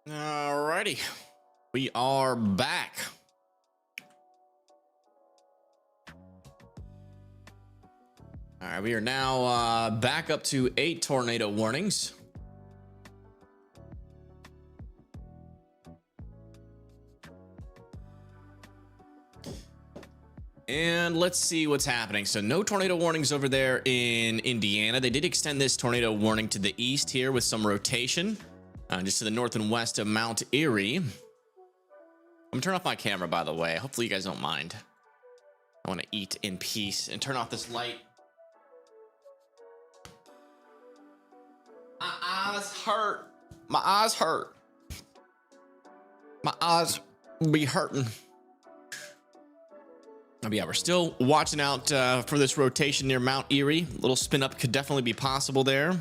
Alrighty, we are back. All right, we are now back up to 8 tornado warnings. And let's see what's happening. So no tornado warnings over there in Indiana. They did extend this tornado warning to the east here with some rotation, just to the north and west of Mount Erie. I'm gonna turn off my camera, by the way. Hopefully you guys don't mind. I want to eat in peace and turn off this light. My eyes hurt. My eyes hurt. My eyes be hurting. But yeah, we're still watching out for this rotation near Mount Erie. A little spin up could definitely be possible there.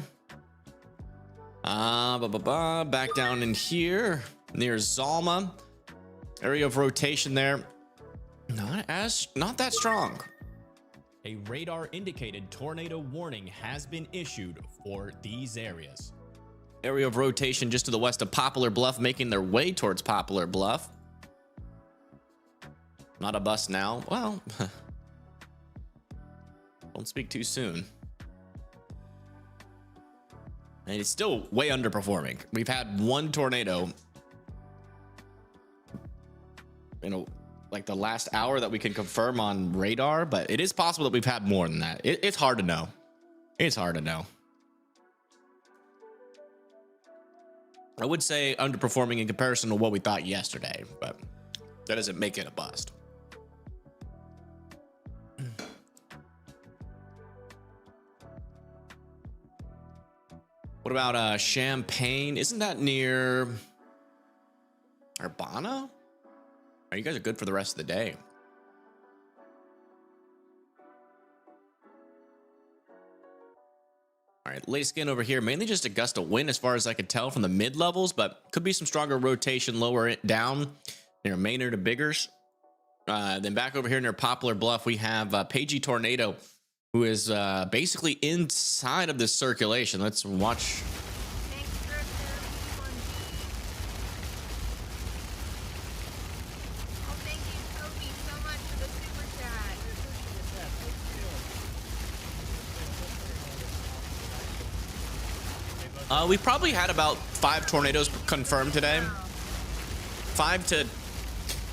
Back down in here near Zalma. Area of rotation there. Not that strong. A radar indicated tornado warning has been issued for these areas. Area of rotation just to the west of Poplar Bluff, making their way towards Poplar Bluff. Not a bust now. Well, don't speak too soon. And it's still way underperforming. We've had one tornado, like the last hour that we can confirm on radar, but it is possible that we've had more than that. It's hard to know. It's hard to know. I would say underperforming in comparison to what we thought yesterday, but that doesn't make it a bust. What about Champaign? Isn't that near Urbana? Oh, you guys are good for the rest of the day. All right, lay skin over here, mainly just a gust of wind as far as I could tell from the mid levels, but could be some stronger rotation lower it down near Maynard to Biggers. Then back over here near Poplar Bluff, we have Pagey Tornado, who is basically inside of this circulation. Let's watch. We probably had about 5 tornadoes confirmed today. 5 to,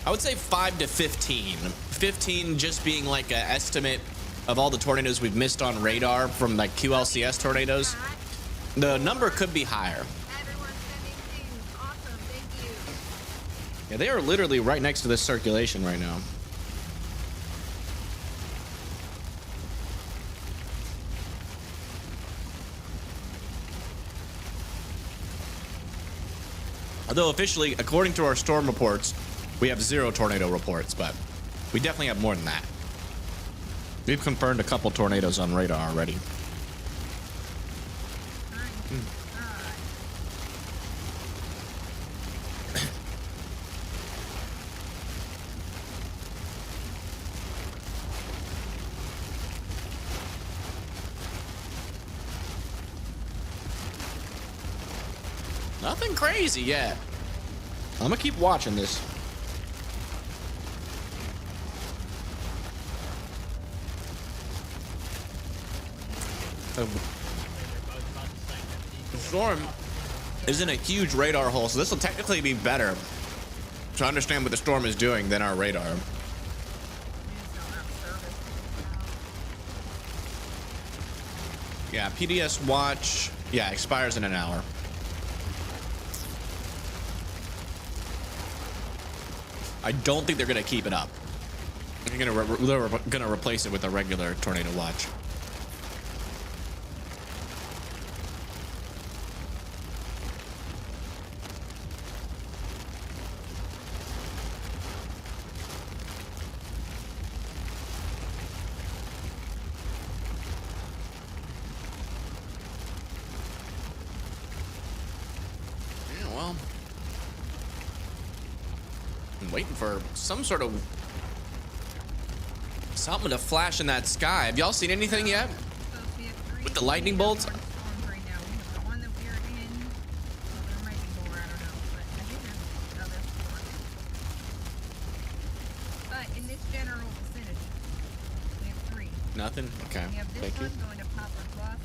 I would say 5 to 15. 15 just being like an estimate of all the tornadoes we've missed on radar from like QLCS tornadoes. The number could be higher. Awesome, thank you. Yeah, they are literally right next to this circulation right now. Although officially, according to our storm reports, we have 0 tornado reports, but we definitely have more than that. We've confirmed a couple tornadoes on radar already. Nothing crazy yet. I'm gonna keep watching this. The storm is in a huge radar hole, so this will technically be better to understand what the storm is doing than our radar. Yeah, PDS watch, yeah, expires in an hour. I don't think they're gonna keep it up. They're gonna replace it with a regular tornado watch. Yeah, well, I'm waiting for some sort of something to flash in that sky. Have y'all seen anything yet? With the lightning bolts? Right now, we have the one that we're in. There might be more, I don't know, but this general vicinity. We have 3. Nothing? Okay. We have this Thank you. one going to Poplar Bluff.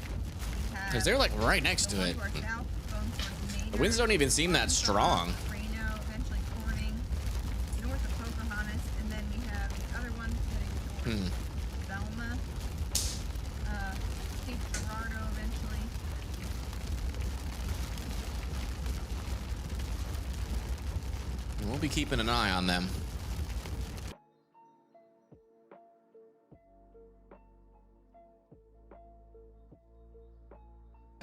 We have Because they're like right next the to one it. to our south going towards Maynard, The winds don't even seem that strong. Reno, eventually Corning, north of Pocahontas, and then we have the other one heading towards Velma, Cape Girardeau eventually. We'll be keeping an eye on them.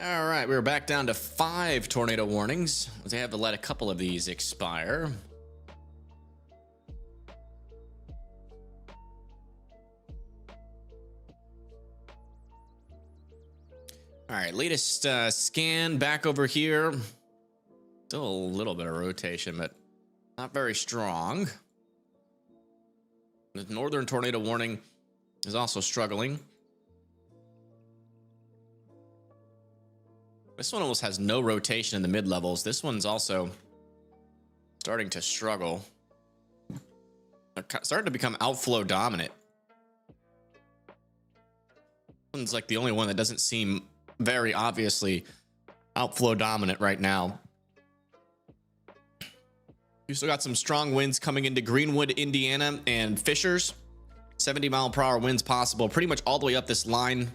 All right, we're back down to 5 tornado warnings. They have to let a couple of these expire. All right, latest scan back over here. Still a little bit of rotation, but not very strong. The northern tornado warning is also struggling. This one almost has no rotation in the mid levels. This one's also starting to struggle. Starting to become outflow dominant. This one's like the only one that doesn't seem very obviously outflow dominant right now. You still got some strong winds coming into Greenwood, Indiana, and Fishers. 70-mile-per-hour winds possible pretty much all the way up this line.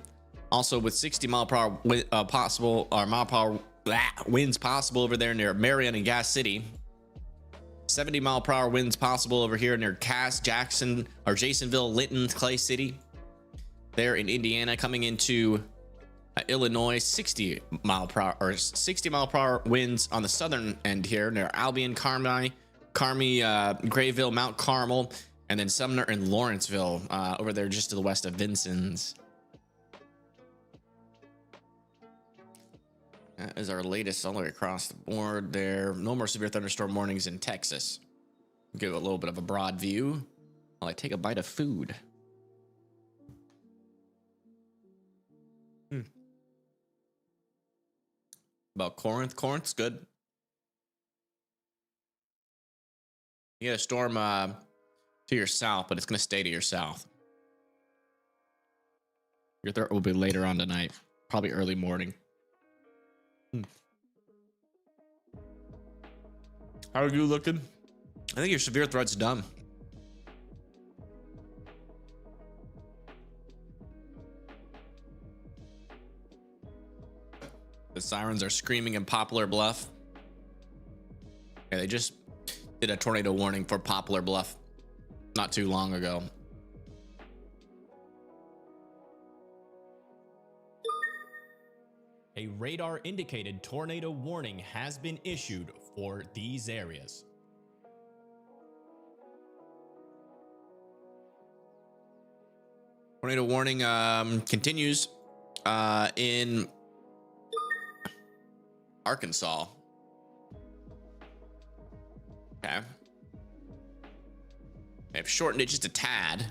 Also with 60-mile-per-hour winds possible over there near Marion and Gas City. 70-mile-per-hour winds possible over here near Cass, Jackson, or Jasonville, Linton, Clay City. There in Indiana, coming into Illinois, 60-mile-per-hour winds on the southern end here near Albion, Carmi, Grayville, Mount Carmel, and then Sumner and Lawrenceville over there just to the west of Vincennes. That is our latest all the way across the board there. No more severe thunderstorm warnings in Texas. Give a little bit of a broad view while I take a bite of food. About Corinth. Corinth's good. You get a storm to your south, but it's going to stay to your south. Your threat will be later on tonight, probably early morning. How are you looking? I think your severe threat's done. The sirens are screaming in Poplar Bluff. Yeah, they just did a tornado warning for Poplar Bluff not too long ago. A radar indicated tornado warning has been issued for these areas. Tornado warning continues in Arkansas. Okay. They've shortened it just a tad,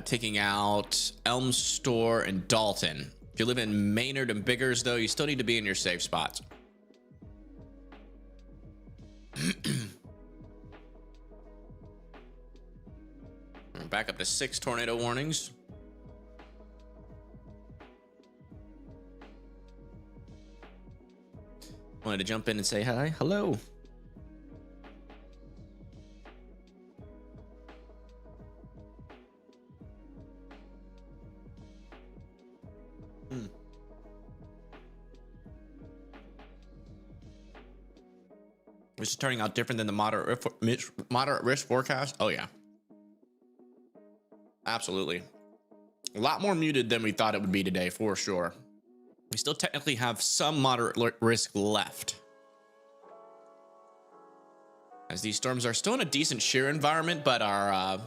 taking out Elm Store and Dalton. If you live in Maynard and Biggers, though, you still need to be in your safe spots. We're back up to 6 tornado warnings. Wanted to jump in and say hi. Hello. This is turning out different than the moderate risk forecast. Oh yeah, absolutely. A lot more muted than we thought it would be today, for sure. We still technically have some moderate risk left, as these storms are still in a decent shear environment, but our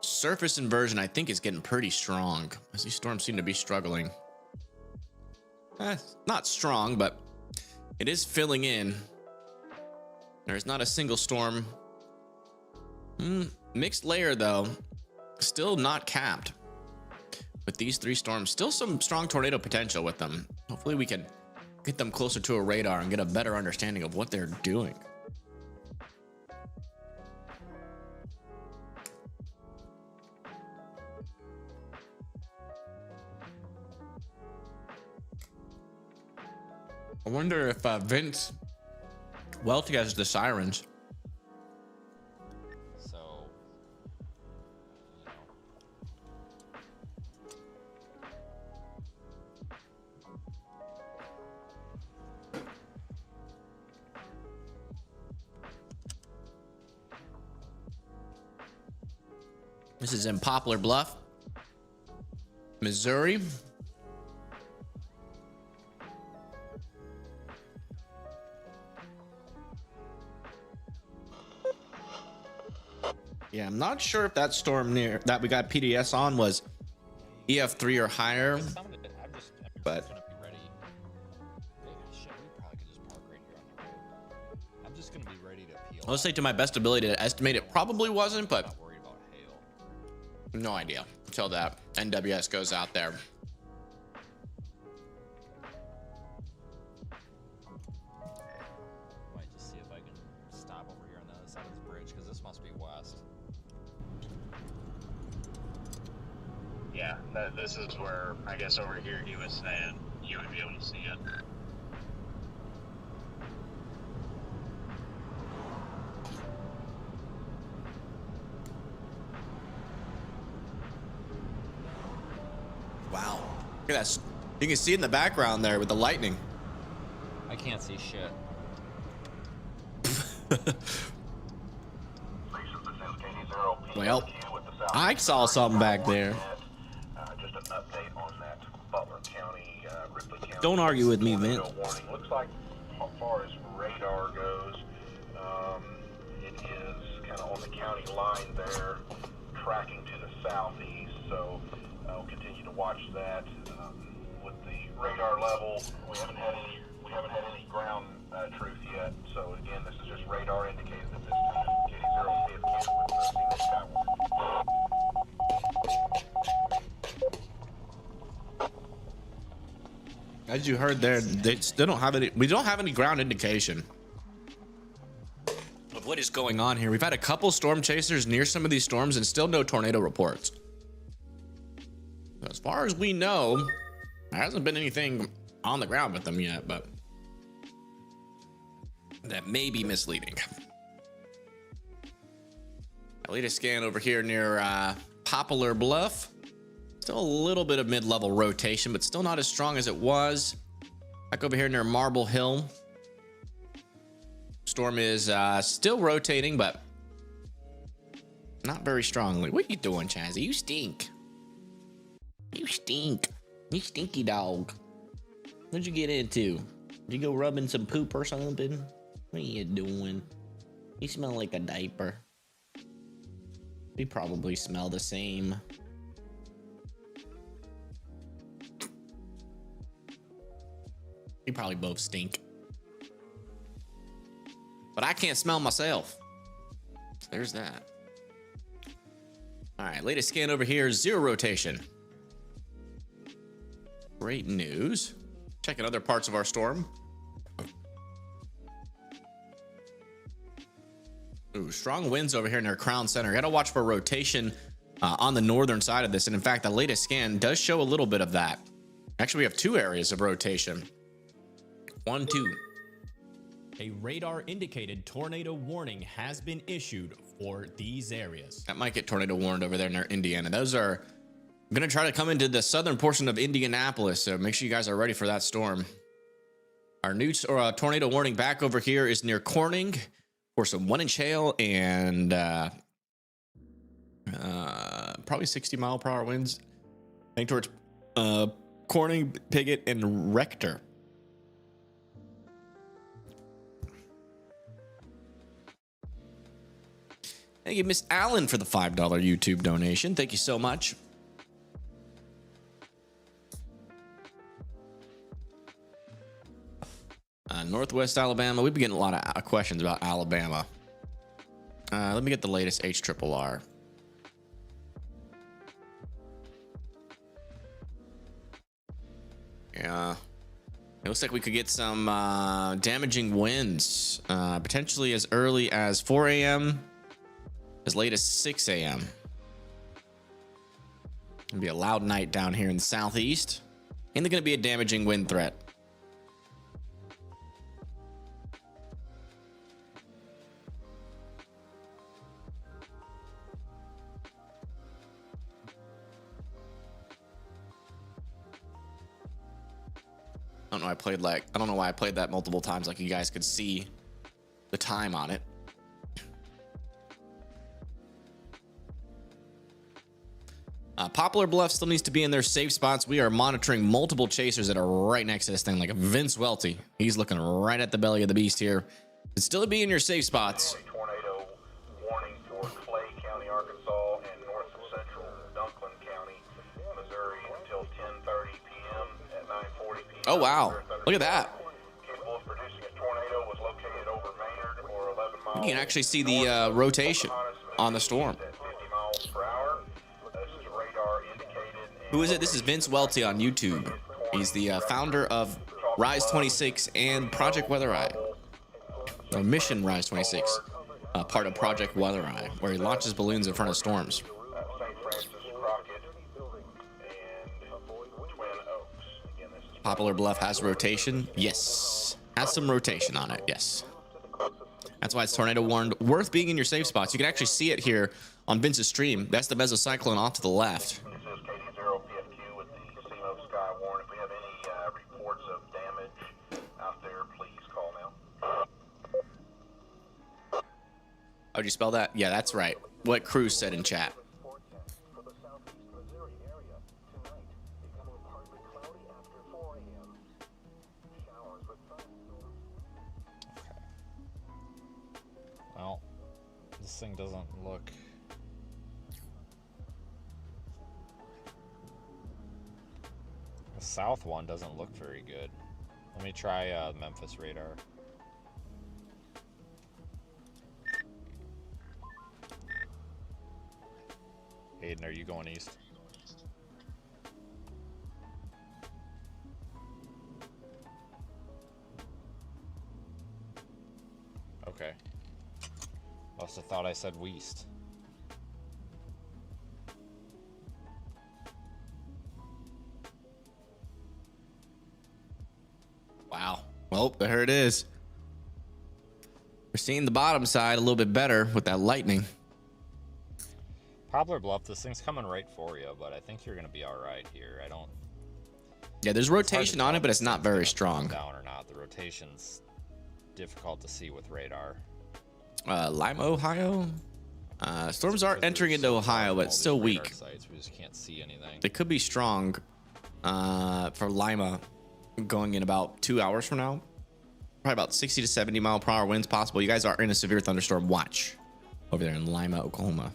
surface inversion, I think, is getting pretty strong, as these storms seem to be struggling. Not strong, but it is filling in. There's not a single storm. Mixed layer, though. Still not capped. With these 3 storms, still some strong tornado potential with them. Hopefully we can get them closer to a radar and get a better understanding of what they're doing. I wonder if Vince Welty has the sirens. So, This is in Poplar Bluff, Missouri. Yeah, I'm not sure if that storm near that we got PDS on was EF3 or higher, but gonna be ready. Hey, shit, we probably could just park right here on the road. I'm just gonna be ready to peel. I'll say to my best ability to estimate it probably wasn't, but Not worried about hail. no idea until that NWS goes out there. Might just see if I can stop over here on the other side of this bridge because this must be west. Yeah, this is where, I guess over here he was saying you would be able to see it. Wow, look at that! You can see it in the background there with the lightning. I can't see shit. Well, I saw something back there. Just an update on that Butler County, Ripley County. Don't argue with me, Vince. Warning. Looks like, as far as radar goes, it is kind of on the county line there, tracking to the southeast. So we'll continue to watch that. With the radar level, we haven't had any ground truth yet. So again, this is just radar indicated at this time. KD0 with Phoenix Skywarn. As you heard there, they still don't have any. We don't have any ground indication of what is going on here. We've had a couple storm chasers near some of these storms and still no tornado reports. As far as we know, there hasn't been anything on the ground with them yet, but that may be misleading. I laid a scan over here near Poplar Bluff. Still a little bit of mid-level rotation, but still not as strong as it was. Back over here near Marble Hill. Storm is still rotating, but not very strongly. What are you doing, Chazzy? You stink. You stink. You stinky dog. What'd you get into? Did you go rubbing some poop or something? What are you doing? You smell like a diaper. We probably smell the same. You probably both stink. But I can't smell myself. There's that. All right, latest scan over here, 0 rotation. Great news. Checking other parts of our storm. Ooh, strong winds over here near Crown Center. Gotta watch for rotation on the northern side of this. And in fact, the latest scan does show a little bit of that. Actually, we have 2 areas of rotation. 1, 2. A radar indicated tornado warning has been issued for these areas. That might get tornado warned over there near Indiana. Those are going to try to come into the southern portion of Indianapolis, so make sure you guys are ready for that storm. Our new tornado warning back over here is near Corning for some 1-inch hail and probably 60-mile-per-hour winds. I think towards Corning, Piggott, and Rector. Thank you, Miss Allen, for the $5 YouTube donation. Thank you so much. Northwest Alabama. We've been getting a lot of questions about Alabama. Let me get the latest HRRR. Yeah. It looks like we could get some damaging winds, potentially as early as 4 a.m., as late as 6 a.m. It'll be a loud night down here in the southeast, and they're going to be a damaging wind threat. I don't know. I don't know why I played that multiple times. Like you guys could see the time on it. Poplar Bluff still needs to be in their safe spots. We are monitoring multiple chasers that are right next to this thing, like Vince Welty. He's looking right at the belly of the beast here. But still be in your safe spots. Tornado warning for Clay County, Arkansas, and north and central Dunklin County, Missouri, until 10:30 p.m. At 9:40 p.m. Oh wow! Look at that. Capable of producing a tornado was located over Maynard or 11 miles. You can actually see the rotation on the storm. At 50 miles per hour. This is radar indicated. Who is it? This is Vince Welty on YouTube. He's the founder of Rise 26 and Project Weather Eye. Or Mission Rise 26, part of Project Weather Eye, where he launches balloons in front of storms. St. Francis, Crockett, and Twin Oaks. Again, this is Poplar Bluff has rotation. Yes. Has some rotation on it. Yes. That's why it's tornado warned. Worth being in your safe spots. You can actually see it here on Vince's stream. That's the mesocyclone off to the left. This is KD0PFQ with the CMO Sky Warn. If we have any reports of damage out there, please call now. How'd you spell that? Yeah, that's right. What Cruz said in chat. Well, this thing doesn't look... The south one doesn't look very good. Let me try Memphis radar. Aiden, are you going east? Okay. Must have thought I said west. Wow. Well, there it is. We're seeing the bottom side a little bit better with that lightning. Poplar Bluff, this thing's coming right for you, but I think you're gonna be all right here. I don't. Yeah, there's rotation on it, but it's not very strong. Down or not? The rotation's difficult to see with radar. Lima, Ohio. Storms are entering into Ohio, but it's still weak. Sites, we just can't see anything. They could be strong for Lima going in about 2 hours from now. Probably about 60 to 70 mile per hour winds possible. You guys are in a severe thunderstorm watch over there in Lima, Oklahoma.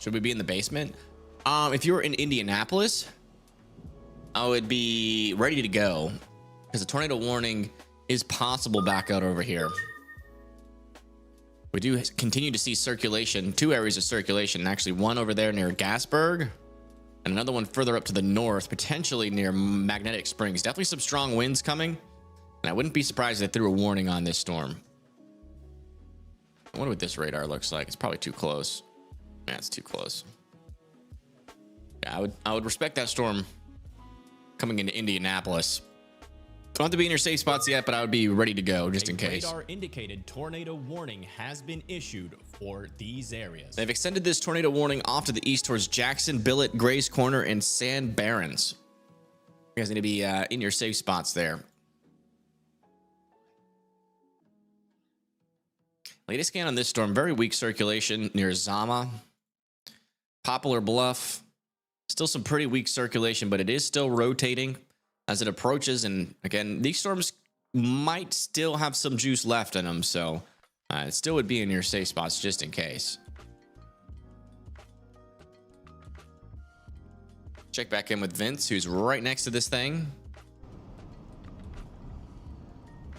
Should we be in the basement? If you're in Indianapolis, I would be ready to go because a tornado warning is possible back out over here. We do continue to see circulation, 2 areas of circulation, actually one over there near Gasburg and another one further up to the north, potentially near Magnetic Springs. Definitely some strong winds coming, and I wouldn't be surprised if they threw a warning on this storm. I wonder what this radar looks like. It's probably too close. Yeah, it's too close. Yeah, I would respect that storm coming into Indianapolis. Don't have to be in your safe spots yet, but I would be ready to go just in case. Radar indicated tornado warning has been issued for these areas. They've extended this tornado warning off to the east towards Jackson, Billet, Grays Corner, and Sand Barrens. You guys need to be in your safe spots there. Latest scan on this storm, very weak circulation near Zama. Poplar Bluff, still some pretty weak circulation, but it is still rotating as it approaches. And again, these storms might still have some juice left in them, so it still would be in your safe spots just in case. Check back in with Vince, who's right next to this thing.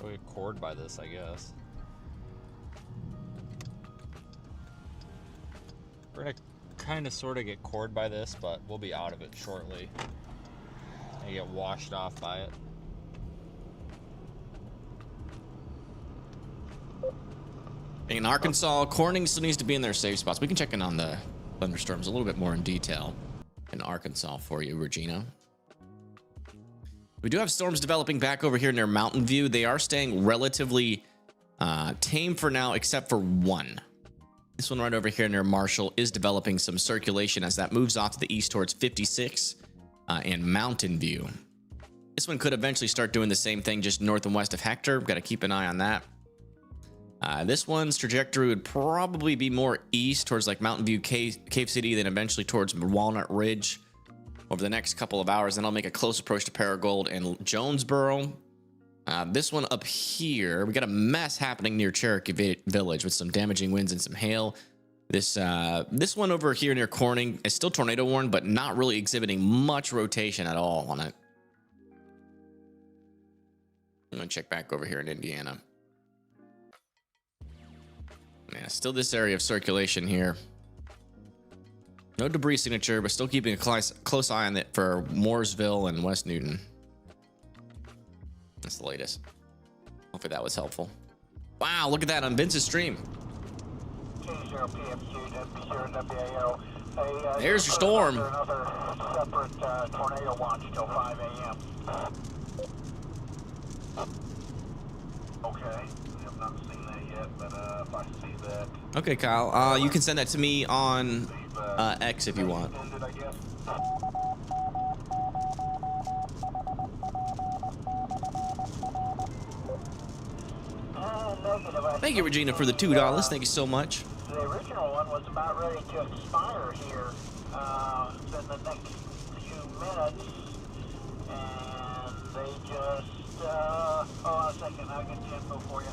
We'll get cored by this, I guess. We're gonna kind of sort of get cored by this, but we'll be out of it shortly. And get washed off by it. In Arkansas, Corning still needs to be in their safe spots. We can check in on the thunderstorms a little bit more in detail in Arkansas for you, Regina. We do have storms developing back over here near Mountain View. They are staying relatively tame for now, except for one. This one right over here near Marshall is developing some circulation as that moves off to the east towards 56 and Mountain View. This one could eventually start doing the same thing just north and west of Hector. Got to keep an eye on that. This one's trajectory would probably be more east towards like Mountain View, Cave City, then eventually towards Walnut Ridge over the next couple of hours. Then I'll make a close approach to Paragould and Jonesboro. This one up here, we got a mess happening near Cherokee Village with some damaging winds and some hail. This one over here near Corning is still tornado warned, but not really exhibiting much rotation at all on it. I'm gonna check back over here in Indiana. Yeah, still this area of circulation here. No debris signature, but still keeping a close eye on it for Mooresville and West Newton. That's the latest. Hopefully that was helpful. Wow, look at that on Vince's stream. There's your storm. Another separate tornado watch till 5 a.m. Okay, I have not seen that yet, but if I see that... Okay, Kyle, you can send that to me on X if you want. Thank you, Regina, for the $2. Thank you so much. The original one was about ready to expire here in the next few minutes, and they just, hold on a second, I'll get the info for you.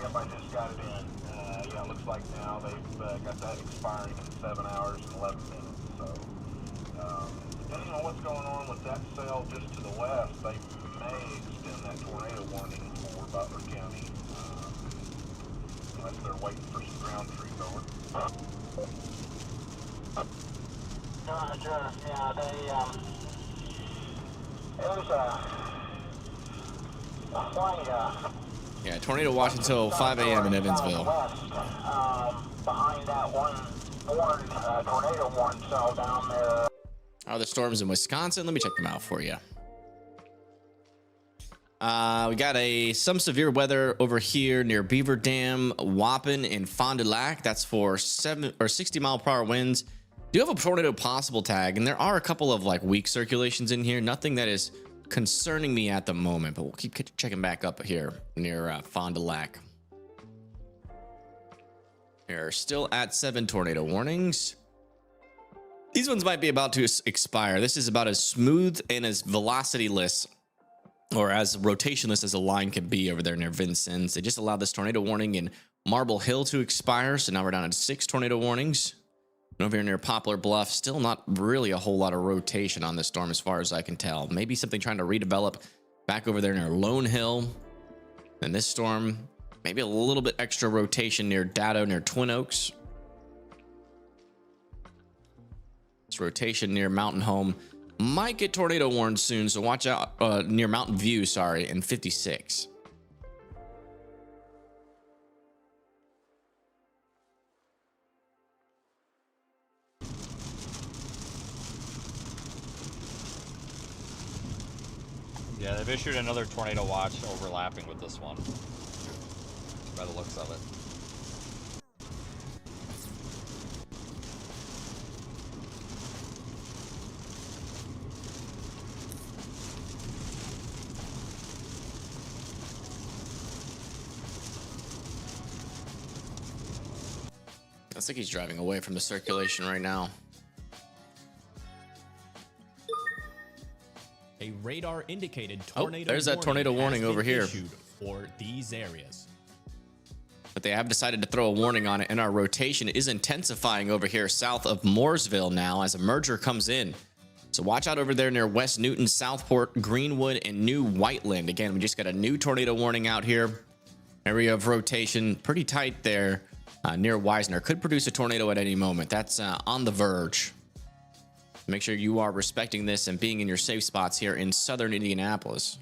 Yep, I just got it in. Yeah, it looks like now they've got that expiring in 7 hours and 11 minutes, so depending on what's going on with that cell just to the west, they may extend that tornado warning for Butler County, unless they're waiting for some ground truth over. Yeah, it was Yeah, tornado watch until 5 a.m. in Evansville. Behind that one tornado warning cell down there. Are the storms in Wisconsin? Let me check them out for you. We got some severe weather over here near Beaver Dam, Waupun, and Fond du Lac. That's for 60 mile per hour winds. Do have a tornado possible tag, and there are a couple of like weak circulations in here. Nothing that is concerning me at the moment, but we'll keep checking back up here near Fond du Lac. We're still at 7 tornado warnings. These ones might be about to expire. This is about as smooth and as velocityless or as rotationless as a line can be over there near Vincennes. They just allowed this tornado warning in Marble Hill to expire, so now we're down to 6 tornado warnings. And over here near Poplar Bluff, still not really a whole lot of rotation on this storm as far as I can tell. Maybe something trying to redevelop back over there near Lone Hill. And this storm, maybe a little bit extra rotation near Dado, near Twin Oaks. This rotation near Mountain Home might get tornado warned soon, so watch out near Mountain View, sorry, in 56. Yeah, they've issued another tornado watch overlapping with this one, by the looks of it. I think he's driving away from the circulation right now. A radar indicated tornado there's that tornado warning has over been here issued for these areas. But they have decided to throw a warning on it, and our rotation is intensifying over here south of Mooresville now as a merger comes in. So watch out over there near West Newton, Southport, Greenwood, and New Whiteland. Again, we just got a new tornado warning out here. Area of rotation pretty tight there near Wisner. Could produce a tornado at any moment. That's on the verge. Make sure you are respecting this and being in your safe spots here in southern Indianapolis.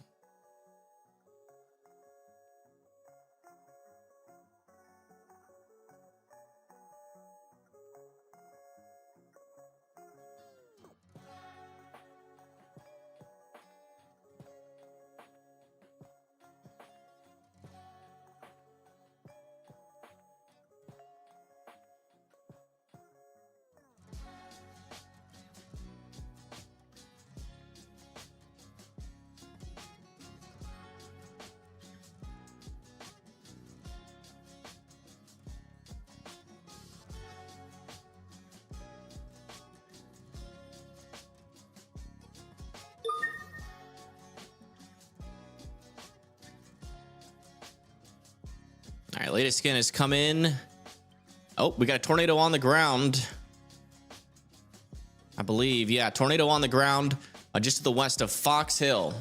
All right, latest scan has come in. Oh, we got a tornado on the ground. I believe, yeah, tornado on the ground just to the west of Fox Hill.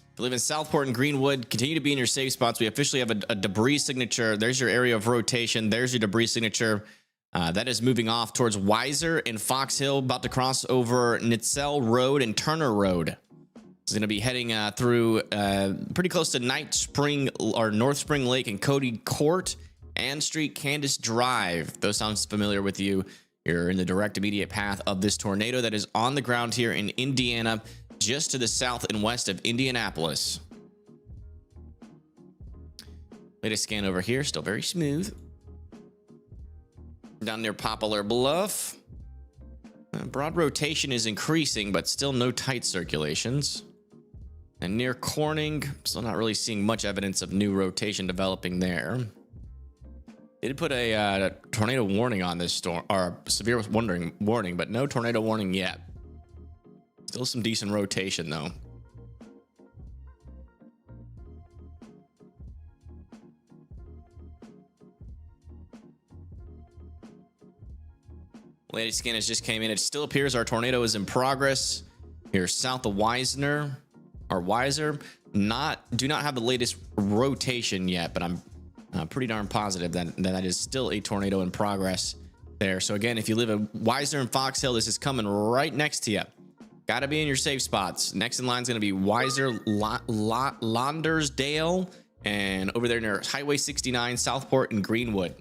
If you live in Southport and Greenwood, continue to be in your safe spots. We officially have a debris signature. There's your area of rotation. There's your debris signature. That is moving off towards Weiser and Fox Hill, about to cross over Nitzel Road and Turner Road. It's going to be heading through pretty close to Night Spring or North Spring Lake and Cody Court, Ann Street, Candace Drive. Those sounds familiar with you. You're in the direct immediate path of this tornado that is on the ground here in Indiana, just to the south and west of Indianapolis. Latest scan over here, still very smooth. Down near Poplar Bluff. Broad rotation is increasing, but still no tight circulations. And near Corning, still not really seeing much evidence of new rotation developing there. They did put a tornado warning on this storm, or severe warning, but no tornado warning yet. Still some decent rotation, though. Latest scan has just came in. It still appears our tornado is in progress here south of Weiser. Do not have the latest rotation yet, but I'm pretty darn positive that is still a tornado in progress there. So again, if you live in Weiser and Fox Hill, this is coming right next to you. Got to be in your safe spots. Next in line is going to be Weiser, Laundersdale, and over there near Highway 69, Southport, and Greenwood.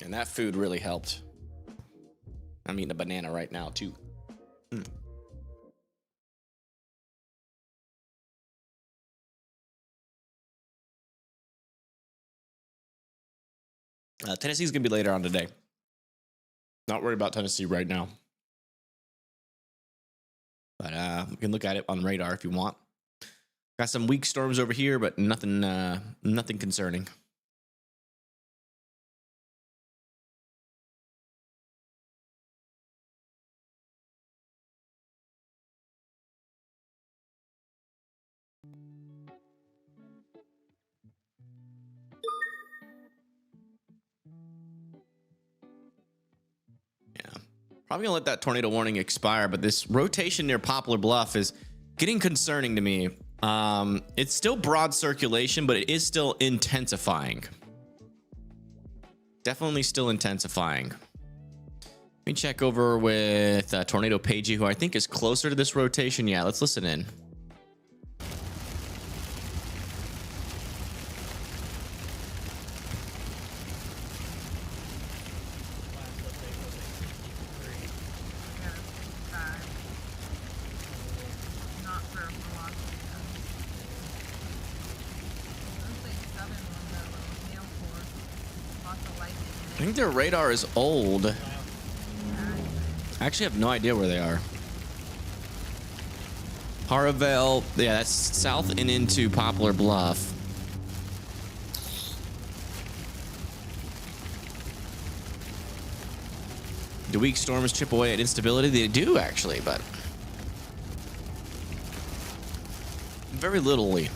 And that food really helped. I'm eating a banana right now, too. Tennessee's going to be later on today. Not worried about Tennessee right now. But we can look at it on radar if you want. Got some weak storms over here, but nothing concerning. Probably gonna let that tornado warning expire, but this rotation near Poplar Bluff is getting concerning to me. It's still broad circulation, but it is still intensifying. Definitely still intensifying. Let me check over with Tornado Pagey, who I think is closer to this rotation. Yeah, let's listen in. I think their radar is old. I actually have no idea where they are. Harvell, yeah, that's south and into Poplar Bluff. Do weak storms chip away at instability? They do, actually, but very littly.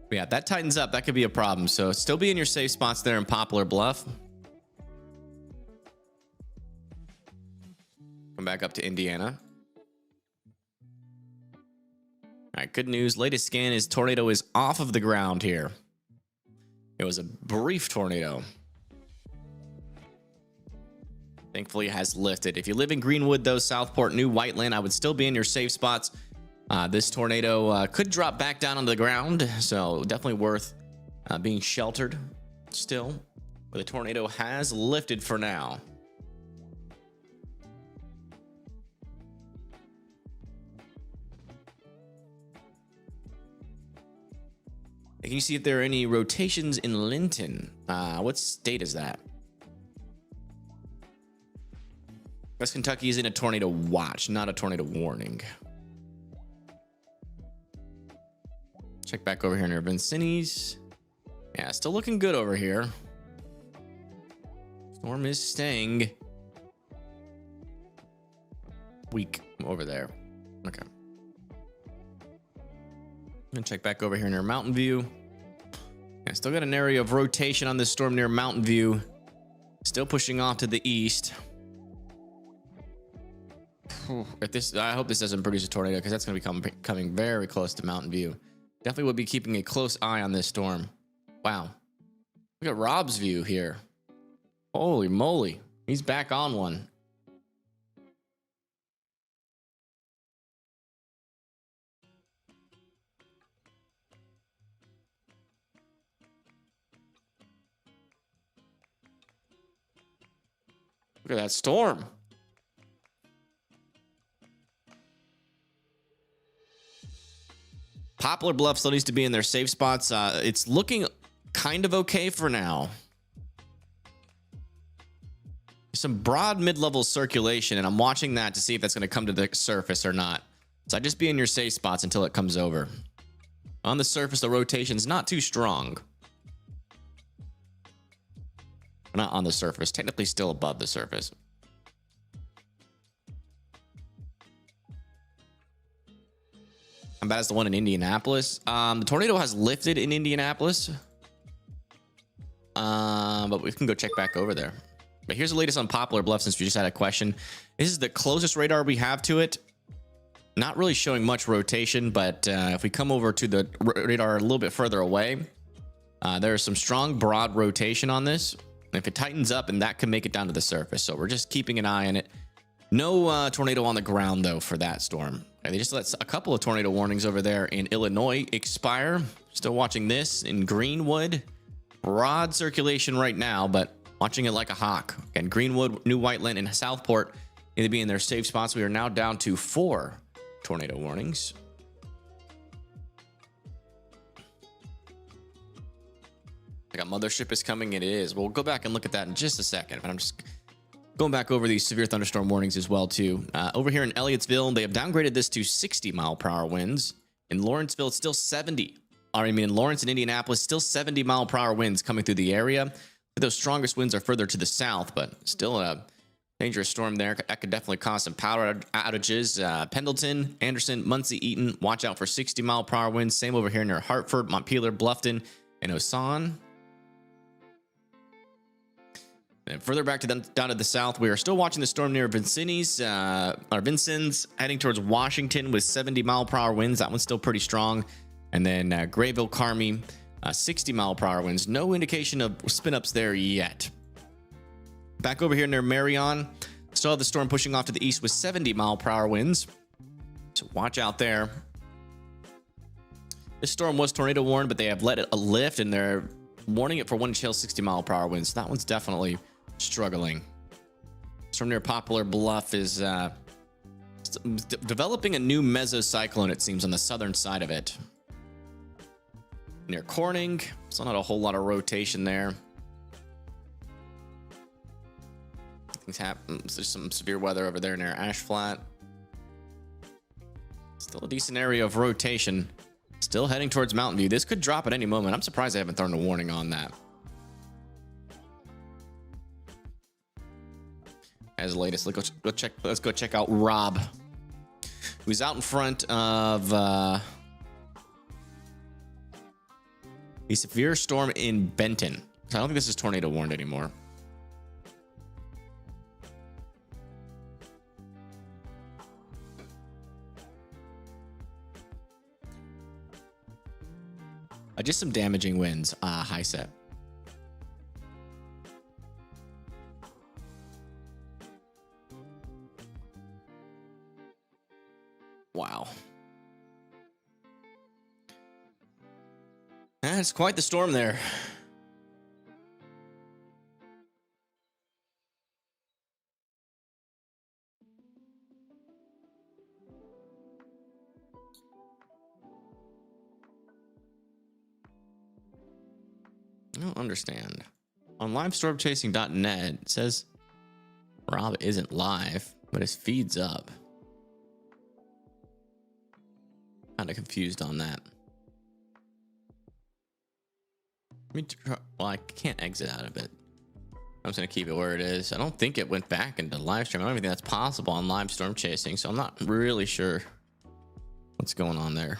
Yeah, that tightens up. That could be a problem. So still be in your safe spots there in Poplar Bluff. Come back up to Indiana. All right, good news. Latest scan is tornado is off of the ground here. It was a brief tornado. Thankfully, it has lifted. If you live in Greenwood, though, Southport, New Whiteland, I would still be in your safe spots. This tornado could drop back down on the ground, so definitely worth being sheltered still. But the tornado has lifted for now. Can you see if there are any rotations in Linton? What state is that? West Kentucky is in a tornado watch, not a tornado warning. Check back over here near Vincini's. Yeah, still looking good over here. Storm is staying weak over there. Okay. I'm gonna check back over here near Mountain View. Yeah, still got an area of rotation on this storm near Mountain View. Still pushing off to the east. If this, I hope this doesn't produce a tornado, because that's going to be coming very close to Mountain View. Definitely will be keeping a close eye on this storm. Wow. Look at Rob's view here. Holy moly. He's back on one. Look at that storm. Poplar Bluff still needs to be in their safe spots. It's looking kind of okay for now. Some broad mid-level circulation, and I'm watching that to see if that's going to come to the surface or not. So just be in your safe spots until it comes over. On the surface, the rotation's not too strong. Not on the surface, technically still above the surface. How bad is the one in Indianapolis? The tornado has lifted in Indianapolis. But we can go check back over there. But here's the latest on Poplar Bluff, since we just had a question. This is the closest radar we have to it. Not really showing much rotation, but if we come over to the radar a little bit further away, there's some strong broad rotation on this. And if it tightens up, and that can make it down to the surface. So we're just keeping an eye on it. No tornado on the ground, though, for that storm. Okay, they just let a couple of tornado warnings over there in Illinois expire. Still watching this in Greenwood. Broad circulation right now, but watching it like a hawk. Again, Greenwood, New Whiteland, and Southport need to be in their safe spots. We are now down to 4 tornado warnings. Like a mothership is coming, and it is. We'll go back and look at that in just a second, but I'm just going back over these severe thunderstorm warnings as well, too. Over here in Elliottsville, they have downgraded this to 60-mile-per-hour winds. In Lawrenceville, it's still 70. I mean, in Lawrence and Indianapolis, still 70-mile-per-hour winds coming through the area. Those strongest winds are further to the south, but still a dangerous storm there. That could definitely cause some power outages. Pendleton, Anderson, Muncie, Eaton, watch out for 60-mile-per-hour winds. Same over here near Hartford, Montpelier, Bluffton, and Osan. And further back to them, down to the south, we are still watching the storm near Vincennes, heading towards Washington with 70-mile-per-hour winds. That one's still pretty strong. And then Grayville, Carmi, 60-mile-per-hour winds. No indication of spin-ups there yet. Back over here near Marion, still have the storm pushing off to the east with 70-mile-per-hour winds. So watch out there. This storm was tornado warned, but they have let it lift, and they're warning it for wind chill 60-mile-per-hour winds. So that one's definitely struggling. Storm near Poplar Bluff is developing a new mesocyclone, it seems, on the southern side of it. Near Corning, still not a whole lot of rotation there. Things happen. There's some severe weather over there near Ash Flat. Still a decent area of rotation. Still heading towards Mountain View. This could drop at any moment. I'm surprised they haven't thrown a warning on that. As the latest, let's go check out Rob, who's out in front of a severe storm in Benton. So I don't think this is tornado warned anymore. Just some damaging winds. High set. Wow. Yeah, it's quite the storm there. I don't understand. On livestormchasing.net, it says Rob isn't live, but his feed's up. Kind of confused on that. Well, I can't exit out of it. I'm just going to keep it where it is. I don't think it went back into live stream. I don't even think that's possible on live storm chasing, so I'm not really sure what's going on there.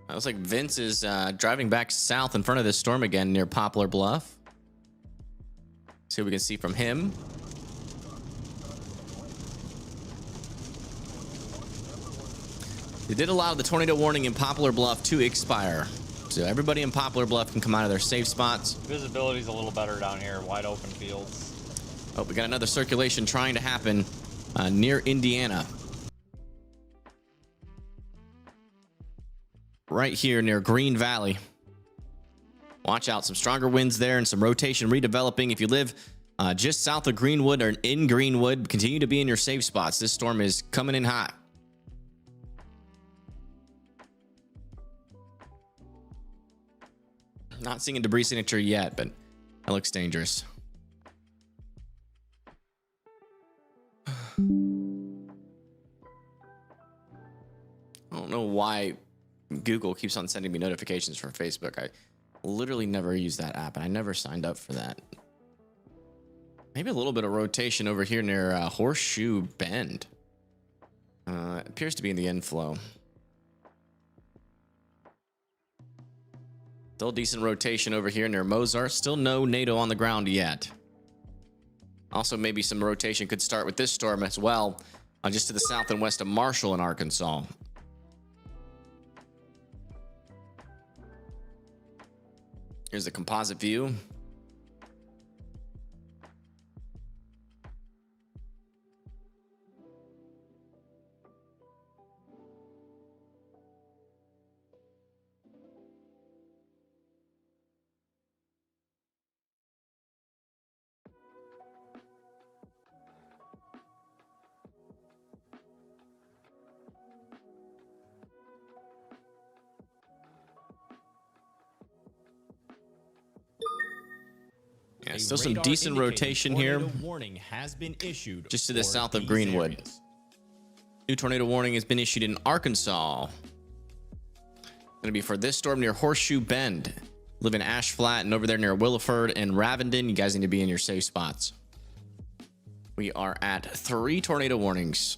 It looks like Vince is driving back south in front of this storm again near Poplar Bluff. See what we can see from him. They did allow the tornado warning in Poplar Bluff to expire. So everybody in Poplar Bluff can come out of their safe spots. Visibility's a little better down here, wide open fields. Oh, we got another circulation trying to happen near Indiana. Right here near Green Valley. Watch out, some stronger winds there and some rotation redeveloping. If you live just south of Greenwood or in Greenwood, continue to be in your safe spots. This storm is coming in hot. Not seeing a debris signature yet, but that looks dangerous. I don't know why Google keeps on sending me notifications from Facebook. I literally never use that app, and I never signed up for that. Maybe a little bit of rotation over here near Horseshoe Bend. It appears to be in the inflow. Still decent rotation over here near Mozart. Still no NATO on the ground yet. Also, maybe some rotation could start with this storm as well, just to the south and west of Marshall in Arkansas. Here's the composite view. Yeah, still some decent rotation here. Warning has been issued just to the for south of these Greenwood. areas. New tornado warning has been issued in Arkansas. Going to be for this storm near Horseshoe Bend. Live in Ash Flat and over there near Williford and Ravenden. You guys need to be in your safe spots. We are at 3 tornado warnings.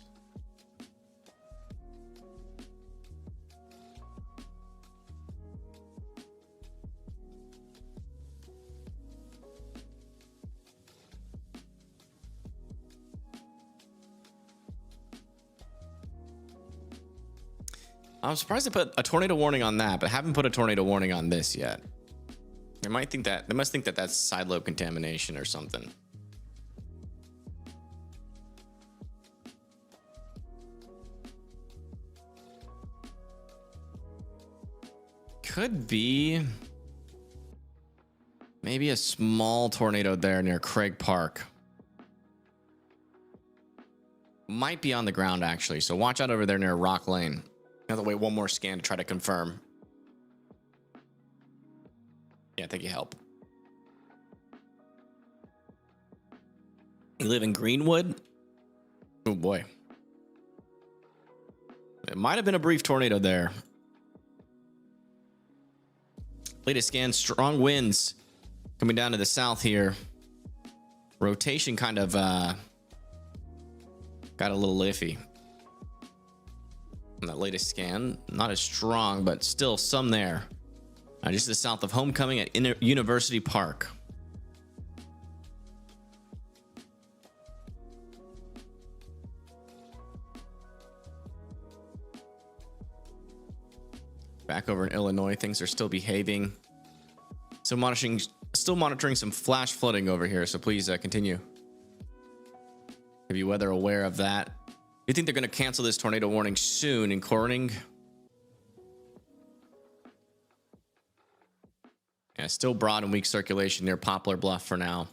I'm surprised they put a tornado warning on that, but haven't put a tornado warning on this yet. They must think that that's side lobe contamination or something. Could be maybe a small tornado there near Craig Park. Might be on the ground actually, so watch out over there near Rock Lane. I have to wait one more scan to try to confirm. Yeah, thank you, help. You live in Greenwood? Oh boy. It might have been a brief tornado there. Latest scan, strong winds coming down to the south here. Rotation kind of got a little iffy. On that latest scan, not as strong, but still some there. Just to the south of Homecoming at University Park. Back over in Illinois, things are still behaving. Still monitoring some flash flooding over here, so please continue to be weather aware of that. You think they're going to cancel this tornado warning soon in Corning? Yeah, still broad and weak circulation near Poplar Bluff for now.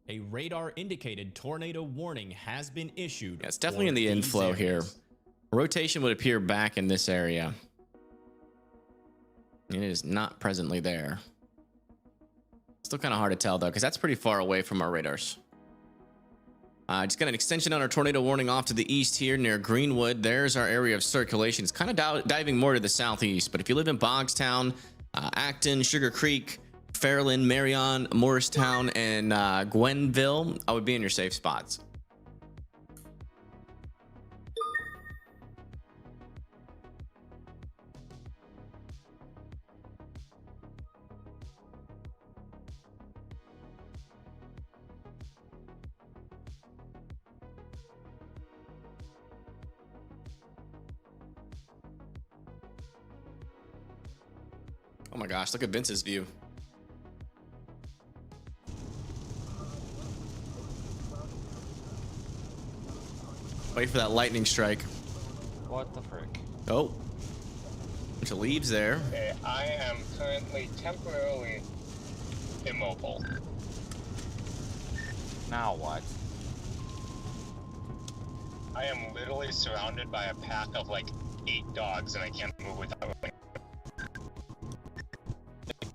A radar indicated tornado warning has been issued. Yeah, it's definitely in for the these inflow here. areas. Rotation would appear back in this area. It is not presently there. Still kind of hard to tell though, because that's pretty far away from our radars. Just got an extension on our tornado warning off to the east here near Greenwood. There's our area of circulation. It's kind of diving more to the southeast, but if you live in Bogstown, Acton, Sugar Creek, Fairland, Marion, Morristown, and Gwenville, I would be in your safe spots. Oh my gosh, look at Vince's view. Wait for that lightning strike. What the frick? Oh, bunch of leaves there. Okay, I am currently temporarily immobile. Now what? I am literally surrounded by a pack of like 8 dogs and I can't move without moving.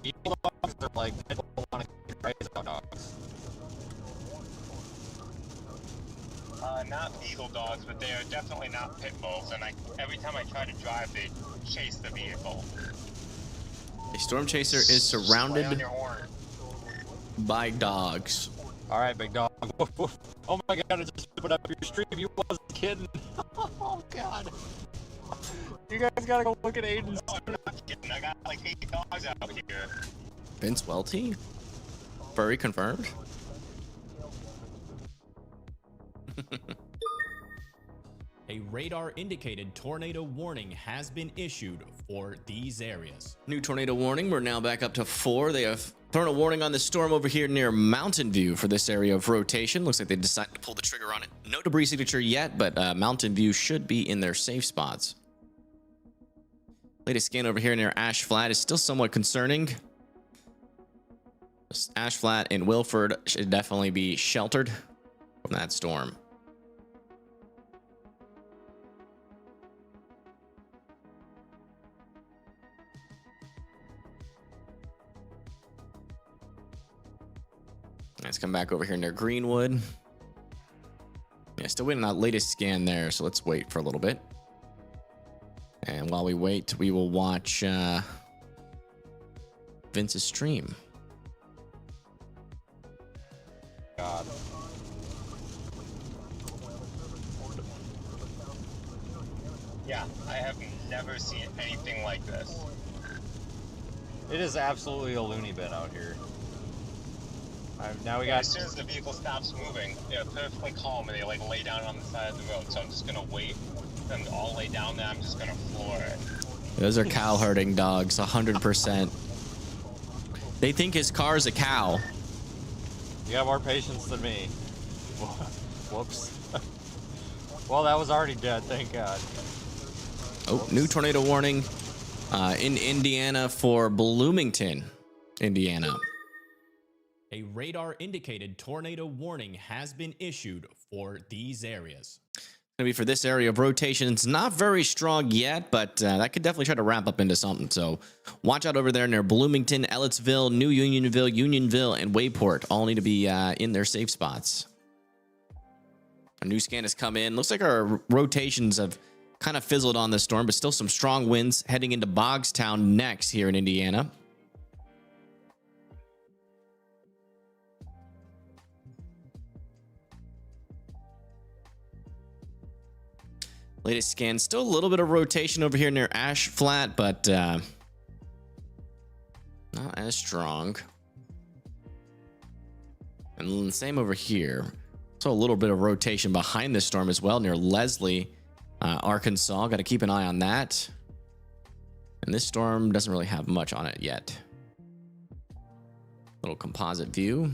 People are like, they don't want to raise our dogs. Not beagle dogs, but they are definitely not pit bulls, and every time I try to drive, they chase the vehicle. A storm chaser is Play on surrounded your horn. by dogs. All right, big dog. Oh my God! I just put up your stream. You wasn't kidding. Oh God! You guys gotta go look at Aiden's. No, I'm not kidding. I got like 8 dogs out here. Vince Welty? Furry confirmed? A radar indicated tornado warning has been issued for these areas. New tornado warning. We're now back up to 4. They have thrown a warning on the storm over here near Mountain View for this area of rotation. Looks like they decided to pull the trigger on it. No debris signature yet, but Mountain View should be in their safe spots. Latest scan over here near Ash Flat is still somewhat concerning. Ash Flat and Wilford should definitely be sheltered from that storm. Let's come back over here near Greenwood. Yeah, still waiting on that latest scan there, so let's wait for a little bit. And while we wait, we will watch Vince's stream. God. Yeah, I have never seen anything like this. It is absolutely a loony bin out here. Now we got. As soon as the vehicle stops moving, they're perfectly calm and they like lay down on the side of the road. So I'm just gonna wait for them to all lay down there. I'm just gonna floor it. Those are cow herding dogs, 100%. They think his car is a cow. You have more patience than me. Whoops. Well, that was already dead. Thank God. Oh, new tornado warning in Indiana for Bloomington, Indiana. A radar indicated tornado warning has been issued for these areas. Gonna be for this area of rotation. It's not very strong yet, but that could definitely try to wrap up into something. So watch out over there near Bloomington, Ellettsville, New Unionville, Unionville, and Wayport. All need to be in their safe spots. A new scan has come in. Looks like our rotations have kind of fizzled on this storm, but still some strong winds heading into Bogstown next here in Indiana. Latest scan, still a little bit of rotation over here near Ash Flat, but not as strong. And same over here. So a little bit of rotation behind this storm as well near Leslie, Arkansas. Got to keep an eye on that. And this storm doesn't really have much on it yet. Little composite view.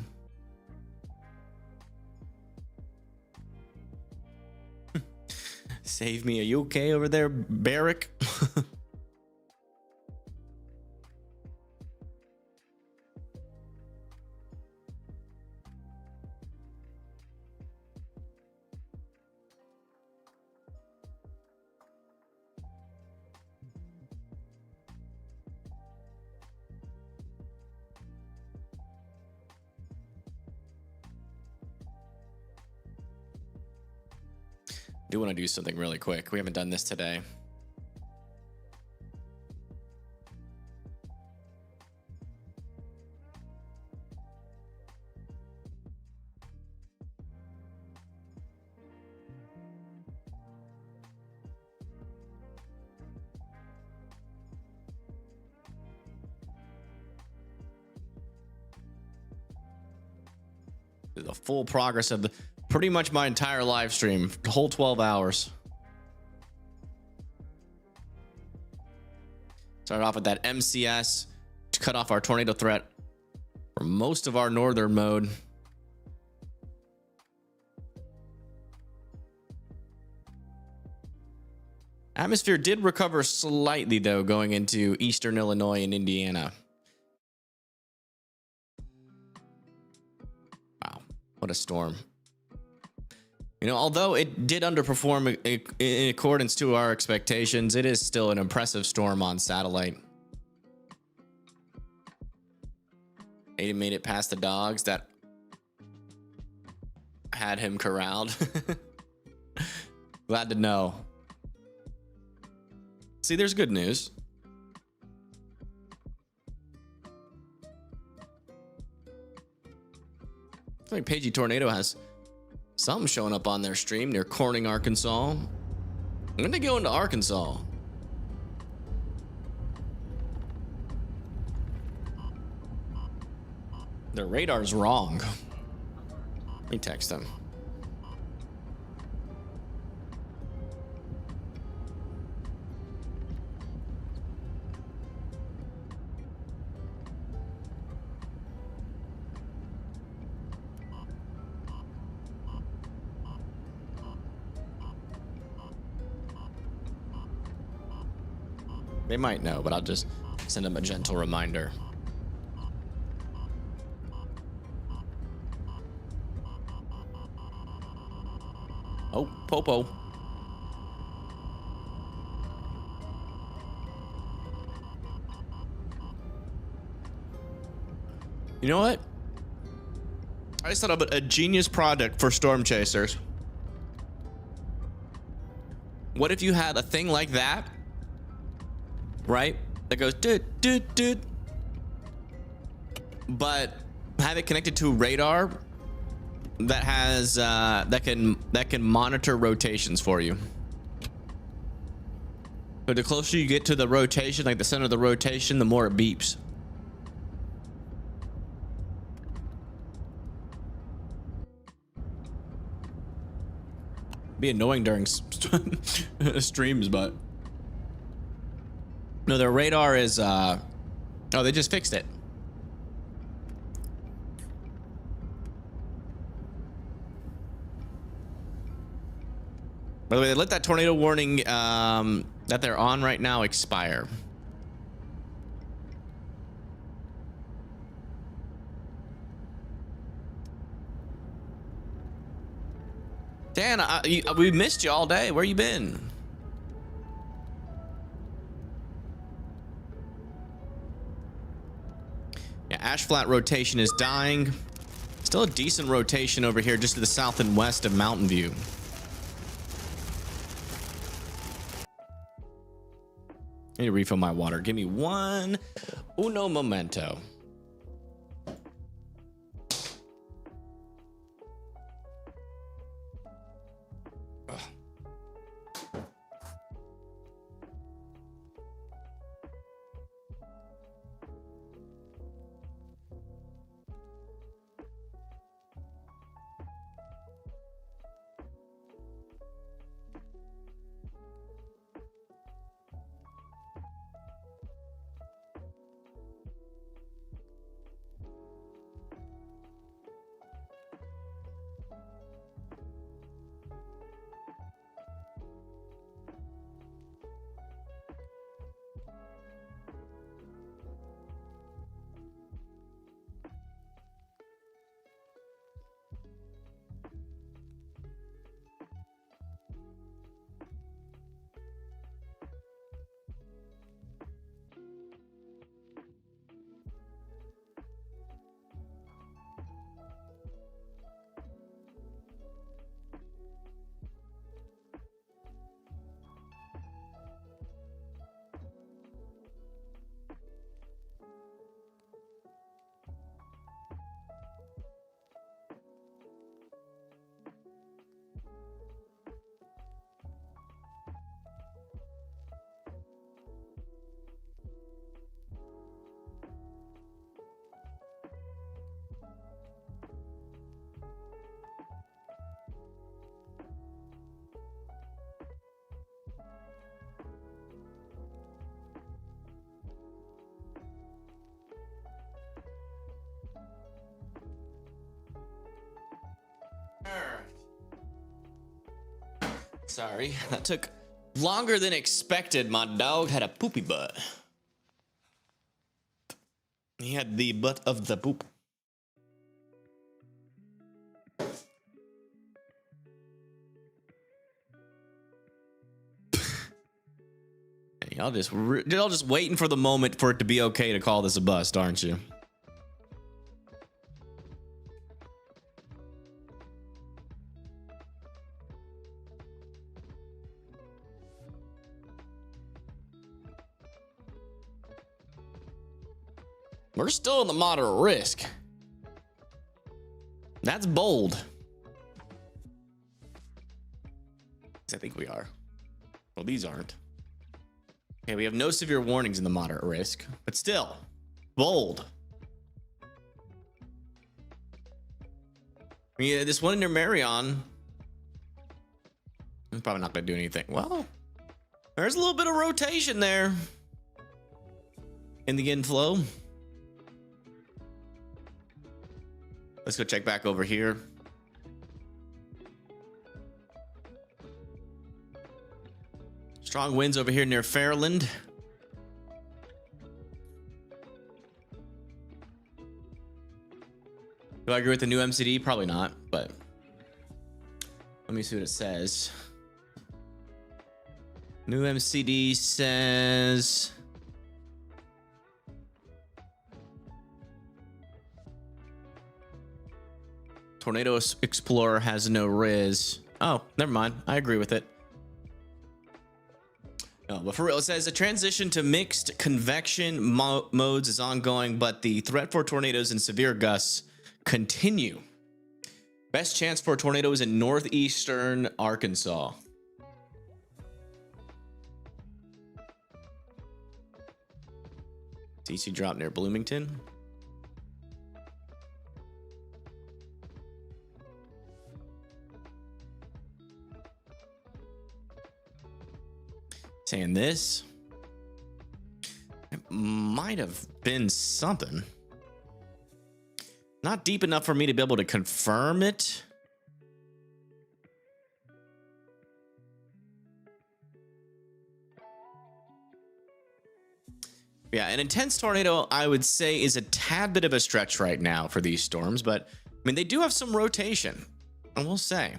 Save me. Are you okay over there, Barrick? Do want to do something really quick. We haven't done this today. The full progress of the pretty much my entire live stream, the whole 12 hours. Started off with that MCS to cut off our tornado threat for most of our northern mode. Atmosphere did recover slightly though, going into eastern Illinois and Indiana. Wow, what a storm. You know, although it did underperform in accordance to our expectations, it is still an impressive storm on satellite. Aiden made it past the dogs that had him corralled. Glad to know. See, there's good news. I think Pagey Tornado has something showing up on their stream near Corning, Arkansas. I'm gonna go into Arkansas. Their radar's wrong. Let me text them. They might know, but I'll just send them a gentle reminder. Oh, Popo. You know what? I just thought of a genius product for storm chasers. What if you had a thing like that? Right? That goes doot doot doot. But have it connected to radar that has that can monitor rotations for you. So the closer you get to the rotation, like the center of the rotation, the more it beeps. Be annoying during streams, but no, their radar is oh, they just fixed it. By the way, they let that tornado warning that they're on right now expire. Dan, we missed you all day. Where you been? Yeah, ash flat rotation is dying. Still a decent rotation over here just to the south and west of Mountain View. I need to refill my water. Give me uno momento. Sorry, that took longer than expected. My dog had a poopy butt. He had the butt of the poop. Y'all just waiting for the moment for it to be okay to call this a bust, aren't you? We're still in the moderate risk. That's bold. I think we are. Well, these aren't. Okay, we have no severe warnings in the moderate risk, but still, bold. Yeah, this one near Marion, I'm probably not going to do anything. Well, there's a little bit of rotation there in the inflow. Let's go check back over here. Strong winds over here near Fairland. Do I agree with the new MCD? Probably not, but let me see what it says. New MCD says Tornado Explorer has no Riz. Oh, never mind. I agree with it. No, but for real, it says a transition to mixed convection modes is ongoing, but the threat for tornadoes and severe gusts continue. Best chance for tornadoes in northeastern Arkansas. DC drop near Bloomington. Saying this, it might have been something. Not deep enough for me to be able to confirm it. Yeah, an intense tornado, I would say, is a tad bit of a stretch right now for these storms, but I mean, they do have some rotation, I will say.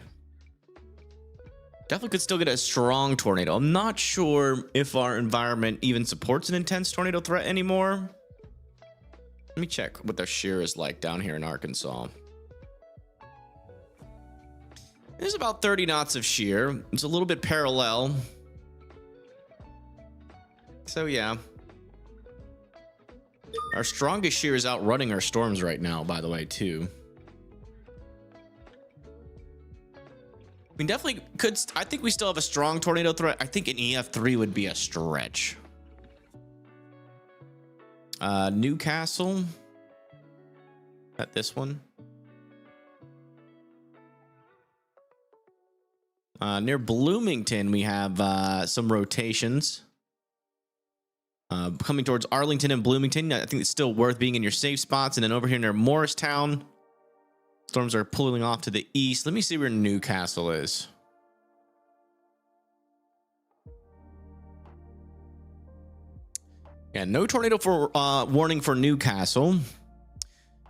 Definitely could still get a strong tornado. I'm not sure if our environment even supports an intense tornado threat anymore. Let me check what their shear is like down here in Arkansas. There's about 30 knots of shear. It's a little bit parallel. So yeah. Our strongest shear is outrunning our storms right now, by the way, too. We definitely could. I think we still have a strong tornado threat. I think an EF3 would be a stretch. Newcastle. At this one. Near Bloomington, we have some rotations. Coming towards Arlington and Bloomington. I think it's still worth being in your safe spots. And then over here near Morristown. Storms are pulling off to the east. Let me see where Newcastle is. Yeah, no tornado for warning for Newcastle.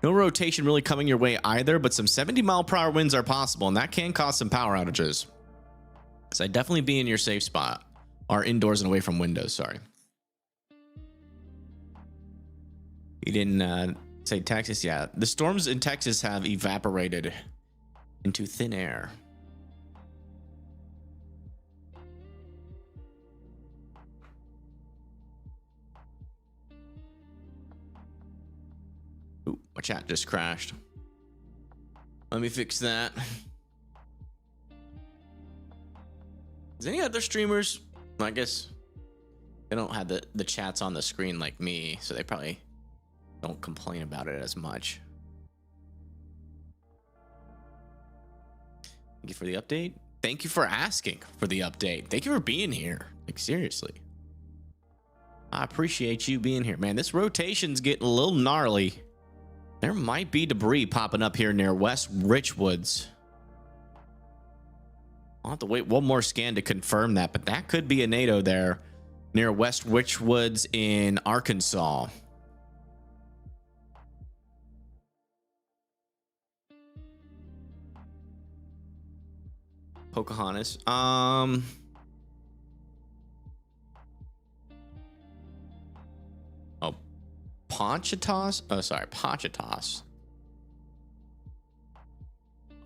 No rotation really coming your way either, but some 70-mile-per-hour winds are possible, and that can cause some power outages. So I'd definitely be in your safe spot, or indoors and away from windows. Sorry. You didn't say Texas. Yeah, the storms in Texas have evaporated into thin air. Ooh, my chat just crashed. Let me fix that. Is any other streamers? I guess they don't have the chats on the screen like me, so they probably don't complain about it as much. Thank you for the update. Thank you for asking for the update. Thank you for being here. Like, seriously. I appreciate you being here. Man, this rotation's getting a little gnarly. There might be debris popping up here near West Richwoods. I'll have to wait one more scan to confirm that, but that could be a NATO there near West Witchwoods in Arkansas. Pocahontas. Oh, Ponchatos? Oh, sorry, Ponchatos.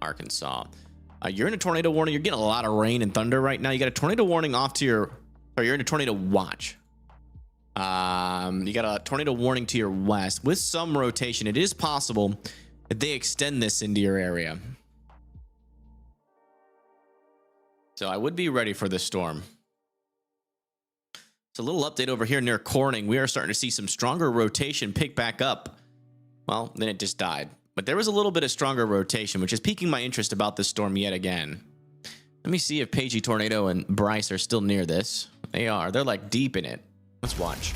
Arkansas. You're in a tornado warning. You're getting a lot of rain and thunder right now. You got a tornado warning off to your, or you're in a tornado watch. You got a tornado warning to your west with some rotation. It is possible that they extend this into your area. So I would be ready for this storm. It's a little update over here near Corning. We are starting to see some stronger rotation pick back up. Well, then it just died. But there was a little bit of stronger rotation, which is piquing my interest about this storm yet again. Let me see if Pagey Tornado and Bryce are still near this. They are. They're like deep in it. Let's watch.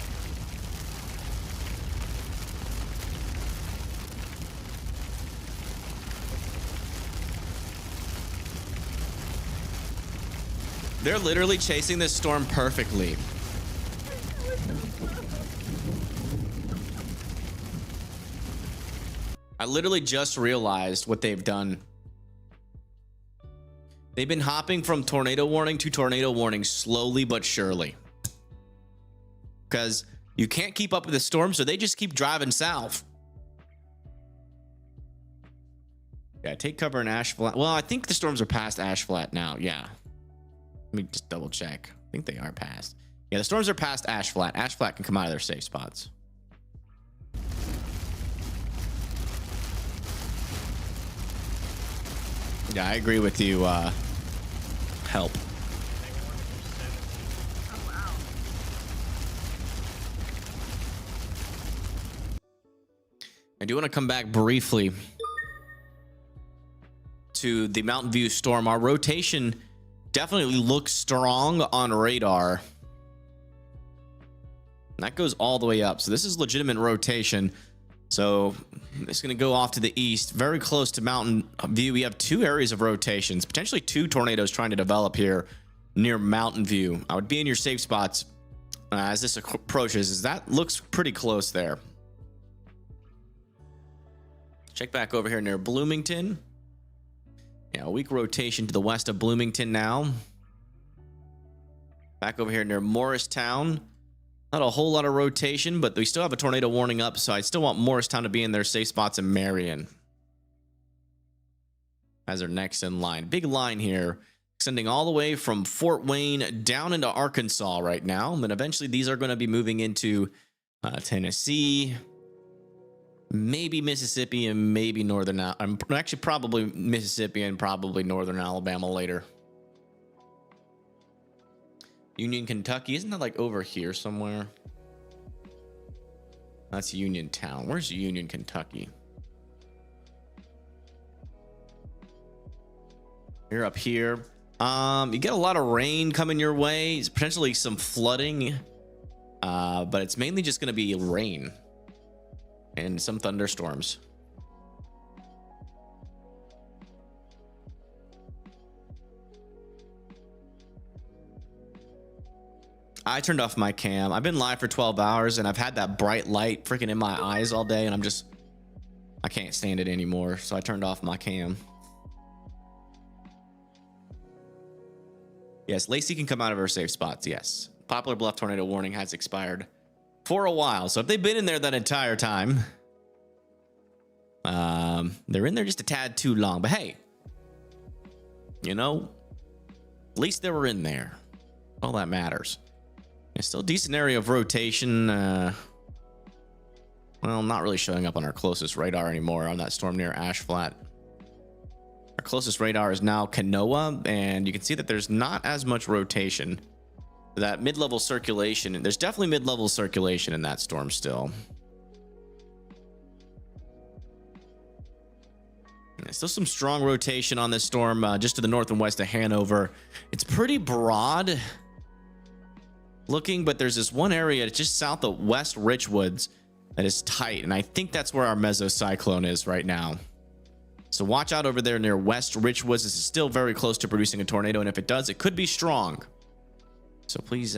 They're literally chasing this storm perfectly. I literally just realized what they've done. They've been hopping from tornado warning to tornado warning slowly but surely. Because you can't keep up with the storm, so they just keep driving south. Yeah, take cover in Ash Flat. Well, I think the storms are past Ash Flat now. Yeah. Let me just double check. I think they are past. Yeah, the storms are past Ash Flat. Ash Flat can come out of their safe spots. Yeah, I agree with you. Help. Oh, wow. I do want to come back briefly to the Mountain View storm. Our rotation definitely looks strong on radar. And that goes all the way up. So this is legitimate rotation. So it's going to go off to the east, very close to Mountain View. We have two areas of rotations, potentially two tornadoes trying to develop here near Mountain View. I would be in your safe spots as this approaches, as that looks pretty close there. Check back over here near Bloomington. Yeah, a weak rotation to the west of Bloomington now. Back over here near Morristown. Not a whole lot of rotation, but we still have a tornado warning up, so I still want Morristown to be in their safe spots in Marion as their next in line. Big line here, extending all the way from Fort Wayne down into Arkansas right now. And then eventually these are going to be moving into Tennessee, maybe Mississippi, and maybe northern. Actually, probably Mississippi and probably northern Alabama later. Union, Kentucky. Isn't that like over here somewhere? That's Uniontown. Where's Union, Kentucky? You're up here. You get a lot of rain coming your way. Potentially some flooding. But it's mainly just going to be rain and some thunderstorms. I turned off my cam. I've been live for 12 hours and I've had that bright light freaking in my eyes all day, and I can't stand it anymore. So I turned off my cam. Yes, Lacey can come out of her safe spots. Yes. Poplar Bluff tornado warning has expired for a while. So if they've been in there that entire time, they're in there just a tad too long. But hey, you know, at least they were in there. All that matters. It's still a decent area of rotation. Well, not really showing up on our closest radar anymore on that storm near Ash Flat. Our closest radar is now Kanoa, and you can see that there's not as much rotation. That mid-level circulation, there's definitely mid-level circulation in that storm still. There's still some strong rotation on this storm just to the north and west of Hanover. It's pretty broad looking, but there's this one area just south of West Richwoods that is tight, and I think that's where our mesocyclone is right now. So watch out over there near West Richwoods. This is still very close to producing a tornado, and if it does, it could be strong. So please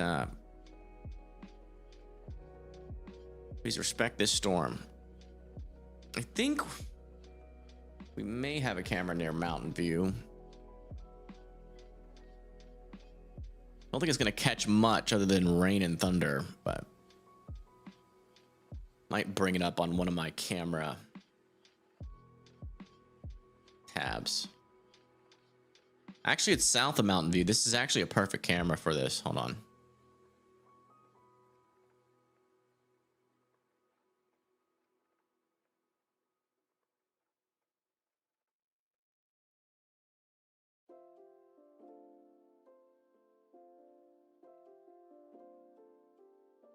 respect this storm. I think we may have a camera near Mountain View. I don't think it's going to catch much other than rain and thunder, but might bring it up on one of my camera tabs. Actually, it's south of Mountain View. This is actually a perfect camera for this. Hold on.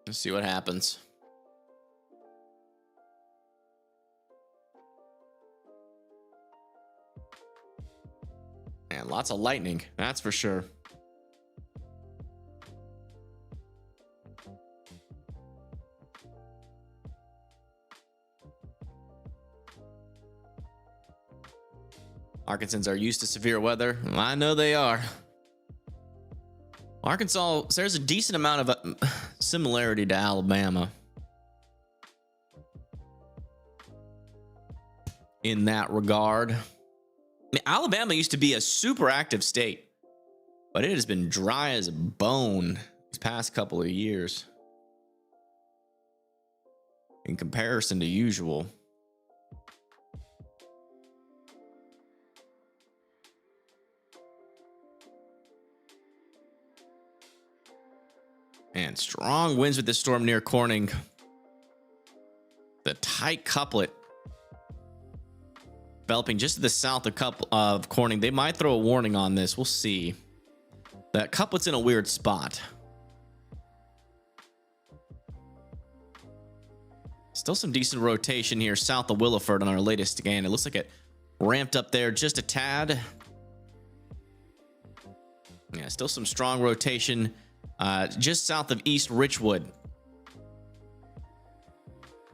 Let's see what happens. Man, lots of lightning, that's for sure. Arkansans are used to severe weather. I know they are. Arkansas, there's a decent amount of similarity to Alabama in that regard. I mean, Alabama used to be a super active state, but it has been dry as a bone these past couple of years in comparison to usual. And strong winds with this storm near Corning. The tight couplet developing just to the south of Corning. They might throw a warning on this. We'll see. That couplet's in a weird spot. Still some decent rotation here south of Williford on our latest scan. It looks like it ramped up there just a tad. Yeah, still some strong rotation just south of East Richwood.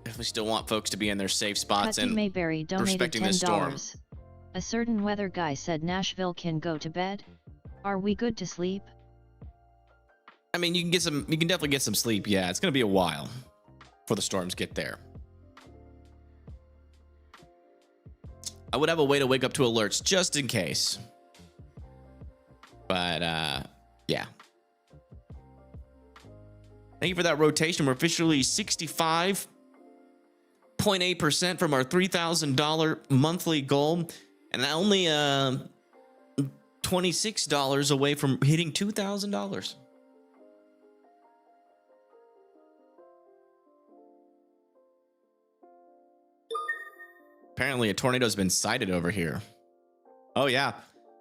If we still want folks to be in their safe spots and Mayberry donated respecting this storm. $10. A certain weather guy said Nashville can go to bed. Are we good to sleep? I mean, you can definitely get some sleep. Yeah, it's going to be a while before the storms get there. I would have a way to wake up to alerts just in case. But yeah. Thank you for that rotation. We're officially 65.8% from our $3,000 monthly goal, and only $26 away from hitting $2,000. Apparently a tornado has been sighted over here. Oh yeah,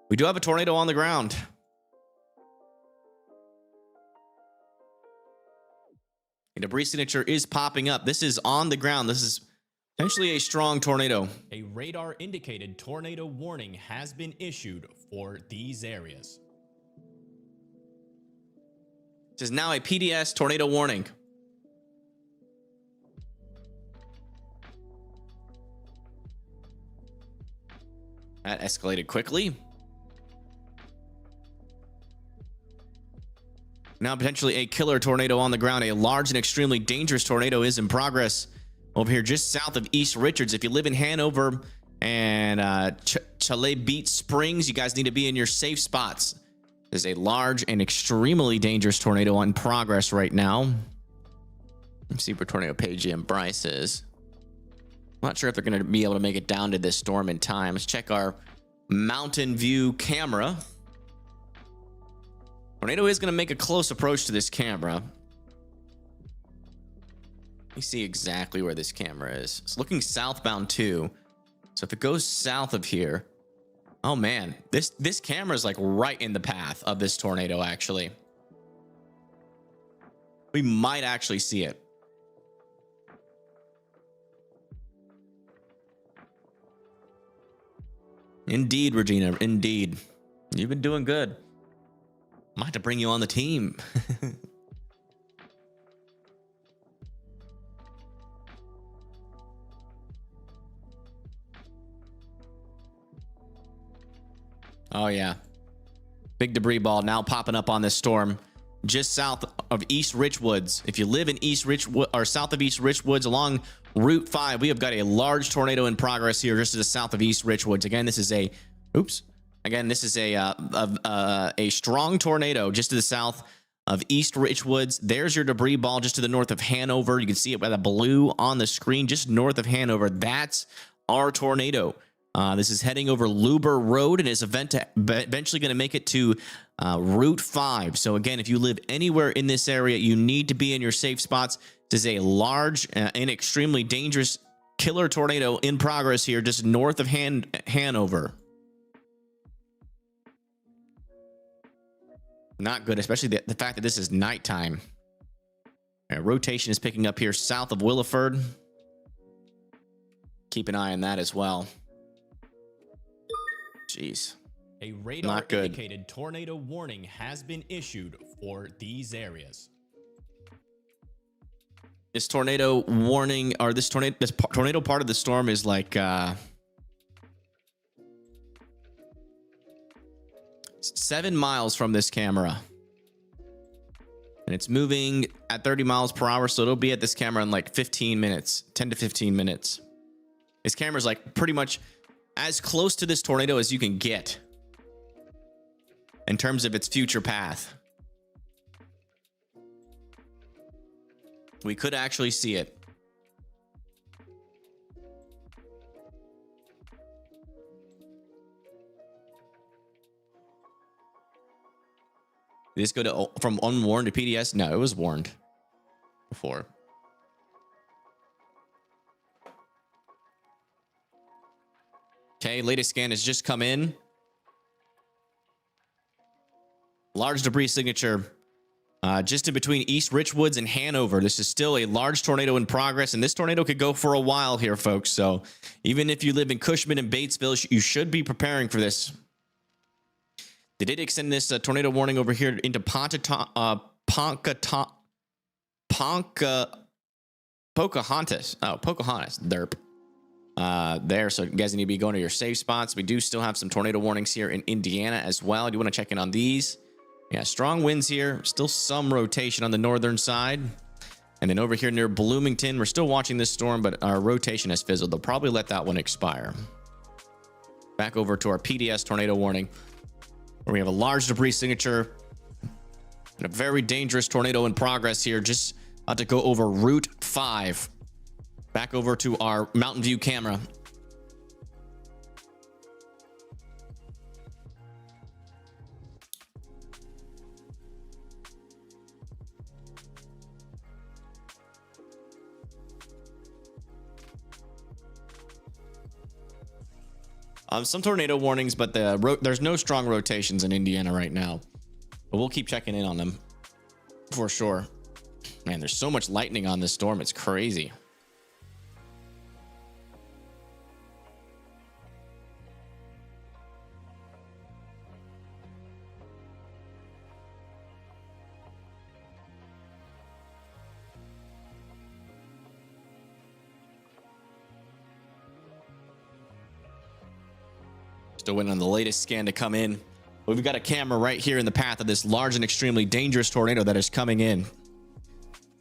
we do have a tornado on the ground. A debris signature is popping up. This is on the ground. This is potentially a strong tornado. A radar indicated tornado warning has been issued for these areas. This is now a PDS tornado warning. That escalated quickly. Now potentially a killer tornado on the ground. A large and extremely dangerous tornado is in progress over here just south of East Richards. If you live in Hanover and Chalet Beach Springs, you guys need to be in your safe spots. There's a large and extremely dangerous tornado in progress right now. Let's see where tornado page and Bryce is. I'm not sure if they're going to be able to make it down to this storm in time. Let's check our Mountain View camera. Tornado is going to make a close approach to this camera. Let me see exactly where this camera is. It's looking southbound too. So if it goes south of here, oh man, this camera is like right in the path of this tornado actually. We might actually see it. Indeed, Regina, indeed. You've been doing good. Might have to bring you on the team. Oh, yeah. Big debris ball now popping up on this storm just south of East Richwoods. If you live in East Richwood or south of East Richwoods along Route 5, we have got a large tornado in progress here just to the south of East Richwoods. Again, this is a a strong tornado just to the south of East Richwoods. There's your debris ball just to the north of Hanover. You can see it by the blue on the screen just north of Hanover. That's our tornado. This is heading over Luber Road and is eventually going to make it to Route 5. So again, if you live anywhere in this area, you need to be in your safe spots. This is a large and extremely dangerous killer tornado in progress here just north of Hanover. Not good, especially the fact that this is nighttime. Rotation is picking up here south of Williford. Keep an eye on that as well. Jeez. A radar Not good. indicated tornado warning has been issued for these areas. This tornado warning, or this tornado part of the storm is like 7 miles from this camera. And it's moving at 30 miles per hour, so it'll be at this camera in like 15 minutes, 10 to 15 minutes. This camera's like pretty much as close to this tornado as you can get in terms of its future path. We could actually see it. Did this go to from unwarned to PDS? No, it was warned before. Okay, latest scan has just come in. Large debris signature just in between East Richwoods and Hanover. This is still a large tornado in progress, and this tornado could go for a while here, folks. So even if you live in Cushman and Batesville, you should be preparing for this. They did extend this tornado warning over here into Pocahontas. Oh, Pocahontas. Derp. There, so you guys need to be going to your safe spots. We do still have some tornado warnings here in Indiana as well. Do you want to check in on these? Yeah, strong winds here. Still some rotation on the northern side. And then over here near Bloomington, we're still watching this storm, but our rotation has fizzled. They'll probably let that one expire. Back over to our PDS tornado warning, where we have a large debris signature and a very dangerous tornado in progress here, just about to go over Route 5. Back over to our Mountain View camera. Some tornado warnings, but there's no strong rotations in Indiana right now. But we'll keep checking in on them for sure. Man, there's so much lightning on this storm. It's crazy. Still waiting on the latest scan to come in. We've got a camera right here in the path of this large and extremely dangerous tornado that is coming in. So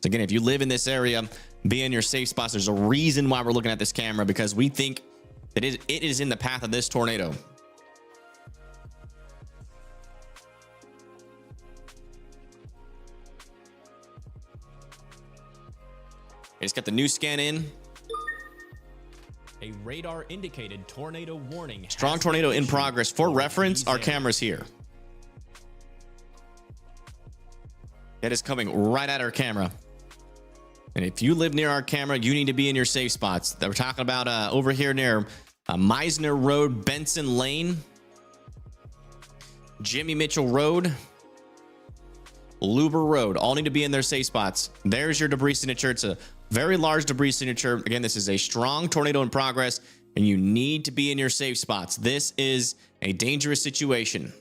again, if you live in this area, be in your safe spots. There's a reason why we're looking at this camera, because we think that it is in the path of this tornado. It's got the new scan in. A radar indicated tornado warning. Strong tornado in progress. For reference, our camera's here. It is coming right at our camera. And if you live near our camera, you need to be in your safe spots. That we're talking about over here near Meisner Road, Benson Lane, Jimmy Mitchell Road, Luber Road. All need to be in their safe spots. There's your debris signature. It's a very large debris signature. Again, this is a strong tornado in progress, and you need to be in your safe spots. This is a dangerous situation.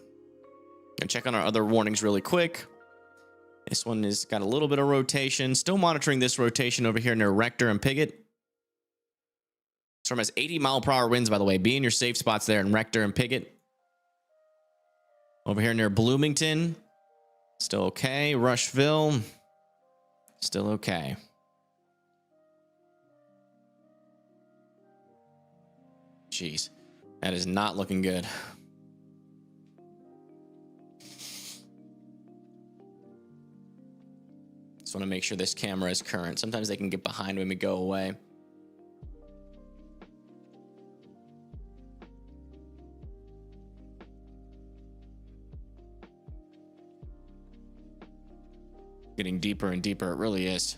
Gonna check on our other warnings really quick. This one has got a little bit of rotation. Still monitoring this rotation over here near Rector and Piggott. Storm has 80-mile-per-hour winds, by the way. Be in your safe spots there in Rector and Piggott. Over here near Bloomington, still okay. Rushville, still okay. Jeez, that is not looking good. Just want to make sure this camera is current. Sometimes they can get behind when we go away. Getting deeper and deeper, it really is.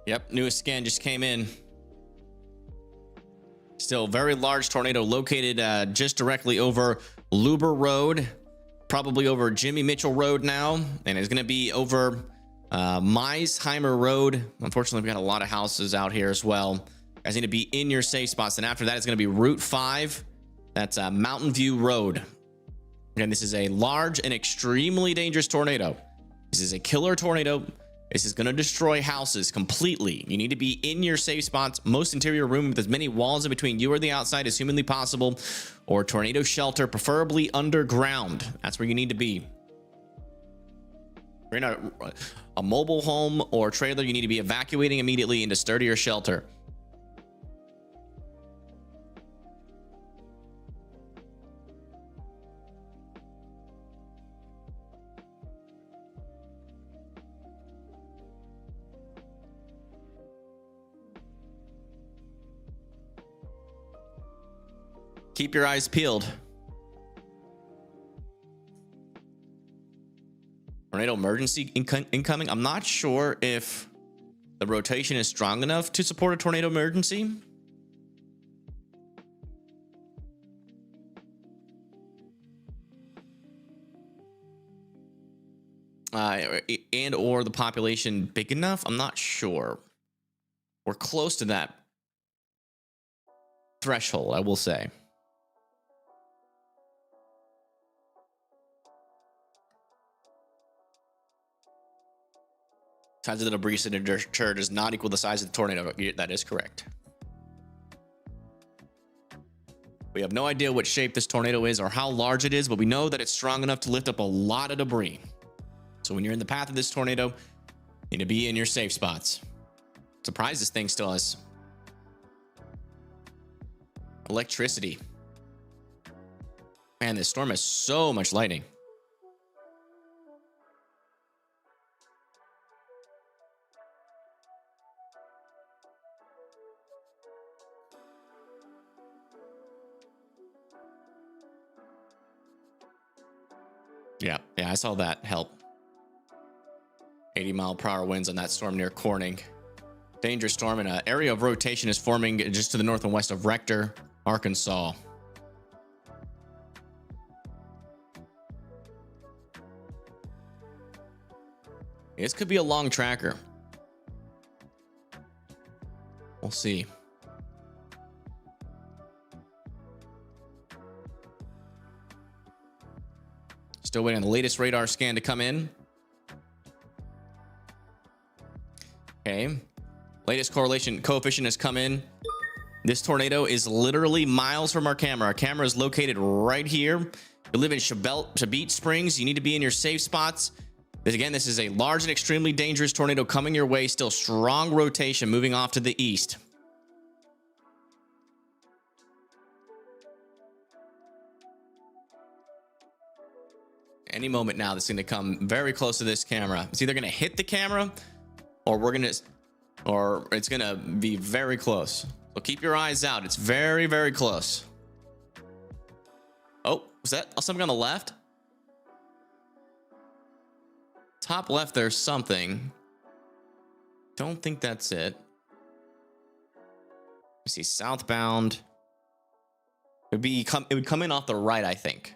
Yep, newest scan just came in. Still very large tornado located just directly over Luber Road, probably over Jimmy Mitchell Road now, and it's going to be over Meisheimer Road. Unfortunately, we've got a lot of houses out here as well. You guys need to be in your safe spots, and after that, it's going to be Route 5. That's Mountain View Road. Again, this is a large and extremely dangerous tornado. This is a killer tornado. This is going to destroy houses completely. You need to be in your safe spots, most interior room with as many walls in between you or the outside as humanly possible, or tornado shelter, preferably underground. That's where you need to be. If you're in a mobile home or trailer, you need to be evacuating immediately into sturdier shelter. Keep your eyes peeled. Tornado emergency incoming. I'm not sure if the rotation is strong enough to support a tornado emergency. And or the population big enough. I'm not sure. We're close to that threshold, I will say. Size of the debris signature does not equal the size of the tornado. That is correct. We have no idea what shape this tornado is or how large it is, but we know that it's strong enough to lift up a lot of debris. So when you're in the path of this tornado, you need to be in your safe spots. Surprised this thing still has electricity. Man, this storm has so much lightning. Yeah, I saw that help. 80-mile-per-hour winds on that storm near Corning. Dangerous storm, and an area of rotation is forming just to the north and west of Rector, Arkansas. This could be a long tracker. We'll see. Still waiting on the latest radar scan to come in. Okay. Latest correlation coefficient has come in. This tornado is literally miles from our camera. Our camera is located right here. You live in Chabot Springs. You need to be in your safe spots. Again, this is a large and extremely dangerous tornado coming your way. Still strong rotation moving off to the east. Any moment now, that's going to come very close to this camera. It's either going to hit the camera, or it's going to be very close. So keep your eyes out. It's very, very close. Oh, was that something on the left? Top left, there's something. Don't think that's it. Let me see, southbound. It would come in off the right, I think.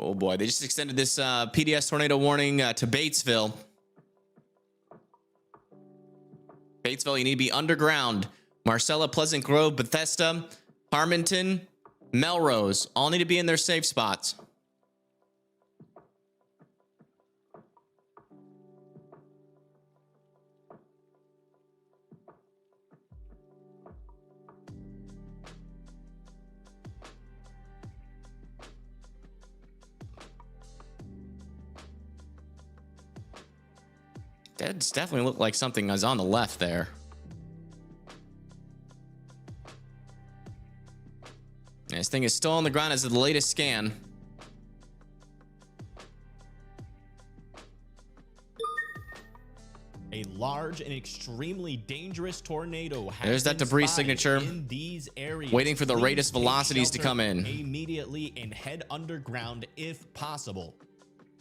Oh boy, they just extended this PDS tornado warning to Batesville. Batesville, you need to be underground. Marcella, Pleasant Grove, Bethesda, Harmonton, Melrose, all need to be in their safe spots. That definitely looked like something was on the left there. This thing is still on the ground as of the latest scan. A large and extremely dangerous tornado has There's that been debris spotted signature. in these areas. Waiting for the Please radius take velocities to shelter come in. immediately and head underground if possible.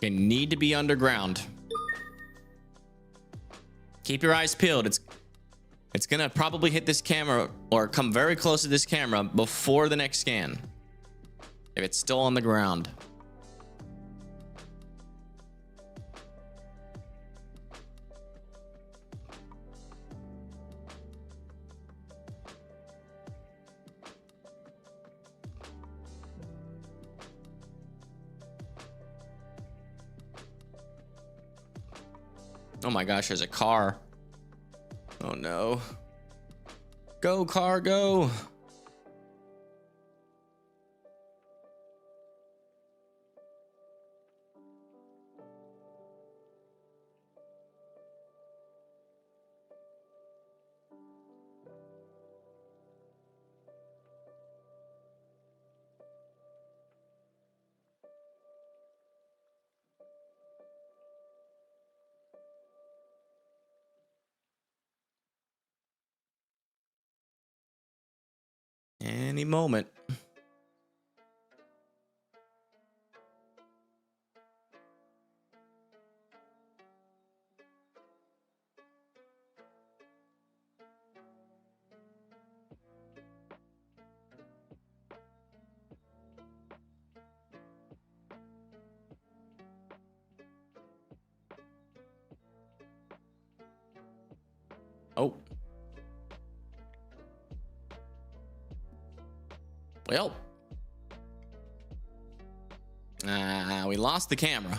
You need to be underground. Keep your eyes peeled. It's gonna probably hit this camera or come very close to this camera before the next scan. If it's still on the ground. Oh my gosh, there's a car. Oh no. Go, car, go. Any moment. Oh. Well. We lost the camera.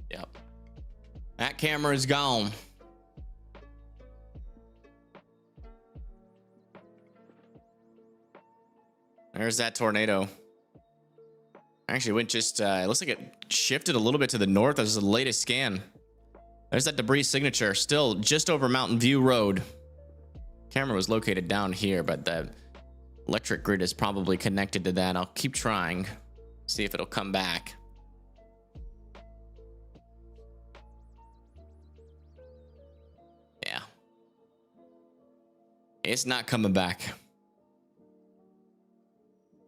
Yep. That camera is gone. There's that tornado. Actually, went just, it looks like it shifted a little bit to the north as the latest scan. There's that debris signature, still just over Mountain View Road. Camera was located down here, but the electric grid is probably connected to that. I'll keep trying, see if it'll come back. Yeah. It's not coming back.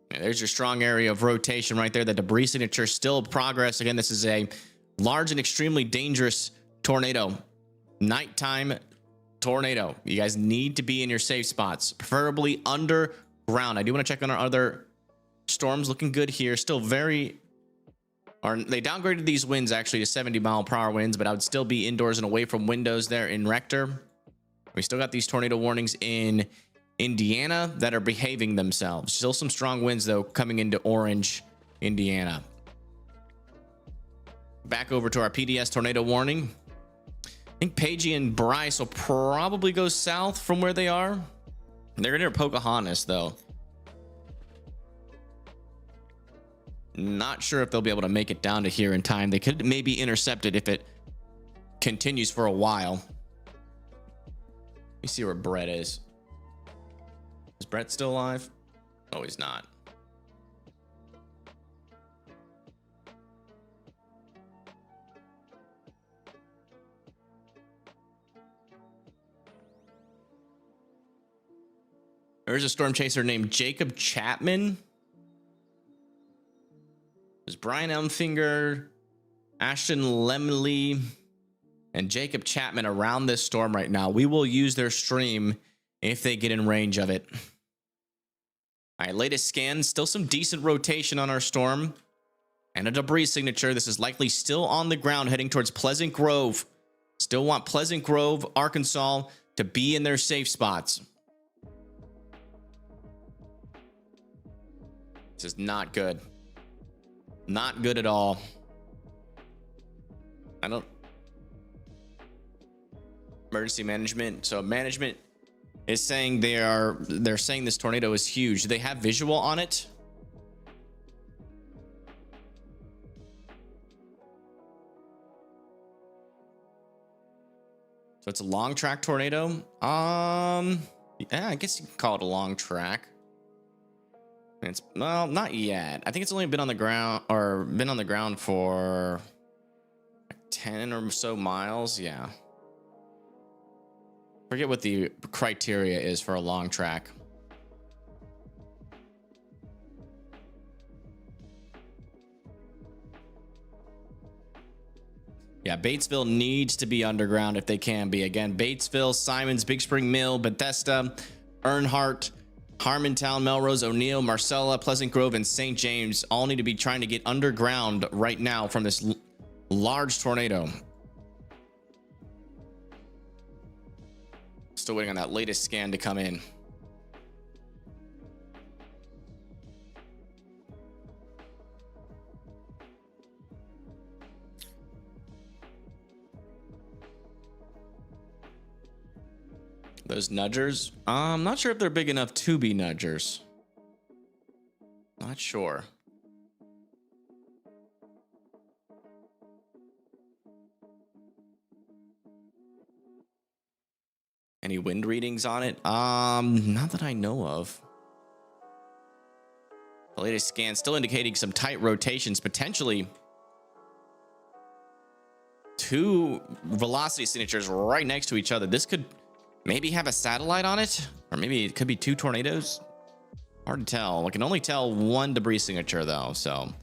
Yeah, there's your strong area of rotation right there. The debris signature still progress. Again, this is a large and extremely dangerous tornado. Nighttime tornado. You guys need to be in your safe spots, preferably underground. I do want to check on our other storms. Looking good here. Still very... They downgraded these winds actually to 70-mile-per-hour winds, but I would still be indoors and away from windows there in Rector. We still got these tornado warnings in Indiana that are behaving themselves. Still some strong winds, though, coming into Orange, Indiana. Back over to our PDS tornado warning. I think Pagey and Bryce will probably go south from where they are. They're near Pocahontas, though. Not sure if they'll be able to make it down to here in time. They could maybe intercept it if it continues for a while. Let me see where Brett is. Is Brett still alive? Oh, he's not. There's a storm chaser named Jacob Chapman. There's Brian Elmfinger, Ashton Lemley, and Jacob Chapman around this storm right now. We will use their stream if they get in range of it. All right, latest scan. Still some decent rotation on our storm. And a debris signature. This is likely still on the ground heading towards Pleasant Grove. Still want Pleasant Grove, Arkansas to be in their safe spots. This is not good. Not good at all. Emergency management. So management is saying they're saying this tornado is huge. Do they have visual on it? So it's a long track tornado. Yeah, I guess you can call it a long track. It's, well, not yet. I think it's only been on the ground for like 10 or so miles. Yeah. Forget what the criteria is for a long track. Yeah, Batesville needs to be underground if they can be. Again, Batesville, Simons, Big Spring Mill, Bethesda, Earnhardt, Harmontown, Melrose, O'Neill, Marcella, Pleasant Grove, and St. James all need to be trying to get underground right now from this large tornado. Still waiting on that latest scan to come in. Those nudgers, I'm not sure if they're big enough to be nudgers. Not sure. Any wind readings on it? Not that I know of. The latest scan still indicating some tight rotations, potentially 2 velocity signatures right next to each other. This could maybe have a satellite on it, or maybe it could be 2 tornadoes. Hard to tell. I can only tell 1 debris signature though. So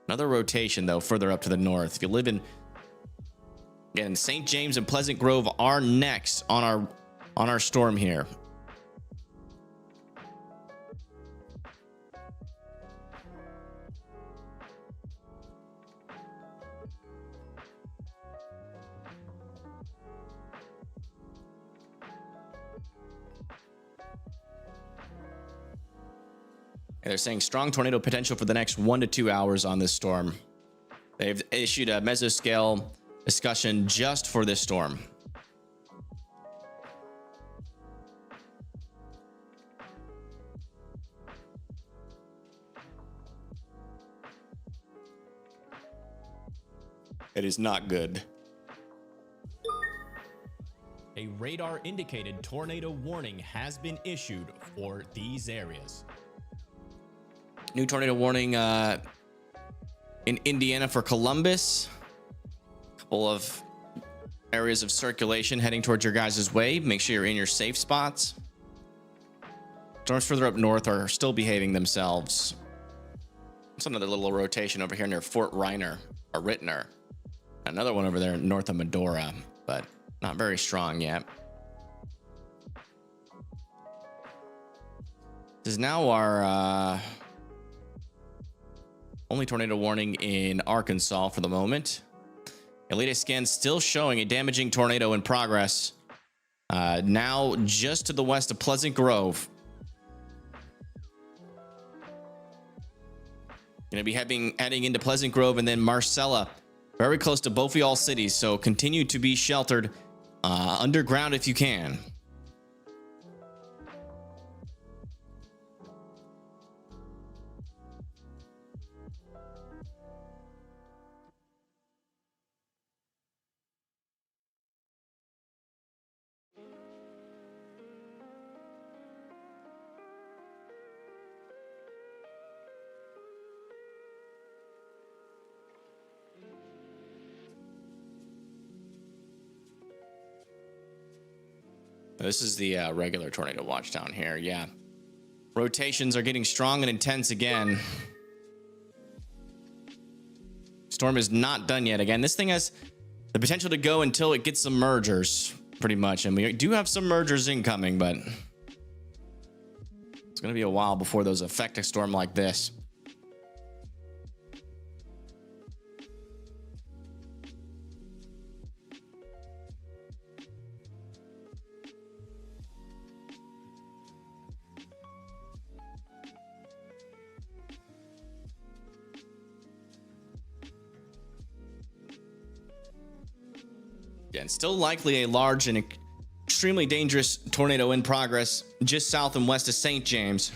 another rotation though further up to the north. If you live in, again, St. James and Pleasant Grove are next on our storm here. And they're saying strong tornado potential for the next 1 to 2 hours on this storm. They've issued a mesoscale discussion just for this storm. It is not good. A radar indicated tornado warning has been issued for these areas. New tornado warning in Indiana for Columbus. A couple of areas of circulation heading towards your guys' way. Make sure you're in your safe spots. Storms further up north are still behaving themselves. It's another little rotation over here near Fort Reiner or Rittner. Another one over there north of Medora, but not very strong yet. This is now our only tornado warning in Arkansas for the moment. The latest scan still showing a damaging tornado in progress. Now just to the west of Pleasant Grove. Going to be heading into Pleasant Grove and then Marcella, very close to both of y'all cities. So continue to be sheltered underground if you can. This is the regular tornado watch down here. Yeah. Rotations are getting strong and intense again. Storm is not done yet. Again, this thing has the potential to go until it gets some mergers, pretty much. And we do have some mergers incoming, but it's going to be a while before those affect a storm like this. And still likely a large and extremely dangerous tornado in progress just south and west of St. James.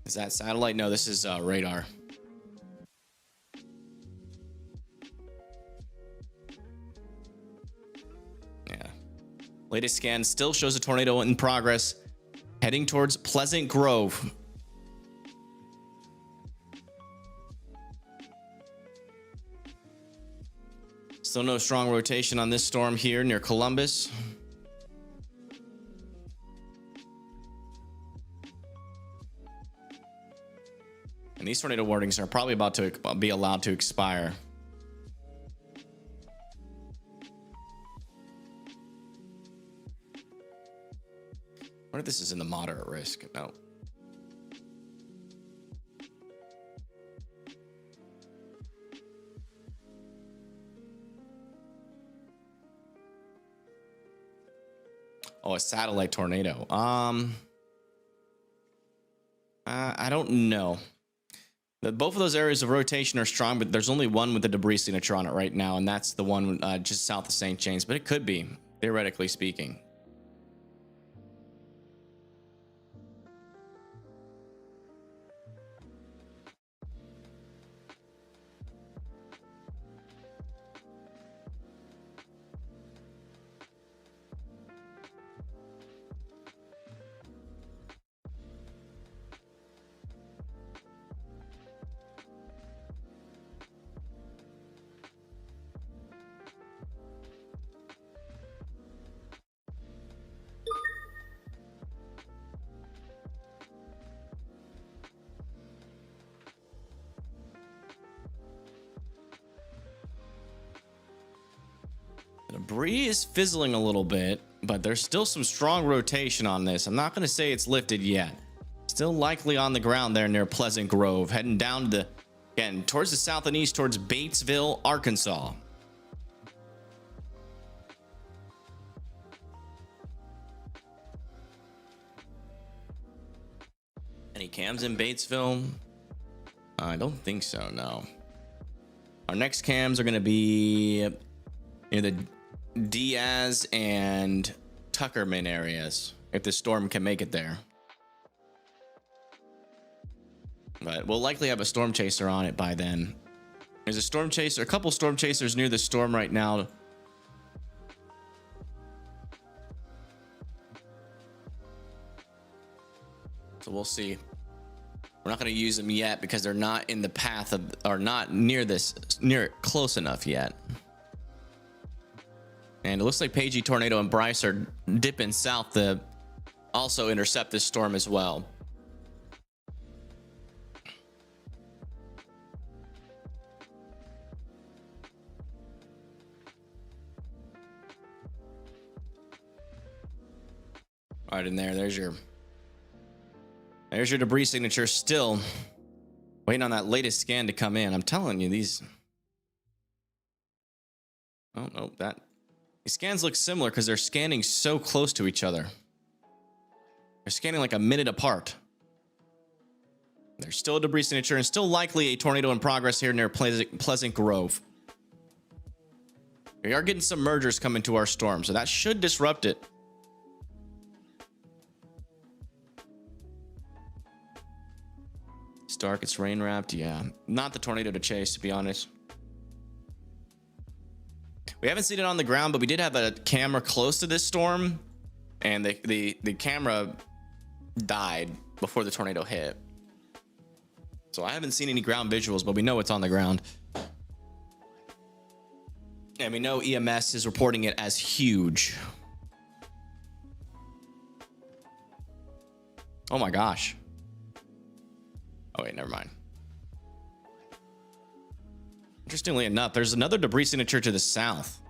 Is that satellite? No, this is radar. Yeah. Latest scan still shows a tornado in progress heading towards Pleasant Grove. Still no strong rotation on this storm here near Columbus. And these tornado warnings are probably about to be allowed to expire. What if this is in the moderate risk? No. Oh, a satellite tornado. I don't know. Both of those areas of rotation are strong, but there's only one with the debris signature on it right now, and that's the one just south of St. James. But it could be, theoretically speaking. Debris is fizzling a little bit, but there's still some strong rotation on this. I'm not going to say it's lifted yet. Still likely on the ground there near Pleasant Grove, heading down to again towards the south and east towards Batesville, Arkansas. Any cams in Batesville? I don't think so, no. Our next cams are going to be near the Diaz and Tuckerman areas, if the storm can make it there. But we'll likely have a storm chaser on it by then. There's a storm chaser, a couple storm chasers near the storm right now. So we'll see. We're not going to use them yet because they're not in the path of, or not near it close enough yet. And it looks like Pagey, Tornado, and Bryce are dipping south to also intercept this storm as well. Right in there. There's your debris signature. Still waiting on that latest scan to come in. I'm telling you, these. Oh no, these scans look similar because they're scanning so close to each other. They're scanning like a minute apart. There's still a debris signature and still likely a tornado in progress here near Pleasant Grove. We are getting some mergers coming to our storm, so that should disrupt it. It's dark, it's rain wrapped. Yeah, not the tornado to chase, to be honest. We haven't seen it on the ground, but we did have a camera close to this storm, and the camera died before the tornado hit. So I haven't seen any ground visuals, but we know it's on the ground. And we know EMS is reporting it as huge. Oh my gosh. Oh wait, never mind. Interestingly enough, there's another debris signature to the south.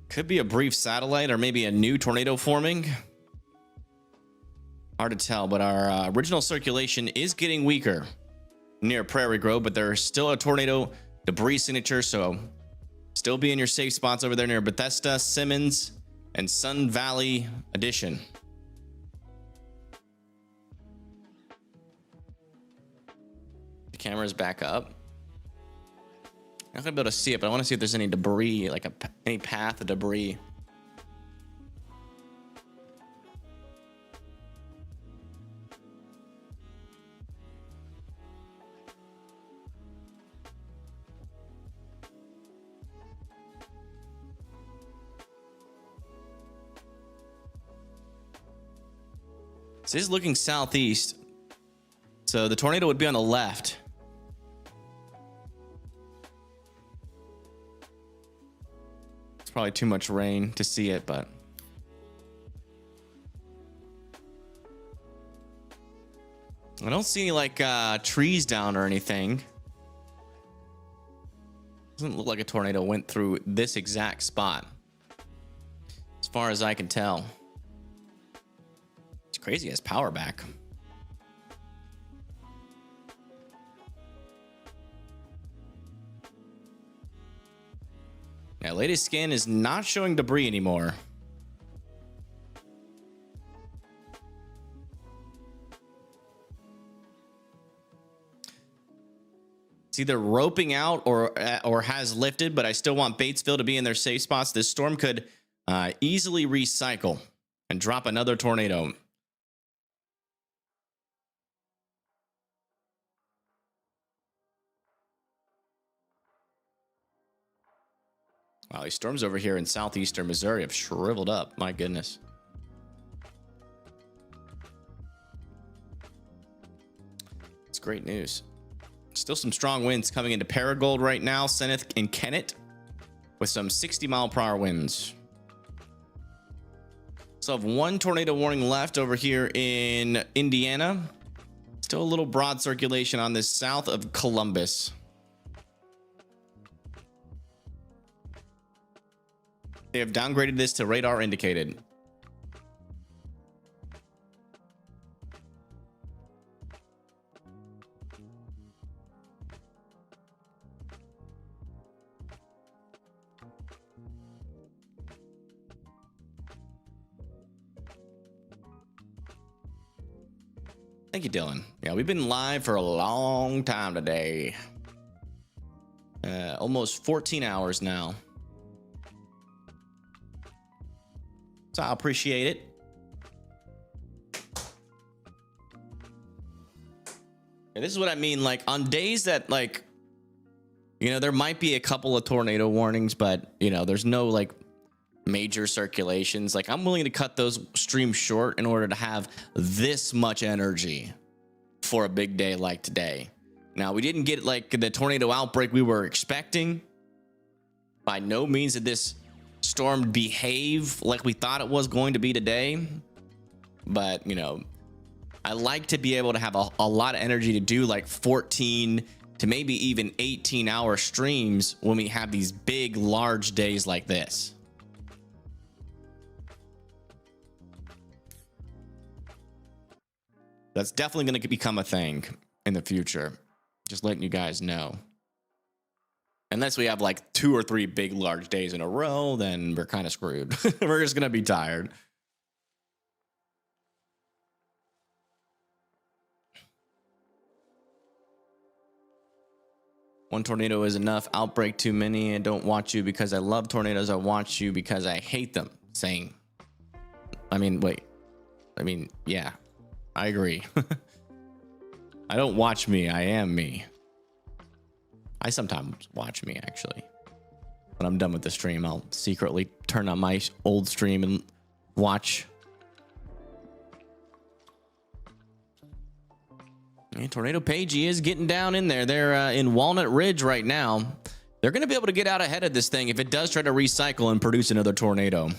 Could be a brief satellite or maybe a new tornado forming. Hard to tell, but our original circulation is getting weaker near Prairie Grove, but there's still a tornado debris signature, so still be in your safe spots over there near Bethesda, Simmons, and Sun Valley Edition. The camera's back up. I'm not gonna be able to see it, but I want to see if there's any debris, like any path of debris. So this is looking southeast. So the tornado would be on the left. It's probably too much rain to see it, but I don't see any like trees down or anything. Doesn't look like a tornado went through this exact spot, as far as I can tell. It's crazy, it has power back. Now, latest scan is not showing debris anymore. It's either roping out or has lifted, but I still want Batesville to be in their safe spots. This storm could easily recycle and drop another tornado. Wow, these storms over here in southeastern Missouri have shriveled up. My goodness. It's great news. Still some strong winds coming into Paragould right now, Seneth and Kennett, with some 60-mile-per-hour winds. So I have one tornado warning left over here in Indiana. Still a little broad circulation on this south of Columbus. They have downgraded this to radar indicated. Thank you, Dylan. Yeah, we've been live for a long time today. Almost 14 hours now. So I appreciate it. And this is what I mean, like on days that like, you know, there might be a couple of tornado warnings, but you know, there's no like major circulations. Like I'm willing to cut those streams short in order to have this much energy for a big day like today. Now, we didn't get like the tornado outbreak we were expecting. By no means did this storm behave like we thought it was going to be today, but you know, I like to be able to have a lot of energy to do like 14 to maybe even 18-hour streams when we have these big large days like this. That's definitely going to become a thing in the future, just letting you guys know. Unless we have like 2 or 3 big large days in a row, then we're kind of screwed. We're just gonna be tired. One tornado is enough. Outbreak too many. I don't watch you because I love tornadoes. I watch you because I hate them. Same. I mean, wait. I mean, yeah, I agree. I don't watch me. I am me. I sometimes watch me, actually. When I'm done with the stream, I'll secretly turn on my old stream and watch. And Tornado Pagey is getting down in there. They're in Walnut Ridge right now. They're going to be able to get out ahead of this thing if it does try to recycle and produce another tornado.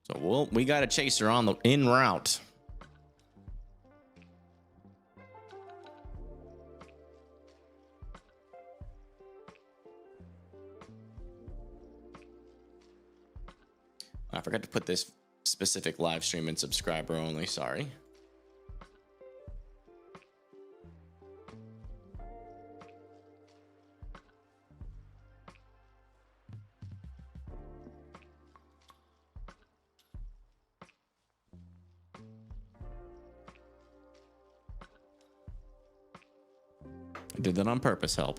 So we got a chaser on the en route. I forgot to put this specific live stream in subscriber only. Sorry. Did that on purpose, help.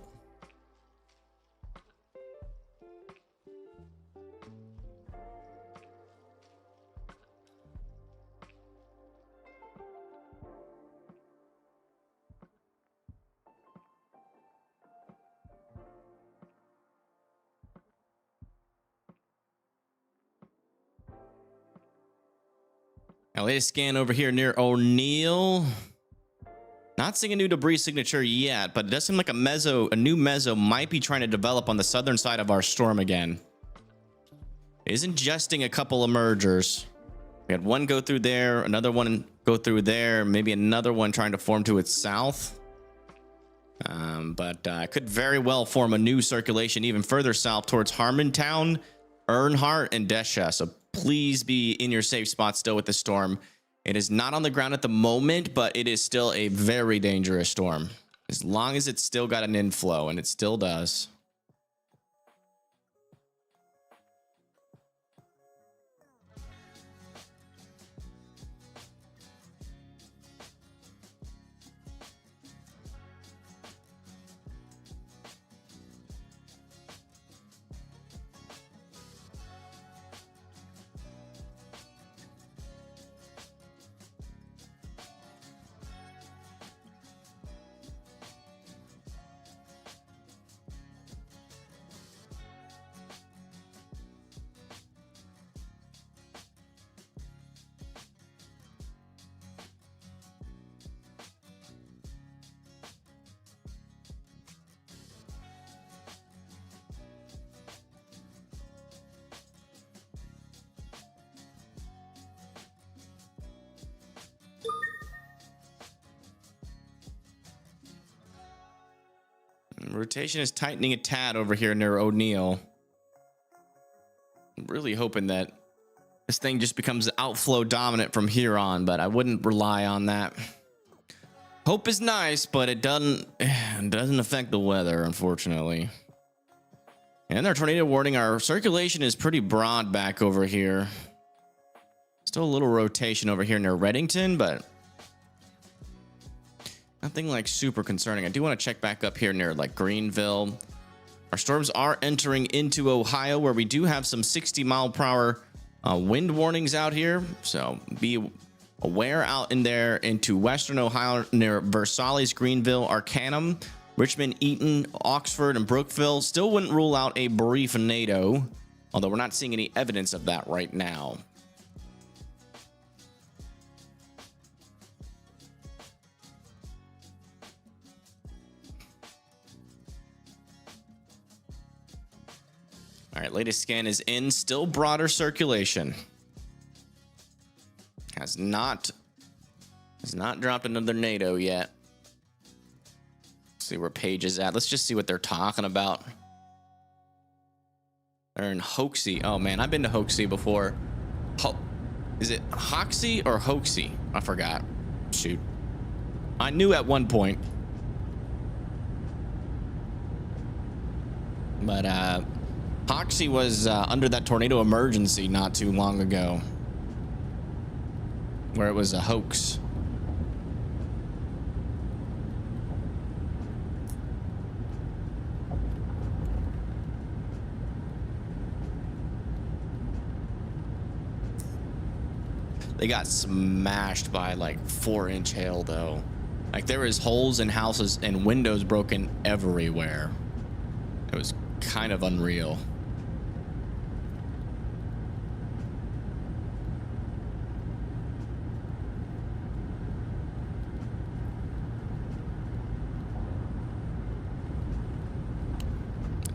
Now, latest scan over here near O'Neill. Not seeing a new debris signature yet, but it does seem like a new meso might be trying to develop on the southern side of our storm again. It is ingesting a couple of mergers. We had one go through there, another one go through there, maybe another one trying to form to its south. But could very well form a new circulation even further south towards Harmontown, Earnhardt, and Desha. So please be in your safe spot still with the storm. It is not on the ground at the moment, but it is still a very dangerous storm. As long as it's still got an inflow, and it still does. Rotation is tightening a tad over here near O'Neill. I'm really hoping that this thing just becomes outflow dominant from here on, but I wouldn't rely on that. Hope is nice, but it doesn't affect the weather, unfortunately. And our tornado warning, our circulation is pretty broad back over here. Still a little rotation over here near Reddington, but nothing like super concerning. I do want to check back up here near like Greenville. Our storms are entering into Ohio, where we do have some 60-mile-per-hour wind warnings out here. So be aware out in there into western Ohio near Versailles, Greenville, Arcanum, Richmond, Eaton, Oxford, and Brookville. Still wouldn't rule out a brief NATO, although we're not seeing any evidence of that right now. All right, latest scan is in. Still broader circulation. Has not dropped another NATO yet. Let's see where Paige is at. Let's just see what they're talking about. They're in Hoaxie. Oh man, I've been to Hoaxie before. Is it Hoxie or Hoaxie? I forgot. Shoot. I knew at one point. But Hoxie was under that tornado emergency not too long ago, where it was a hoax. They got smashed by like 4-inch hail though. Like there was holes in houses and windows broken everywhere. It was kind of unreal.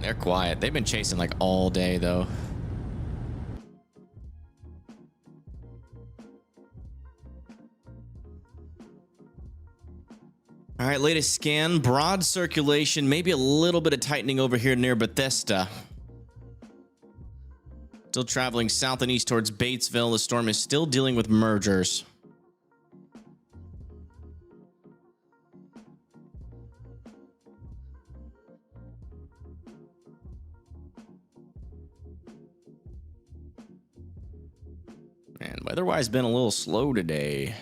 They're quiet. They've been chasing like all day though. All right, latest scan, broad circulation, maybe a little bit of tightening over here near Bethesda. Still traveling south and east towards Batesville. The storm is still dealing with mergers. And weather-wise been a little slow today.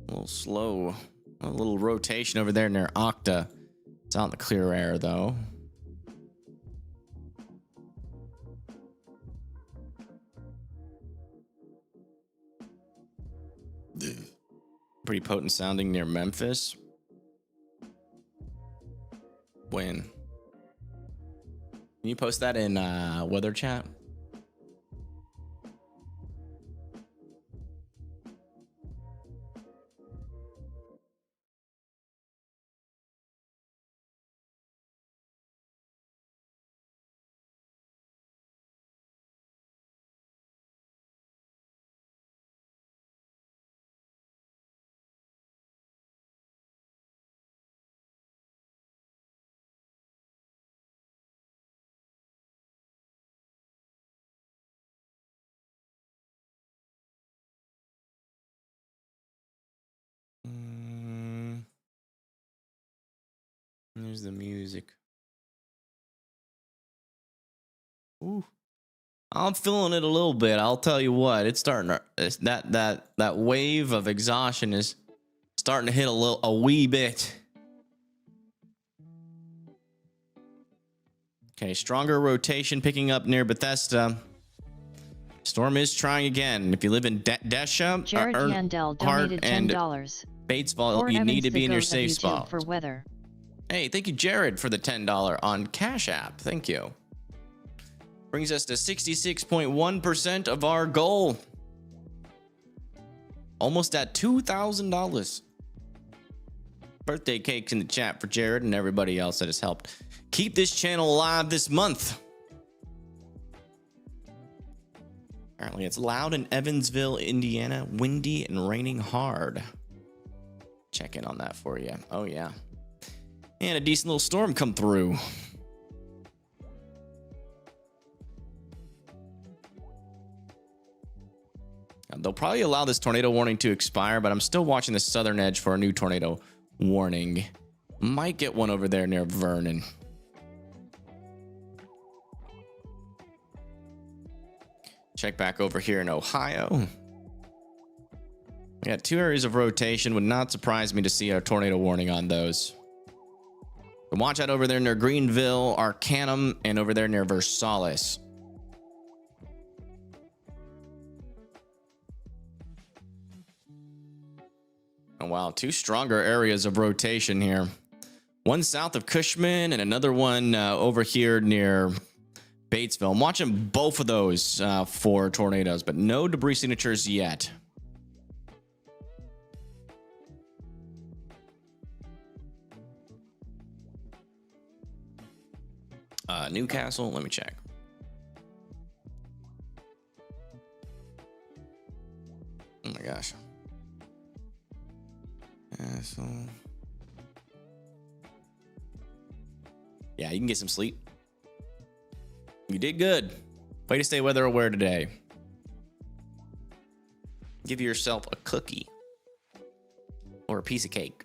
A little slow A little rotation over there near Octa. It's out in the clear air, though. Pretty potent sounding near Memphis. When? Can you post that in weather chat? There's the music. Ooh. I'm feeling it a little bit. I'll tell you what. It's starting to that wave of exhaustion is starting to hit a wee bit. Okay, stronger rotation picking up near Bethesda. Storm is trying again. If you live in Desha, Jared Yandel donated $10. Batesville, you need to be in your safe YouTube spot. for weather. Hey, thank you, Jared, for the $10 on Cash App. Thank you. Brings us to 66.1% of our goal. Almost at $2,000. Birthday cakes in the chat for Jared and everybody else that has helped keep this channel alive this month. Apparently it's loud in Evansville, Indiana, windy and raining hard. Check in on that for you. Oh yeah. And a decent little storm come through. They'll probably allow this tornado warning to expire, but I'm still watching the southern edge for a new tornado warning. Might get one over there near Vernon. Check back over here in Ohio. We got 2 areas of rotation. Would not surprise me to see a tornado warning on those. But watch out over there near Greenville, Arcanum, and over there near Versailles. Oh, wow. 2 stronger areas of rotation here. One south of Cushman and another one over here near Batesville. I'm watching both of those for tornadoes, but no debris signatures yet. Newcastle, let me check. Oh my gosh. Yeah, you can get some sleep. You did good. Way to stay weather aware today. Give yourself a cookie or a piece of cake.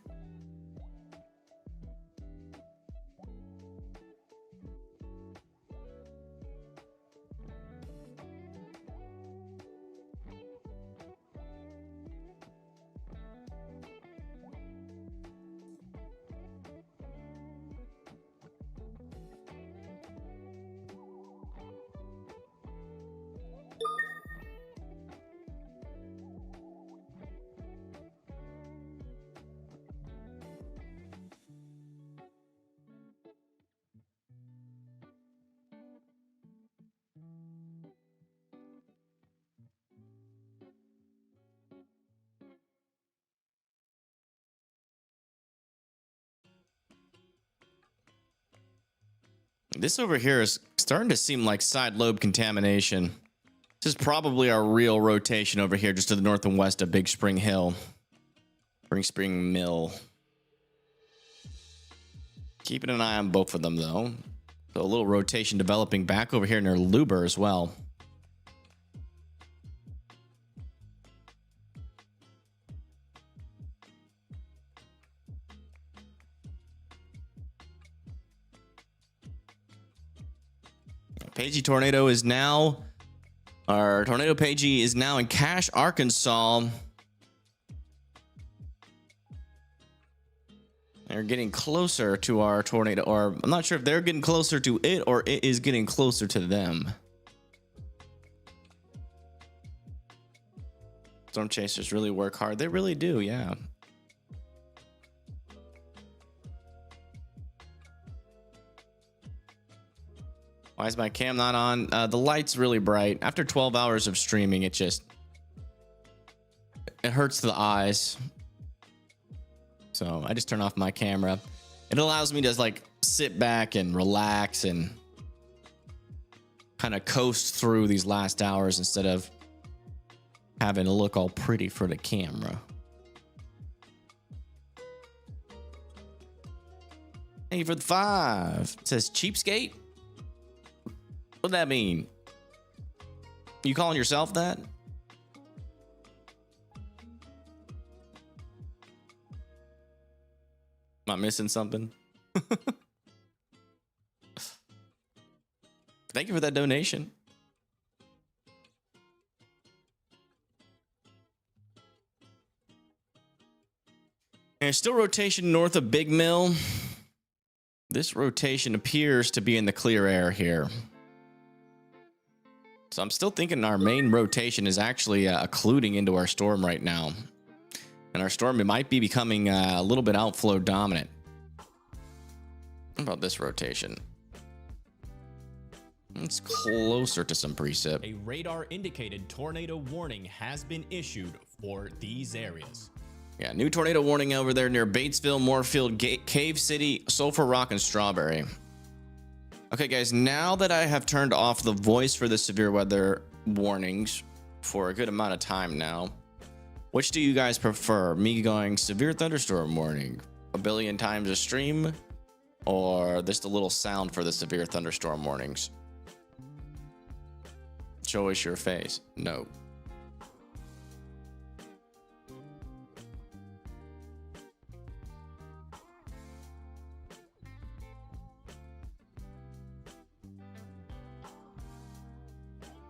This over here is starting to seem like side lobe contamination. This is probably our real rotation over here, just to the north and west of Big Spring Hill. Spring Mill. Keeping an eye on both of them, though. So a little rotation developing back over here near Luber as well. Pagey Tornado is now, our Tornado Pagey is now in Cache, Arkansas. They're getting closer to our tornado, or I'm not sure if they're getting closer to it or it is getting closer to them. Storm chasers really work hard. They really do, yeah. Why is my cam not on? The light's really bright. After 12 hours of streaming, it hurts the eyes. So I just turn off my camera. It allows me to like sit back and relax and kind of coast through these last hours instead of having to look all pretty for the camera. Thank you for the 5. It says cheapskate. What'd that mean? You calling yourself that? Am I missing something? Thank you for that donation. There's still rotation north of Big Mill. This rotation appears to be in the clear air here. So I'm still thinking our main rotation is actually occluding into our storm right now. And our storm, it might be becoming a little bit outflow dominant. What about this rotation? It's closer to some precip. A radar indicated tornado warning has been issued for these areas. Yeah, new tornado warning over there near Batesville, Moorfield, Cave City, Sulphur Rock, and Strawberry. Okay, guys, now that I have turned off the voice for the severe weather warnings for a good amount of time now, which do you guys prefer? Me going severe thunderstorm warning a billion times a stream, or just a little sound for the severe thunderstorm warnings? Show us your face. No.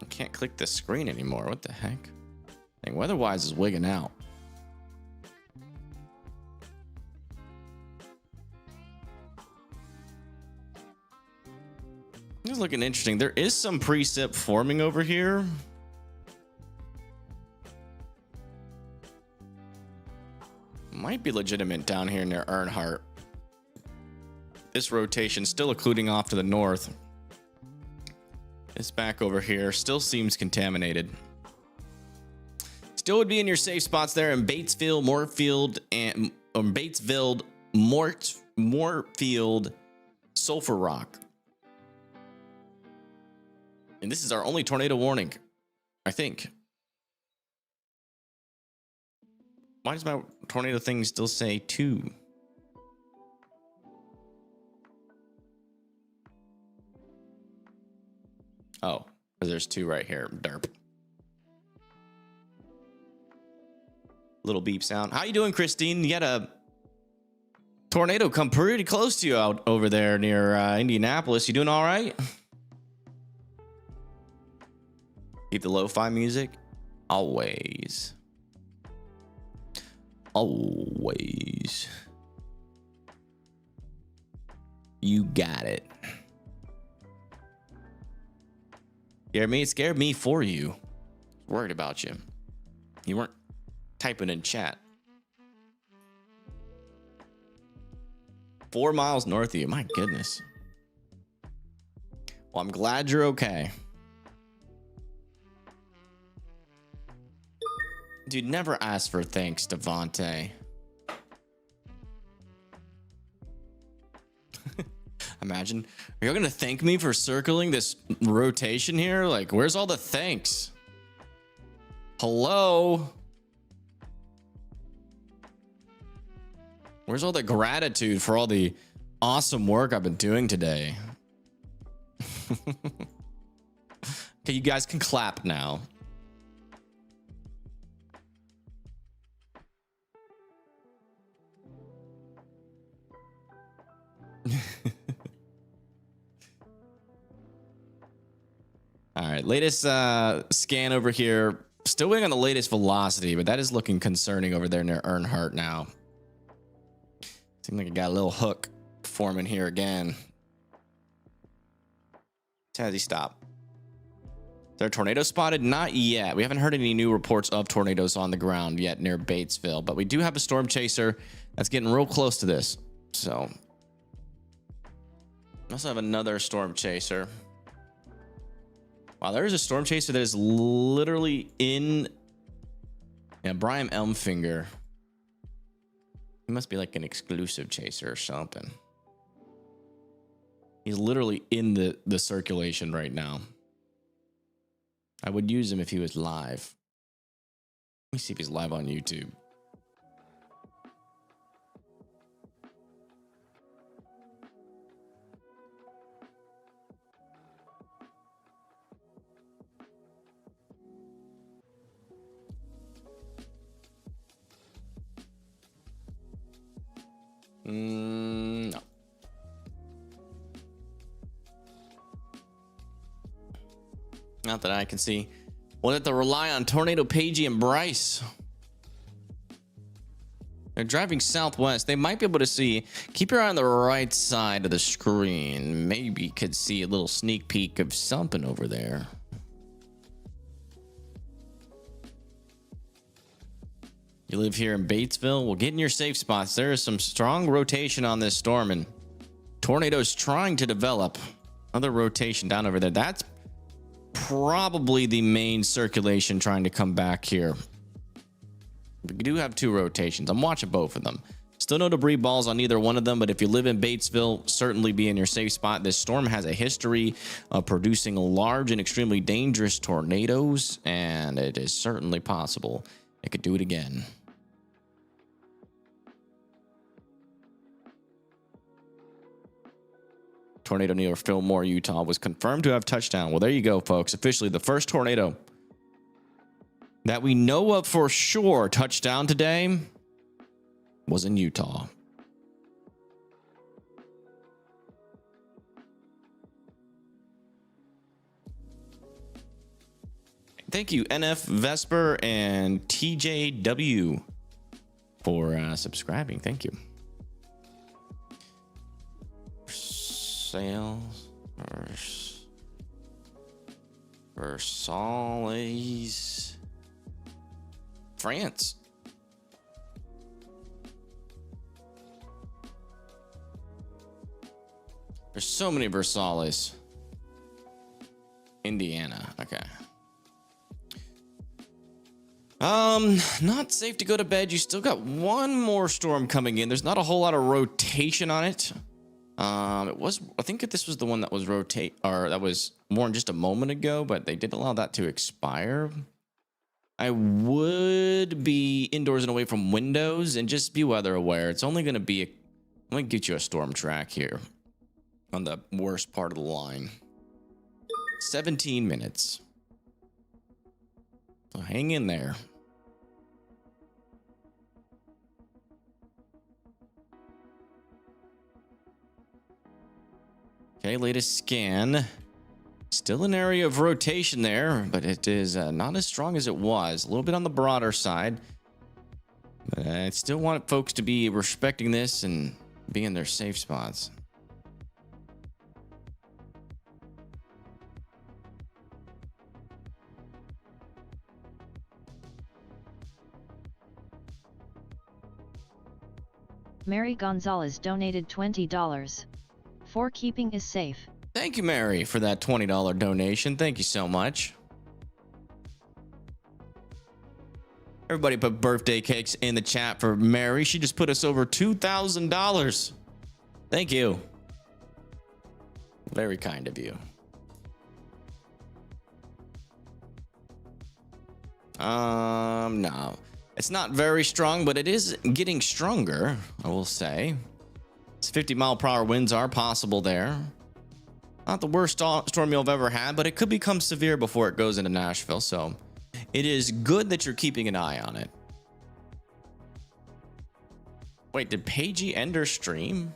I can't click the screen anymore. What the heck? Dang, weatherwise is wigging out. This is looking interesting. There is some precip forming over here. Might be legitimate down here near Earnhardt. This rotation still occluding off to the north. This back over here still seems contaminated. Still would be in your safe spots there in Batesville, Moorfield, and Batesville, Moorfield, Sulphur Rock. And this is our only tornado warning, I think. Why does my tornado thing still say 2? Oh, because there's 2 right here. Derp. Little beep sound. How you doing, Christine? You had a tornado come pretty close to you out over there near Indianapolis. You doing all right? Keep the lo-fi music. Always. Always. You got it. Scared me? It scared me for you. Worried about you. You weren't typing in chat. 4 miles north of you. My goodness. Well, I'm glad you're okay. Dude, never ask for thanks, Devontae. Imagine, are you gonna thank me for circling this rotation here? Like, where's all the thanks? Hello? Where's all the gratitude for all the awesome work I've been doing today? Okay, you guys can clap now. All right, latest scan over here. Still waiting on the latest velocity, but that is looking concerning over there near Earnhardt now. Seems like I got a little hook forming here again. Has he stopped? Is there a tornado spotted? Not yet. We haven't heard any new reports of tornadoes on the ground yet near Batesville, but we do have a storm chaser that's getting real close to this. So we also have another storm chaser. Wow, there is a storm chaser that is literally in Brian Elmfinger. He must be like an exclusive chaser or something. He's literally in the circulation right now. I would use him if he was live. Let me see if he's live on YouTube. No. Not that I can see. We'll have to rely on Tornado Pagey and Bryce. They're driving southwest. They might be able to see. Keep your eye on the right side of the screen. Maybe you could see a little sneak peek of something over there. You live here in Batesville? Well, get in your safe spots. There is some strong rotation on this storm, and tornadoes trying to develop. Another rotation down over there. That's probably the main circulation trying to come back here. We do have two rotations. I'm watching both of them. Still no debris balls on either one of them, but if you live in Batesville, certainly be in your safe spot. This storm has a history of producing large and extremely dangerous tornadoes, and it is certainly possible it could do it again. Tornado near Fillmore, Utah was confirmed to have touchdown. Well, there you go, folks. Officially, the first tornado that we know of for sure touchdown today was in Utah. Thank you, NF Vesper and TJW, for subscribing. Thank you. Sales Versailles, France. There's so many Versailles. Indiana. Okay. Not safe to go to bed. You still got one more storm coming in. There's not a whole lot of rotation on it. I think this was the one that was that was warned just a moment ago, but they did allow that to expire. I would be indoors and away from windows and just be weather aware. It's only going to be, I'm going to get you a storm track here on the worst part of the line. 17 minutes. So hang in there. Okay, latest scan. Still an area of rotation there, but it is not as strong as it was. A little bit on the broader side. But I still want folks to be respecting this and be in their safe spots. Mary Gonzalez donated $20. For keeping is safe. Thank you, Mary, for that $20 donation. Thank you so much. Everybody put birthday cakes in the chat for Mary. She just put us over $2,000. Thank you. Very kind of you. No. It's not very strong, but it is getting stronger, I will say. 50-mile-per-hour winds are possible there. Not the worst storm you'll have ever had, but it could become severe before it goes into Nashville. So it is good that you're keeping an eye on it. Wait, did Pagey end her stream?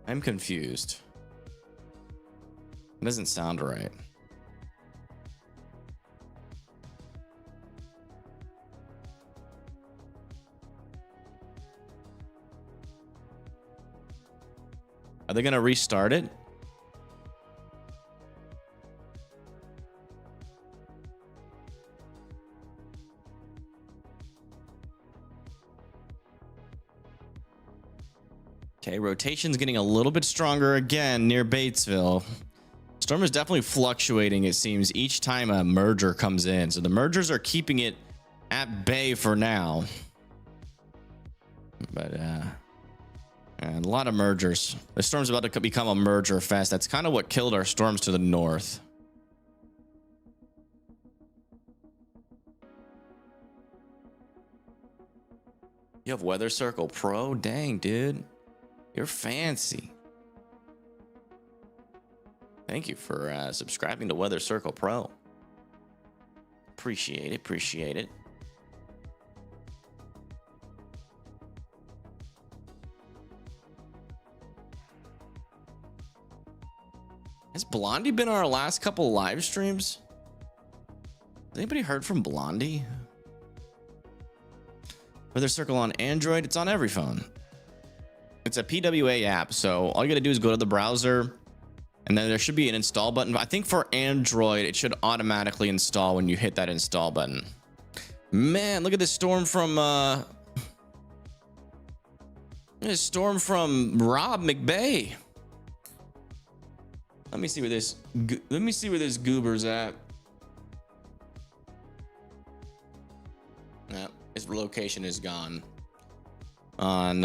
I'm confused. It doesn't sound right. Are they going to restart it? Okay, rotation's getting a little bit stronger again near Batesville. Storm is definitely fluctuating, it seems, each time a merger comes in. So the mergers are keeping it at bay for now. But a lot of mergers. The storm's about to become a merger fest. That's kind of what killed our storms to the north. You have Weather Circle Pro? Dang, dude. You're fancy. Thank you for subscribing to Weather Circle Pro. Appreciate it. Appreciate it. Has Blondie been on our last couple live streams? Has anybody heard from Blondie? Weather Circle on Android? It's on every phone. It's a PWA app, so all you gotta do is go to the browser, and then there should be an install button. I think for Android, it should automatically install when you hit that install button. Man, look at this storm from Rob McBay. Let me see where this goober's at. Nah, his location is gone. On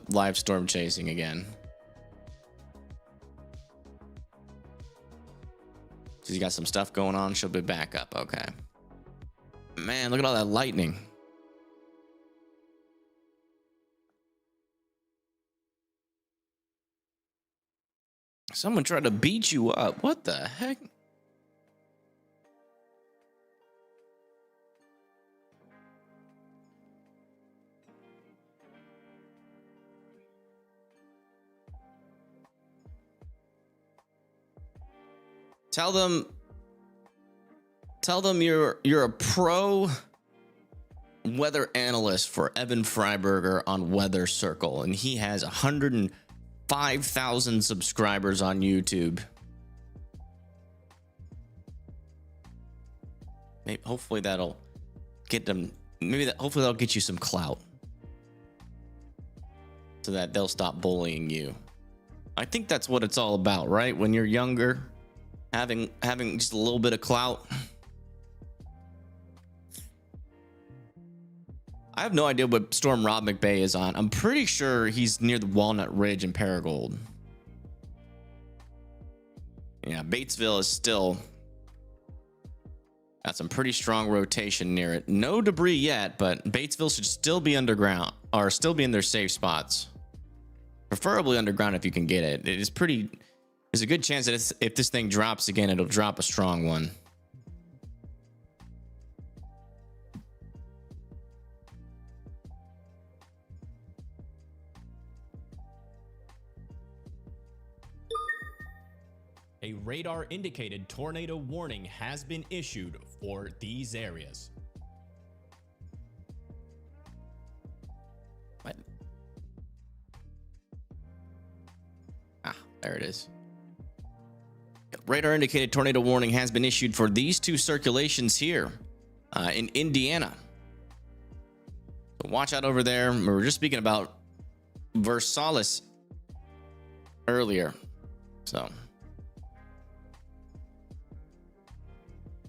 live storm chasing again. She's got some stuff going on. She'll be back up. Okay. Man, look at all that lightning. Someone tried to beat you up. What the heck? Tell them you're a pro weather analyst for Evan Freiberger on Weather Circle, and he has 105,000 subscribers on YouTube. Maybe, hopefully that'll get them. Hopefully that'll get you some clout, so that they'll stop bullying you. I think that's what it's all about, right? When you're younger, having just a little bit of clout. I have no idea what storm Rob McBay is on. I'm pretty sure he's near the Walnut Ridge in Paragould. Yeah, Batesville is still got some pretty strong rotation near it. No debris yet, but Batesville should still be underground, or still be in their safe spots. Preferably underground if you can get it. It is pretty. There's a good chance that if this thing drops again, it'll drop a strong one. A radar indicated tornado warning has been issued for these areas. What? Ah, there it is. Radar indicated tornado warning has been issued for these two circulations here in Indiana. So watch out over there. We were just speaking about Versailles earlier. So,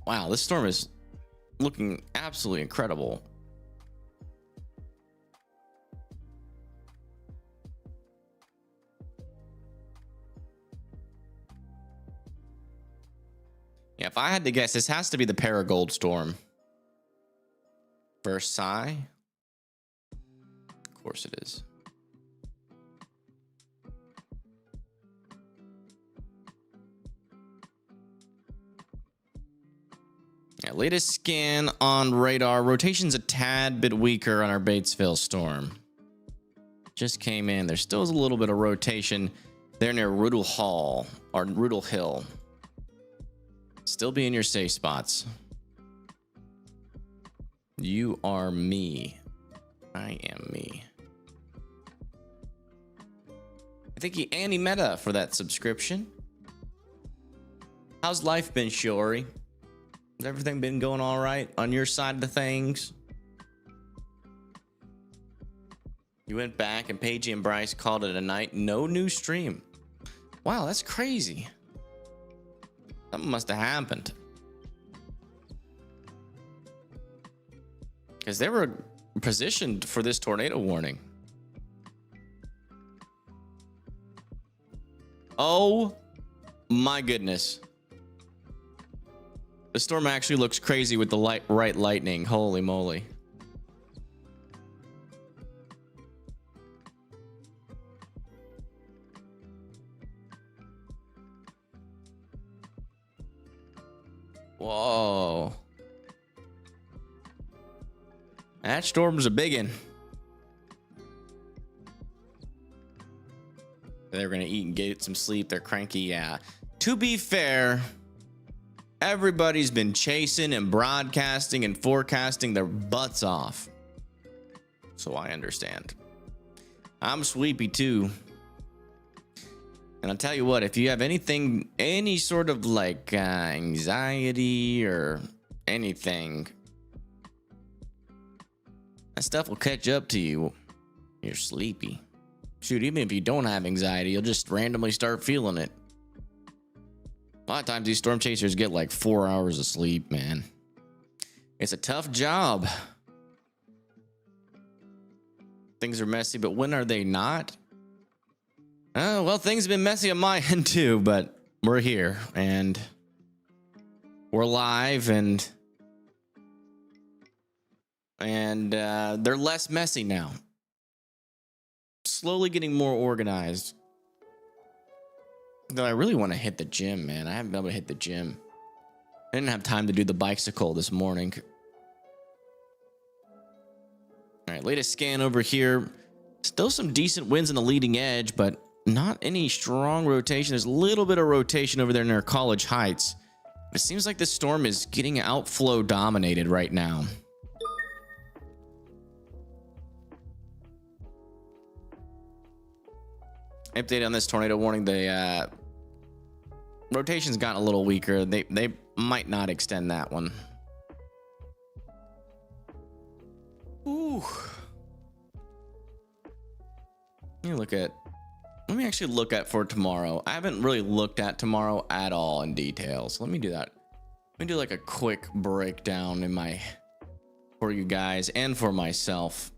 wow, this storm is looking absolutely incredible. Yeah, if I had to guess, this has to be the Paragould storm. Versailles? Of course it is. Yeah, latest scan on radar. Rotation's a tad bit weaker on our Batesville storm. Just came in. There still is a little bit of rotation there near Rudall Hall, or Rudall Hill. Still be in your safe spots. You are me. I am me. Thank you, Annie Meta, for that subscription. How's life been, Shiori? Has everything been going all right on your side of the things? You went back and Paige and Bryce called it a night. No new stream. Wow, that's crazy. Something must have happened. Because they were positioned for this tornado warning. Oh my goodness. The storm actually looks crazy with the right lightning. Holy moly. Whoa. That storm's a biggin'. They're gonna eat and get some sleep. They're cranky. Yeah. To be fair, everybody's been chasing and broadcasting and forecasting their butts off. So I understand. I'm sleepy too. And I'll tell you what, if you have anything, any sort of like anxiety or anything, that stuff will catch up to you. You're sleepy. Shoot, even if you don't have anxiety, you'll just randomly start feeling it. A lot of times these storm chasers get like 4 hours of sleep, man. It's a tough job. Things are messy, but when are they not? Well, things have been messy on my end too, but we're here and we're live and they're less messy now. Slowly getting more organized. Though I really want to hit the gym, man. I haven't been able to hit the gym. I didn't have time to do the bicycle this morning. All right, latest scan over here. Still some decent winds in the leading edge, but not any strong rotation. There's a little bit of rotation over there near College Heights. It seems like this storm is getting outflow dominated right now. Update on this tornado warning. The rotation's gotten a little weaker. They might not extend that one. Ooh. Let me actually look at for tomorrow. I haven't really looked at tomorrow at all in detail. So let me do that. Let me do like a quick breakdown for you guys and for myself.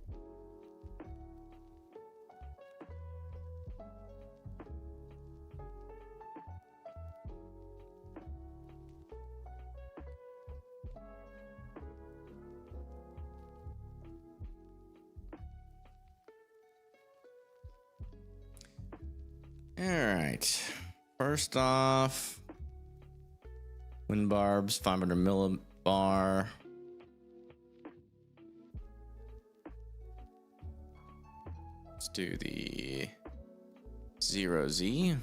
All right. First off, wind barbs, 500 millibar. Let's do the 0Z.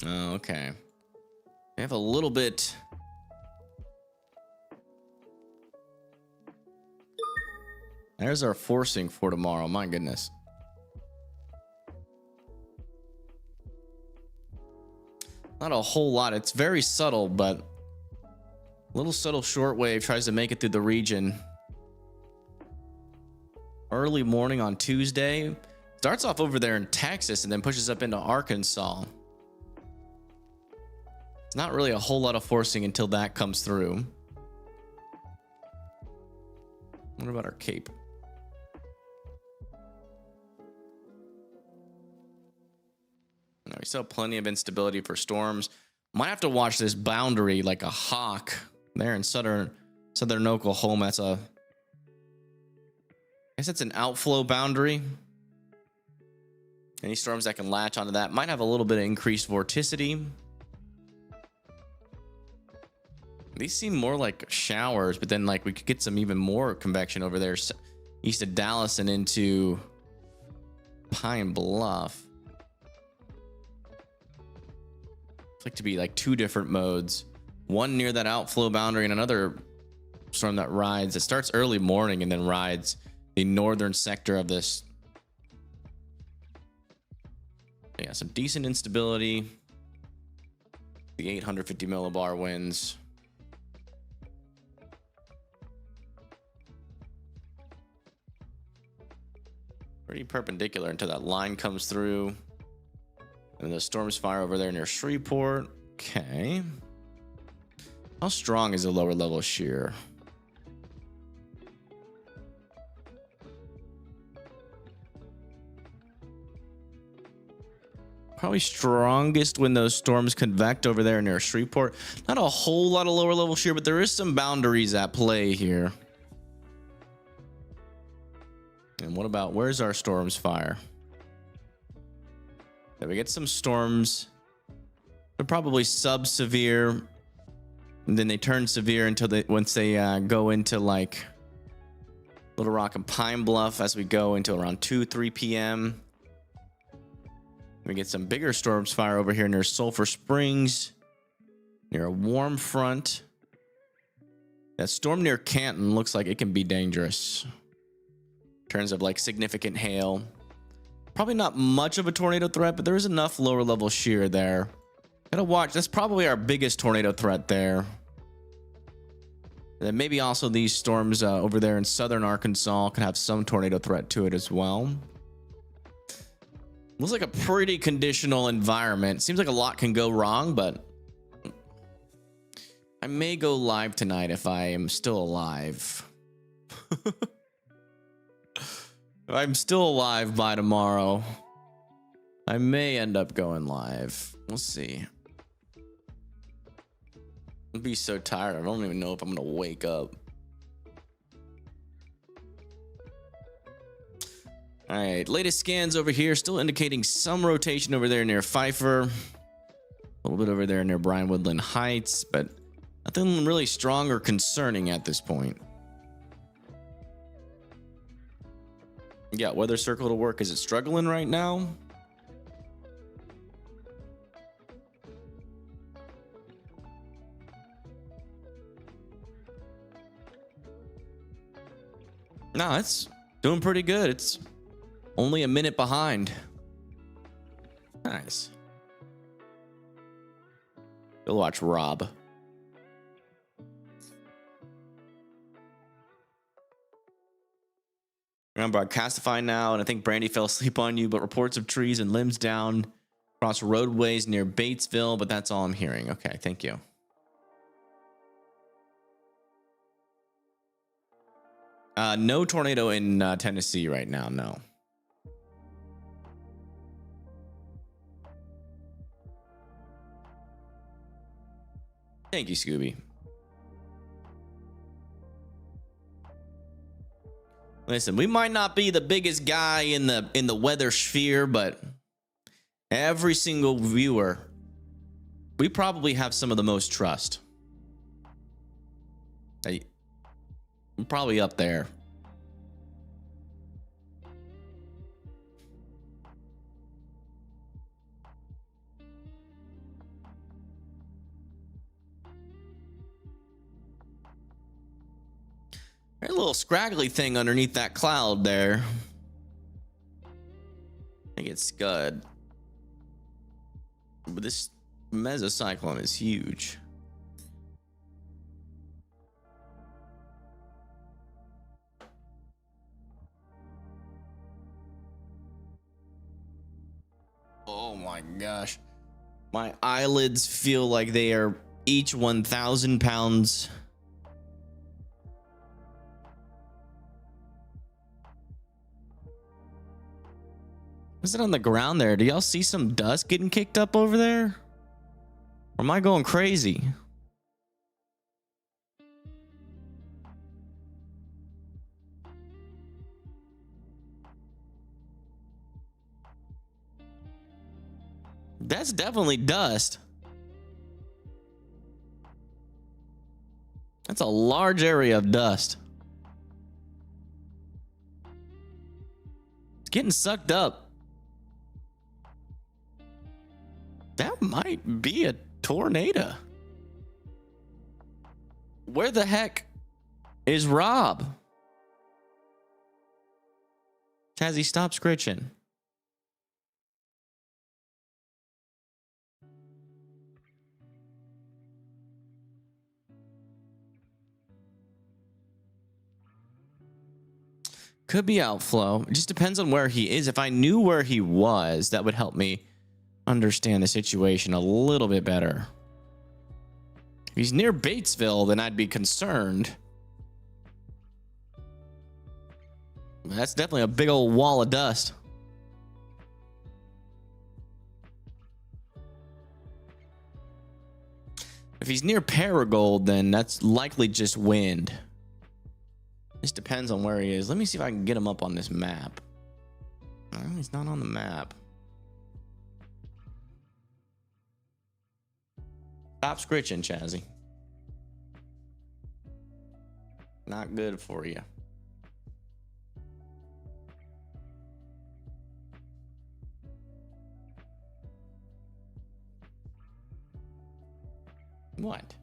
Oh, okay. We have a little bit. There's our forcing for tomorrow. My goodness. Not a whole lot. It's very subtle, but a little subtle shortwave tries to make it through the region. Early morning on Tuesday. Starts off over there in Texas and then pushes up into Arkansas. It's not really a whole lot of forcing until that comes through. What about our Cape? No, we still have plenty of instability for storms. Might have to watch this boundary like a hawk there in southern Oklahoma. I guess it's an outflow boundary. Any storms that can latch onto that might have a little bit of increased vorticity. These seem more like showers, but then like we could get some even more convection over there east of Dallas and into Pine Bluff. It's like to be like two different modes, one near that outflow boundary and another storm that rides. It starts early morning and then rides the northern sector of this. Yeah, some decent instability. The 850 millibar winds. Pretty perpendicular until that line comes through. And the storm's fire over there near Shreveport. Okay. How strong is the lower level shear? Probably strongest when those storms convect over there near Shreveport. Not a whole lot of lower level shear, but there is some boundaries at play here. And what about, where's our storms fire? Yeah, we get some storms. They're probably sub-severe. And then they turn severe until once they go into like Little Rock and Pine Bluff as we go into around 2-3 p.m. We get some bigger storms fire over here near Sulphur Springs, near a warm front. That storm near Canton looks like it can be dangerous in terms of like significant hail. Probably not much of a tornado threat, but there is enough lower level shear there. Gotta watch. That's probably our biggest tornado threat there. And then maybe also these storms over there in southern Arkansas could have some tornado threat to it as well. Looks like a pretty conditional environment. Seems like a lot can go wrong, but I may go live tonight if I am still alive. If I'm still alive by tomorrow, I may end up going live. We'll see. I'll be so tired. I don't even know if I'm gonna wake up. All right, latest scans over here still indicating some rotation over there near Pfeiffer, a little bit over there near Bryan Woodland Heights, but nothing really strong or concerning at this point. Yeah, weather circle to work. Is it struggling right now? No, it's doing pretty good. It's only a minute behind. Nice. Go watch Rob. I'm broadcastify now, and I think Brandy fell asleep on you, but reports of trees and limbs down across roadways near Batesville, but that's all I'm hearing. Okay, thank you. No tornado in Tennessee right now, no. Thank you, Scooby. Listen, we might not be the biggest guy in the weather sphere, but every single viewer, we probably have some of the most trust. I'm probably up there. There's a little scraggly thing underneath that cloud there. I think it's Scud. But this mesocyclone is huge. Oh my gosh. My eyelids feel like they are each 1,000 pounds. What's it on the ground there? Do y'all see some dust getting kicked up over there? Or am I going crazy? That's definitely dust. That's a large area of dust. It's getting sucked up. That might be a tornado. Where the heck is Rob. Chazzy, stop scritching. Could be outflow. It just depends on where he is. If I knew where he was, that would help me understand the situation a little bit better. If he's near Batesville, then I'd be concerned. That's definitely a big old wall of dust. If he's near Paragold, then that's likely just wind. This depends on where he is. Let me see if I can get him up on this map. No, he's not on the map. Stop scritching, Chazzy. Not good for you. What?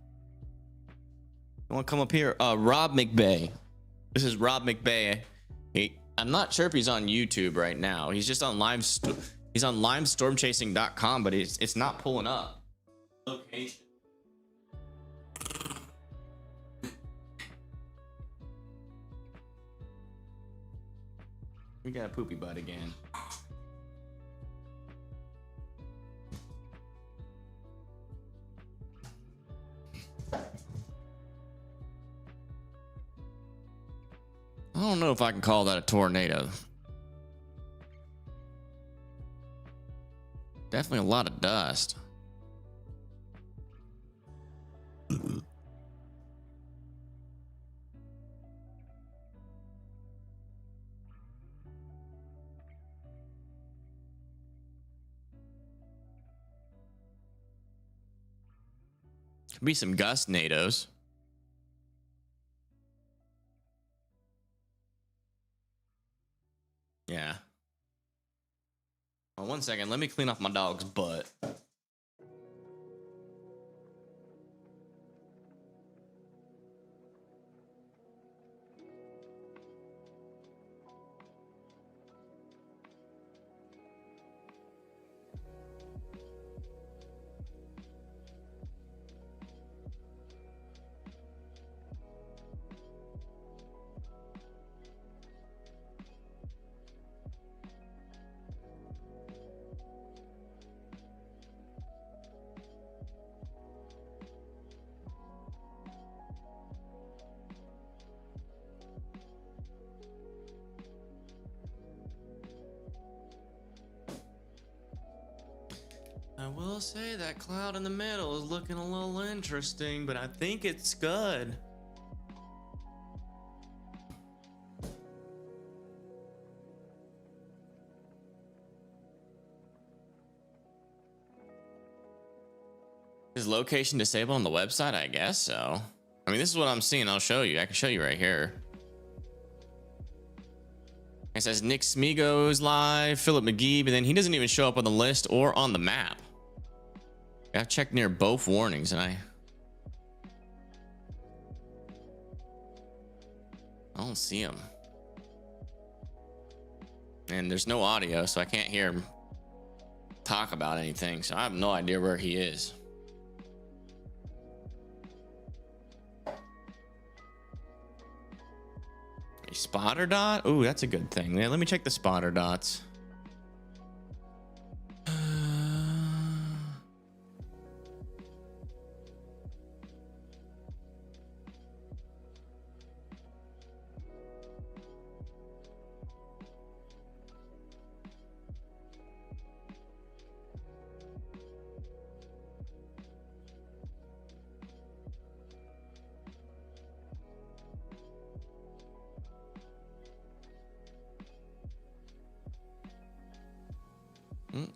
You want to come up here? Rob McBay. This is Rob McBay. I'm not sure if he's on YouTube right now. He's just on live. He's on livestormchasing.com, but it's not pulling up. Location. We got a poopy butt again. I don't know if I can call that a tornado. Definitely a lot of dust. Could be some gust nados. Yeah. Oh, 1 second. Let me clean off my dog's butt. I will say that cloud in the middle is looking a little interesting, but I think it's good. Is location disabled on the website? I guess so. I mean, this is what I'm seeing. I'll show you. I can show you right here. It says Nick Smigo's live, Philip McGee, but then he doesn't even show up on the list or on the map. I've checked near both warnings and I don't see him. And there's no audio, so I can't hear him talk about anything. So I have no idea where he is. A spotter dot? Ooh, that's a good thing. Yeah, let me check the spotter dots.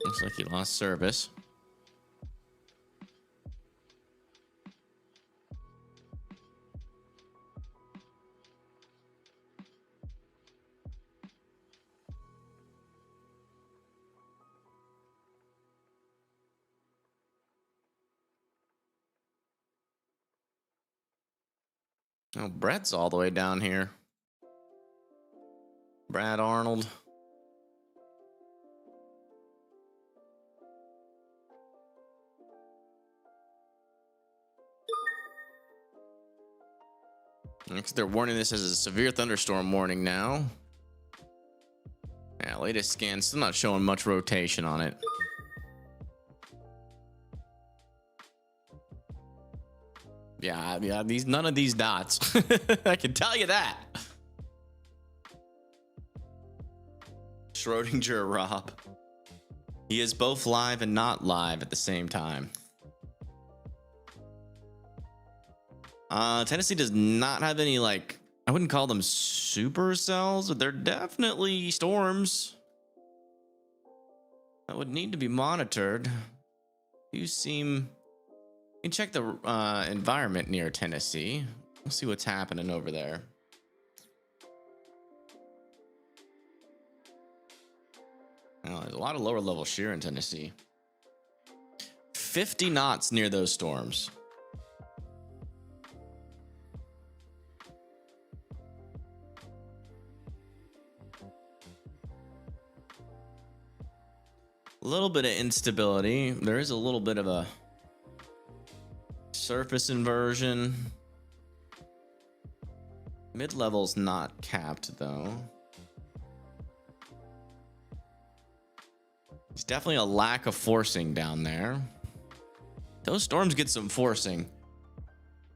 Looks like he lost service. Oh, Brett's all the way down here. Brad Arnold. Next, they're warning this as a severe thunderstorm warning now. Yeah, latest scan still not showing much rotation on it. Yeah, none of these dots. I can tell you that. Schrodinger Rob. He is both live and not live at the same time. Tennessee does not have any, like, I wouldn't call them supercells, but they're definitely storms that would need to be monitored. You seem... You can check the environment near Tennessee. We'll see what's happening over there. Oh, there's a lot of lower level shear in Tennessee. 50 knots near those storms. A little bit of instability. There is a little bit of a surface inversion. Mid-level's not capped though. There's definitely a lack of forcing down there. Those storms get some forcing.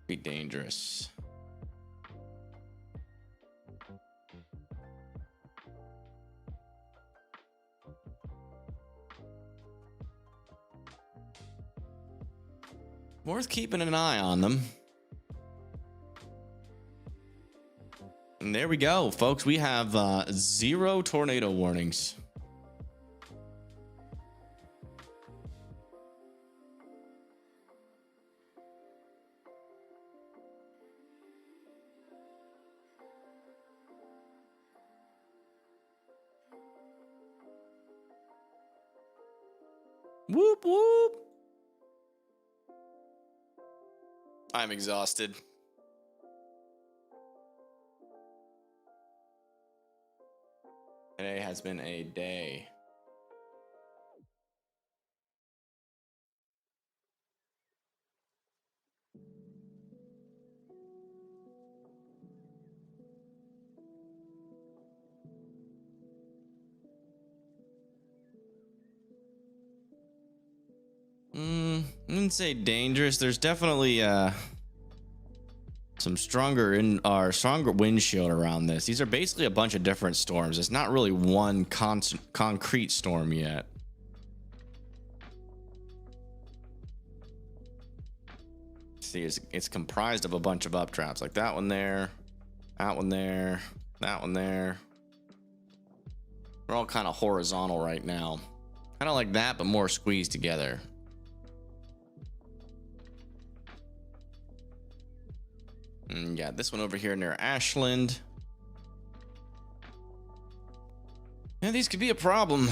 Be dangerous. Worth keeping an eye on them. And there we go, folks. We have 0 tornado warnings. Whoop whoop. I'm exhausted. Today has been a day. I wouldn't say dangerous. There's definitely some stronger windshield around this. These are basically a bunch of different storms. It's not really one concrete storm yet. See, it's comprised of a bunch of updrafts, like that one there, that one there, that one there. They're all kind of horizontal right now, kind of like that, but more squeezed together. And yeah, this one over here near Ashland. Yeah, these could be a problem.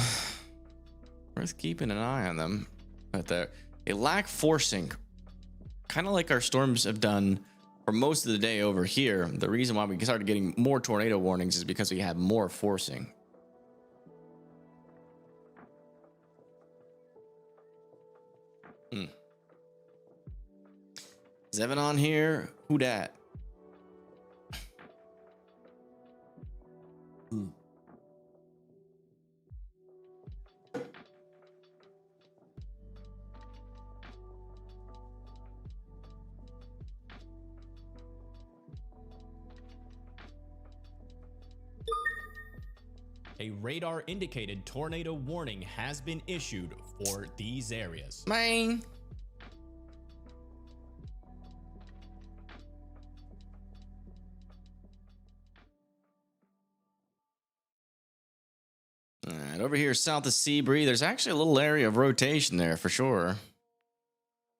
Worth keeping an eye on them. But they lack forcing, kind of like our storms have done for most of the day over here. The reason why we started getting more tornado warnings is because we had more forcing. Is Evan on here? Who dat? A radar indicated tornado warning has been issued for these areas. Man. All right, over here south of Seabury, there's actually a little area of rotation there for sure.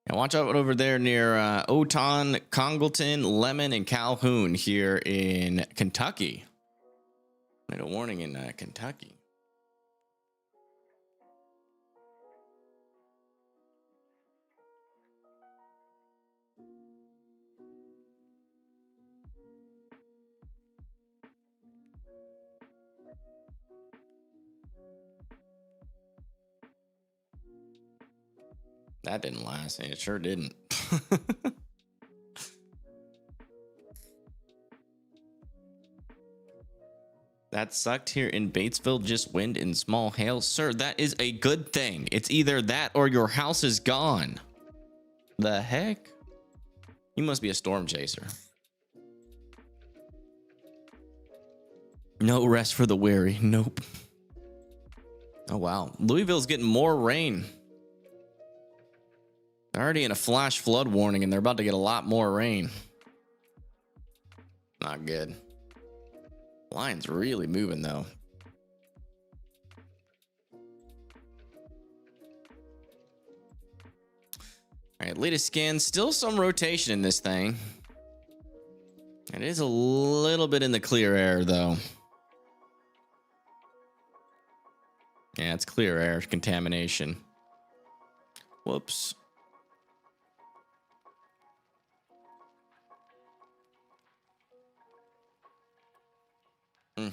And watch out over there near Oton, Congleton, Lemon, and Calhoun here in Kentucky. Made a warning in Kentucky. That didn't last. It sure didn't. That sucked here in Batesville. Just wind and small hail. Sir, that is a good thing. It's either that or your house is gone. The heck? You must be a storm chaser. No rest for the weary. Nope. Oh, wow. Louisville's getting more rain. They're already in a flash flood warning, and they're about to get a lot more rain. Not good. Line's really moving, though. All right, latest scan. Still some rotation in this thing. It is a little bit in the clear air, though. Yeah, it's clear air contamination. Whoops. Mm.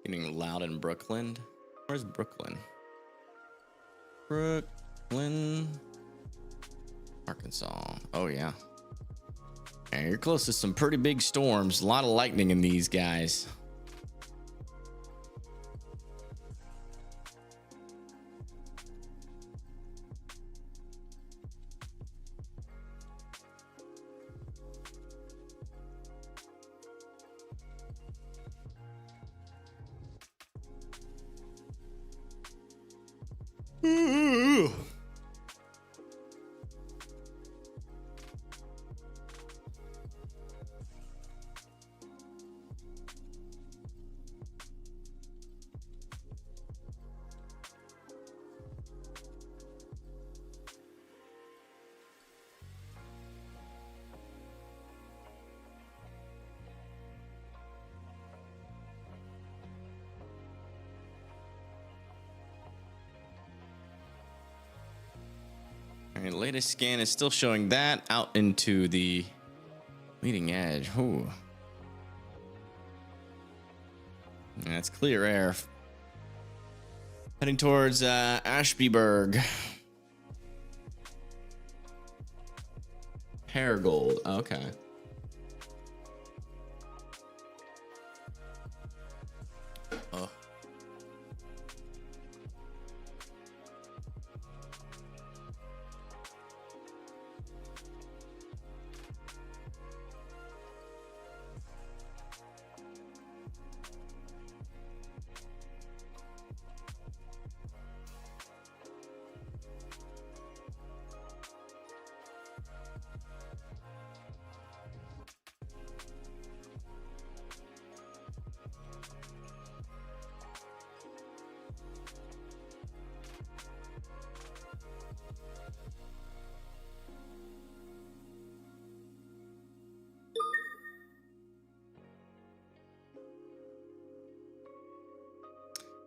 Getting loud in Brooklyn. Where's Brooklyn? Brooklyn, Arkansas. Oh, yeah. And you're close to some pretty big storms. A lot of lightning in these guys. All right, latest scan is still showing that out into the leading edge. Ooh. That's clear air. Heading towards Ashbyburg. Paragold. Okay. Oh.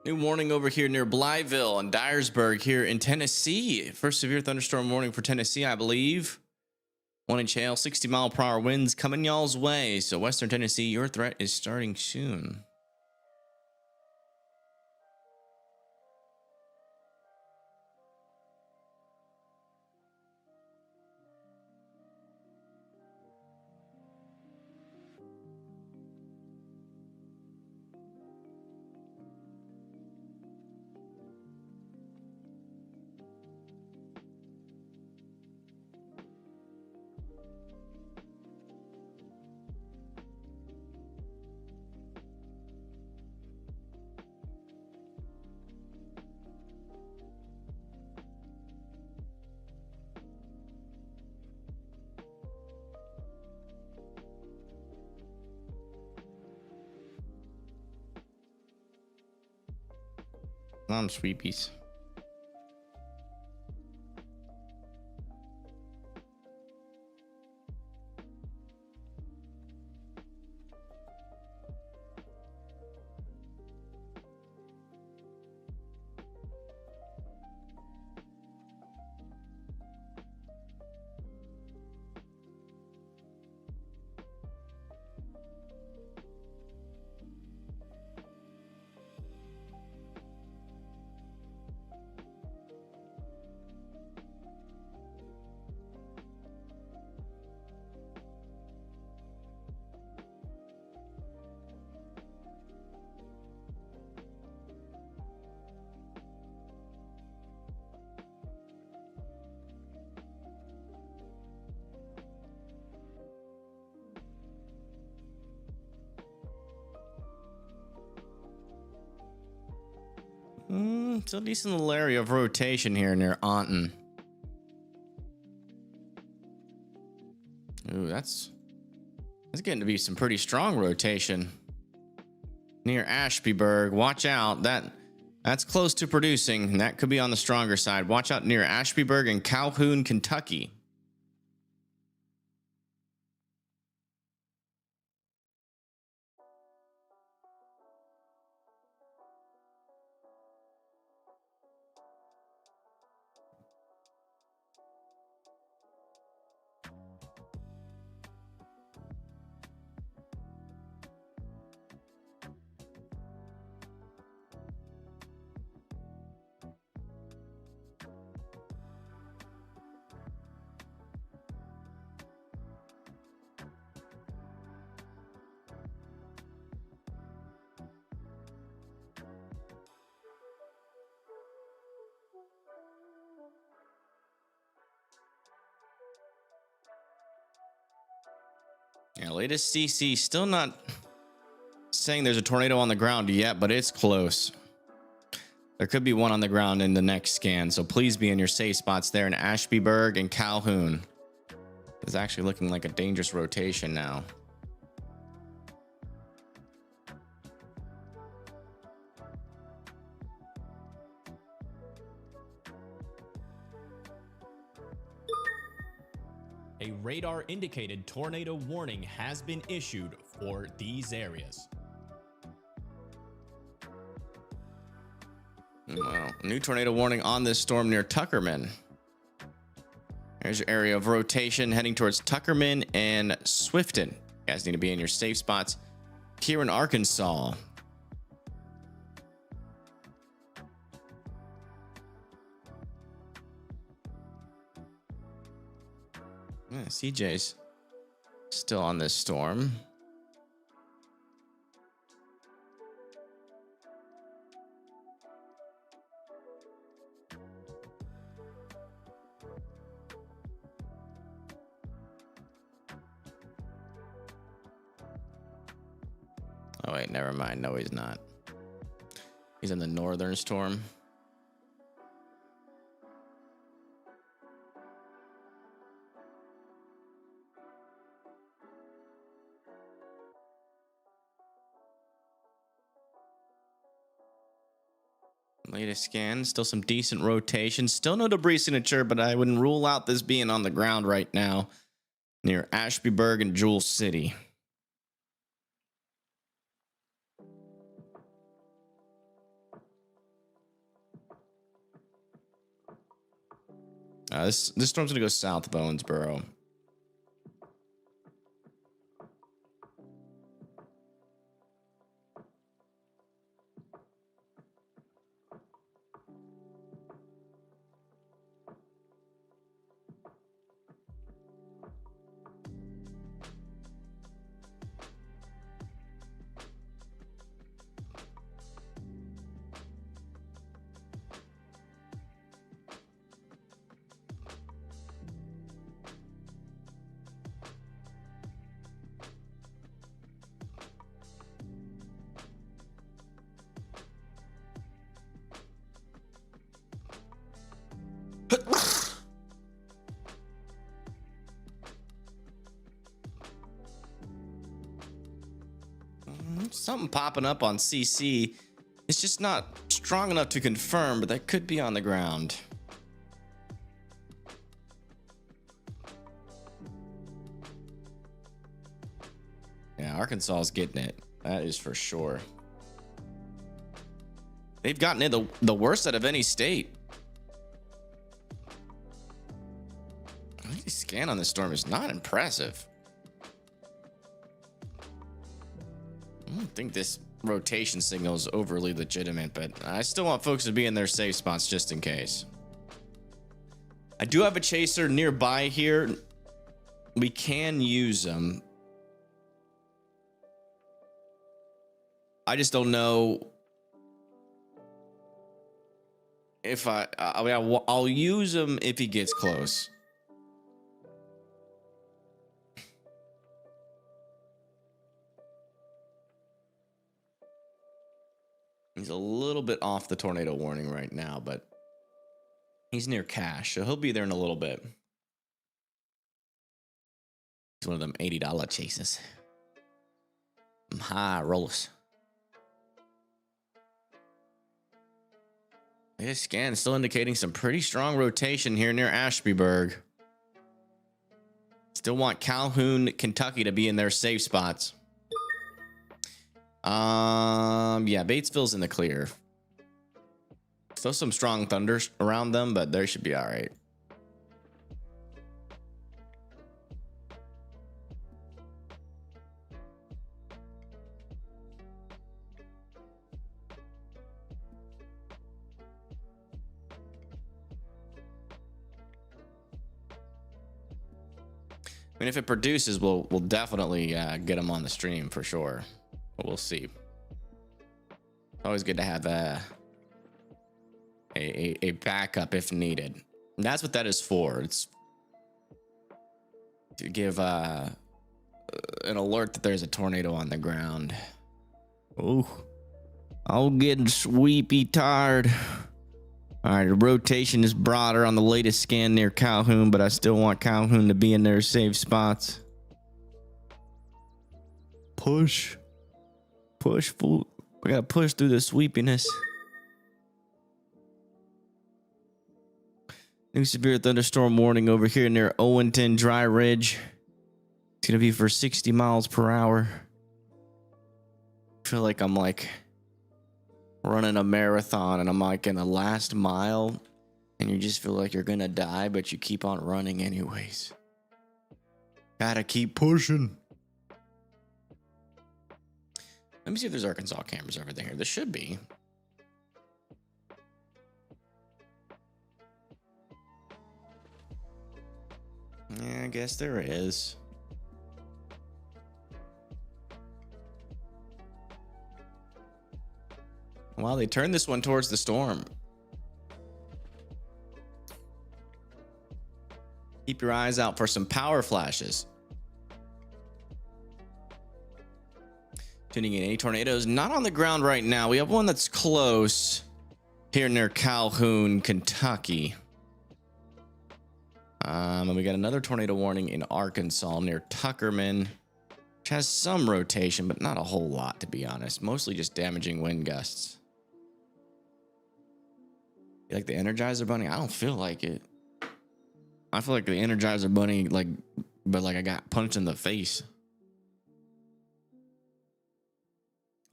New warning over here near Blytheville and Dyersburg here in Tennessee. First severe thunderstorm warning for Tennessee, I believe. 1-inch hail, 60-mile-per-hour winds coming y'all's way. So Western Tennessee, your threat is starting soon. Non-sweepies. Still a decent little area of rotation here near Aunton. Ooh, that's getting to be some pretty strong rotation. Near Ashbyburg, watch out. That's close to producing, and that could be on the stronger side. Watch out near Ashbyburg and Calhoun, Kentucky. Yeah, latest CC still not saying there's a tornado on the ground yet, but it's close. There could be one on the ground in the next scan, so please be in your safe spots there in Ashbyburg and Calhoun. It's actually looking like a dangerous rotation now. A radar indicated tornado warning has been issued for these areas. Wow, new tornado warning on this storm near Tuckerman. There's your area of rotation heading towards Tuckerman and Swifton. You guys need to be in your safe spots here in Arkansas. Yeah, CJ's still on this storm. Oh wait, never mind. No, he's not. He's in the northern storm. Latest scan, still some decent rotation. Still no debris signature, but I wouldn't rule out this being on the ground right now near Ashbyburg and Jewel City. This storm's gonna go south of Owensboro. Something popping up on CC. It's just not strong enough to confirm, but that could be on the ground. Yeah, Arkansas is getting it. That is for sure. They've gotten it the worst out of any state. The scan on this storm is not impressive. I don't think this rotation signal is overly legitimate, but I still want folks to be in their safe spots just in case. I do have a chaser nearby here. We can use them. I just don't know if I'll use him if he gets close. He's a little bit off the tornado warning right now, but he's near cash, so he'll be there in a little bit. It's one of them $80 chases. High rollers. This scan is still indicating some pretty strong rotation here near Ashbyburg. Still want Calhoun, Kentucky to be in their safe spots. Yeah, Batesville's in the clear. Still some strong thunders around them, but they should be all right. I mean, if it produces, we'll definitely get them on the stream for sure. But we'll see. Always good to have a backup if needed. And that's what that is for. It's to give an alert that there's a tornado on the ground. Oh, I'm getting sweepy tired. All right, the rotation is broader on the latest scan near Calhoun, but I still want Calhoun to be in their safe spots. Push. Push, fool. We gotta push through the sweepiness. New severe thunderstorm warning over here near Owenton Dry Ridge. It's gonna be for 60 miles per hour. I feel like I'm like running a marathon and I'm like in the last mile and you just feel like you're gonna die, but you keep on running anyways. Gotta keep pushing. Let me see if there's Arkansas cameras over there. There should be. Yeah, I guess there is. Wow, they turned this one towards the storm. Keep your eyes out for some power flashes. Tuning in, any tornadoes? Not on the ground right now. We have one that's close here near Calhoun, Kentucky. And we got another tornado warning in Arkansas near Tuckerman, which has some rotation, but not a whole lot, to be honest. Mostly just damaging wind gusts. You like the Energizer Bunny? I don't feel like it. I feel like the Energizer Bunny, but I got punched in the face.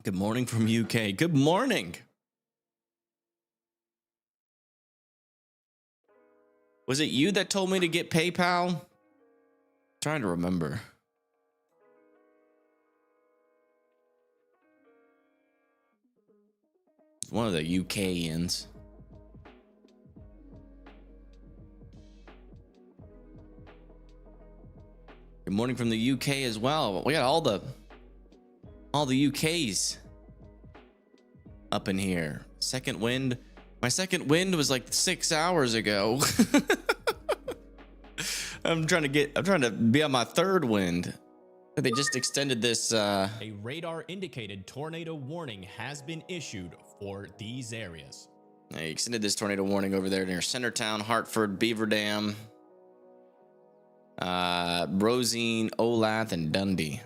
Good morning from UK. Good morning. Was it you that told me to get PayPal? I'm trying to remember. It's one of the UKians. Good morning from the UK as well. We got all the UKs up in here. Second wind. My second wind was like 6 hours ago. I'm trying to be on my third wind. They just extended this. A radar indicated tornado warning has been issued for these areas. They extended this tornado warning over there near Centertown, Hartford, Beaver Dam, Rosine, Olathe, and Dundee.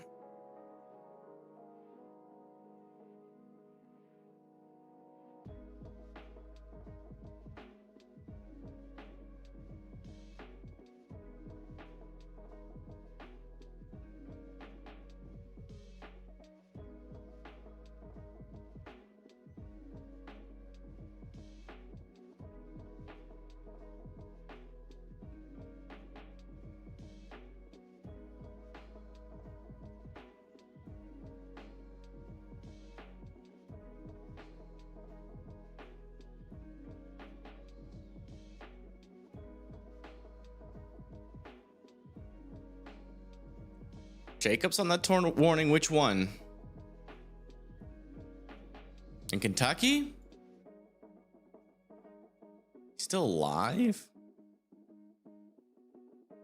Jacob's on that tornado warning. Which one? In Kentucky? Still alive?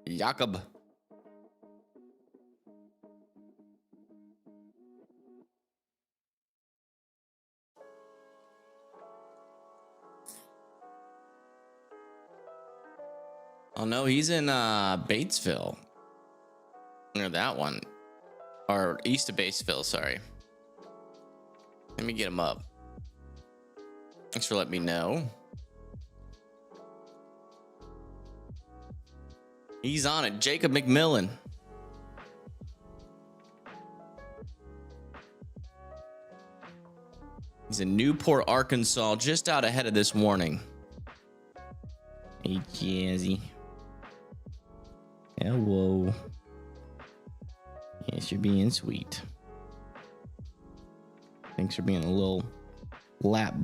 Jakob. Oh no, he's in Batesville. Or that one. Or east of Batesville, sorry. Let me get him up. Thanks for letting me know. He's on it. Jacob McMillan. He's in Newport, Arkansas, just out ahead of this warning. Hey, Jazzy. Hello. Yes, you're being sweet. Thanks for being a little lap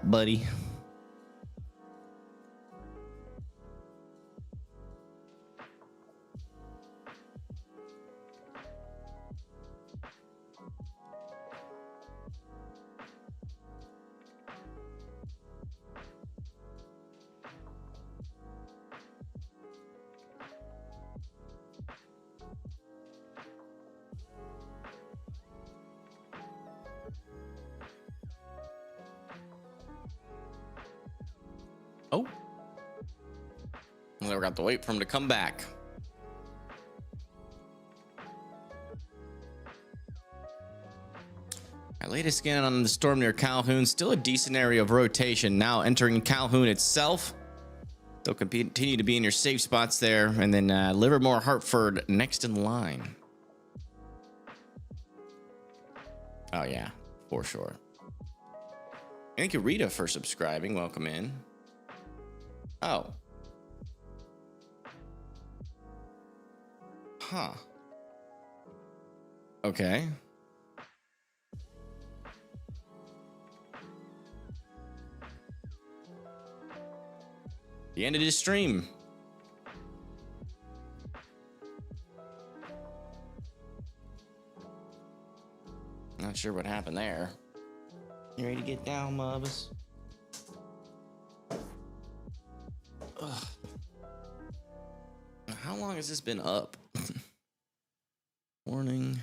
buddy. Oh. Well, we're going to have to wait for him to come back. Our latest scan on the storm near Calhoun. Still a decent area of rotation. Now entering Calhoun itself. They'll continue to be in your safe spots there. And then Livermore, Hartford next in line. Oh, yeah, for sure. Thank you, Rita, for subscribing. Welcome in. Oh. Huh. Okay. The end of his stream. Not sure what happened there. You ready to get down, Mubbs? Ugh. How long has this been up? Warning.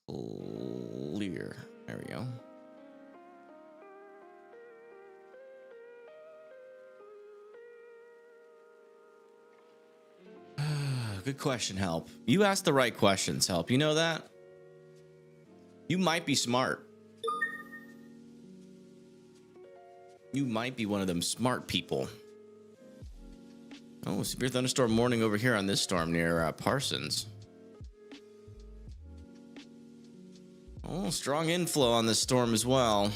Clear. There we go. Good question, Help. You asked the right questions, Help. You know that? You might be smart. You might be one of them smart people. Oh, severe thunderstorm warning over here on this storm near Parsons. Oh, strong inflow on this storm as well.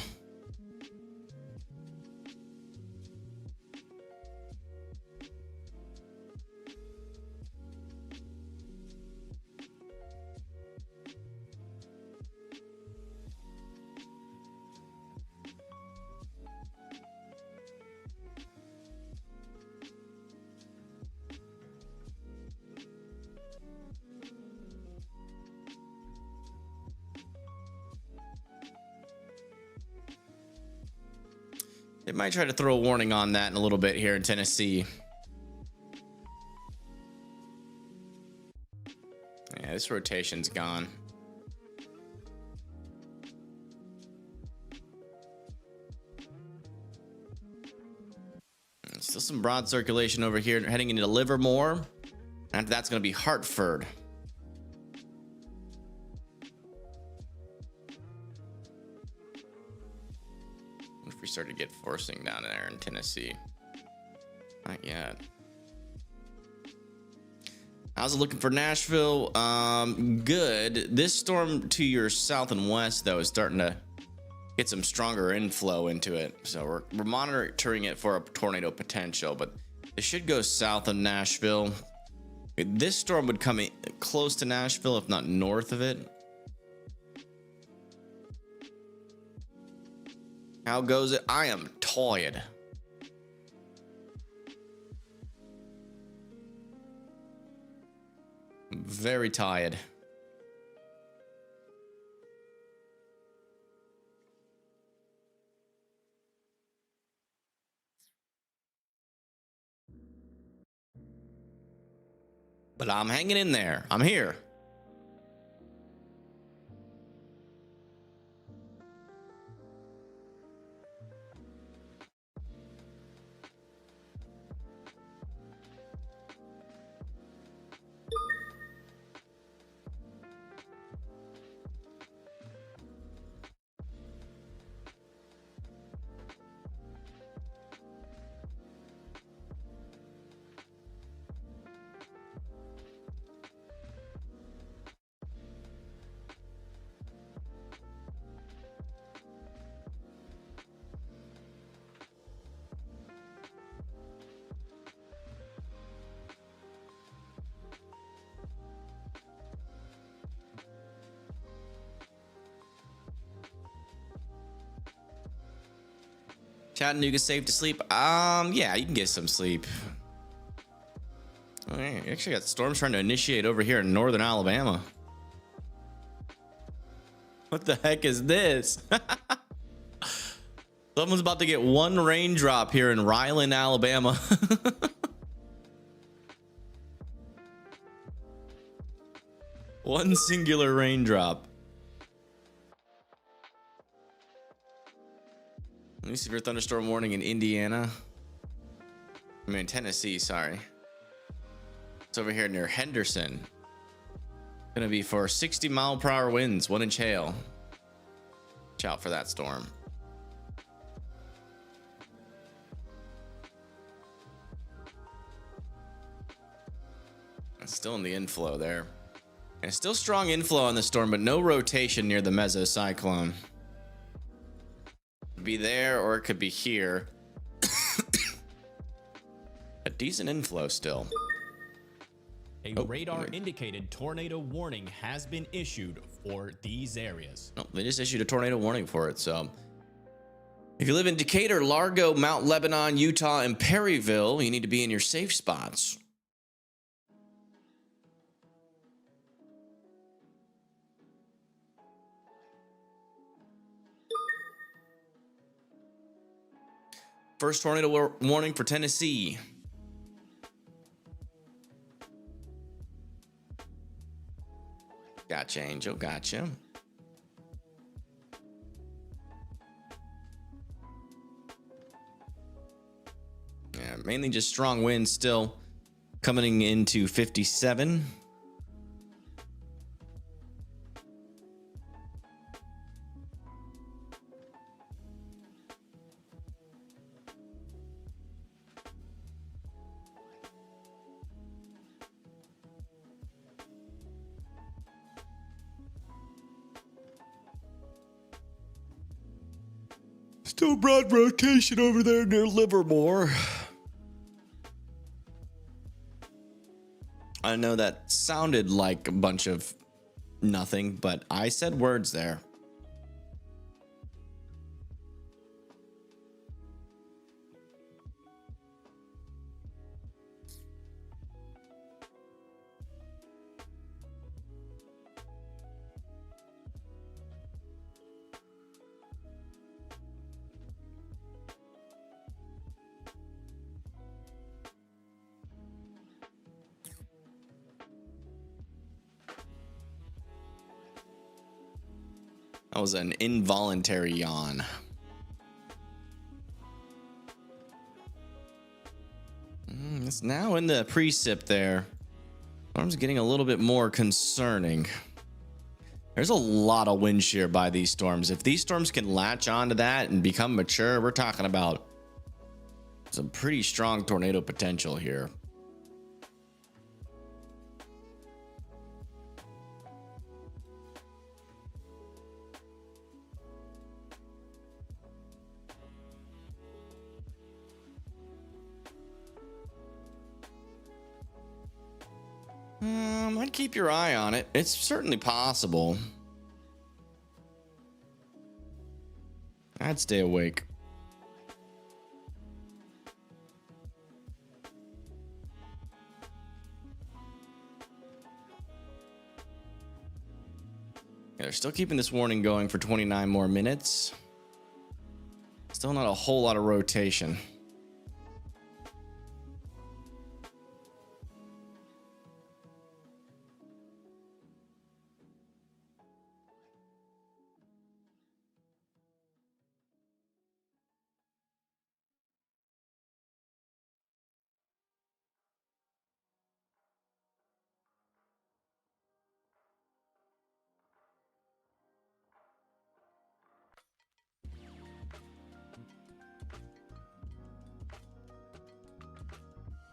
They might try to throw a warning on that in a little bit here in Tennessee. Yeah, this rotation's gone. Still some broad circulation over here heading into Livermore. After that's going to be Hartford. If we start to get forcing down there in Tennessee. Not yet. How's it looking for Nashville? Good. This storm to your south and west, though, is starting to get some stronger inflow into it. So we're monitoring it for a tornado potential, but it should go south of Nashville. This storm would come close to Nashville, if not north of it. How goes it? I am tired. very tired. But I'm hanging in there. I'm here. Chattanooga safe to sleep? Yeah, you can get some sleep. All right, actually got storms trying to initiate over here in northern Alabama. What the heck is this? Someone's about to get one raindrop here in Ryland, Alabama. One singular raindrop. Let me see your thunderstorm warning in Indiana. I mean, Tennessee, sorry. It's over here near Henderson. Gonna be for 60-mile-per-hour winds, 1-inch hail. Watch out for that storm. It's still in the inflow there. And still strong inflow on the storm, but no rotation near the mesocyclone. Be there or it could be here. A decent inflow still. A radar indicated tornado warning has been issued for these areas. Oh, they just issued a tornado warning for it. So if you live in Decatur, Largo, Mount Lebanon, Utah, and Perryville, you need to be in your safe spots. First tornado warning for Tennessee. Gotcha, Angel. Gotcha. Yeah, mainly just strong winds still coming into 57. Still broad rotation over there near Livermore. I know that sounded like a bunch of nothing, but I said words there. That was an involuntary yawn. It's now in the precip there. Storm's getting a little bit more concerning. There's a lot of wind shear by these storms. If these storms can latch onto that and become mature, we're talking about some pretty strong tornado potential here. I'd keep your eye on it. It's certainly possible. I'd stay awake. they're still keeping this warning going for 29 more minutes. Still not a whole lot of rotation.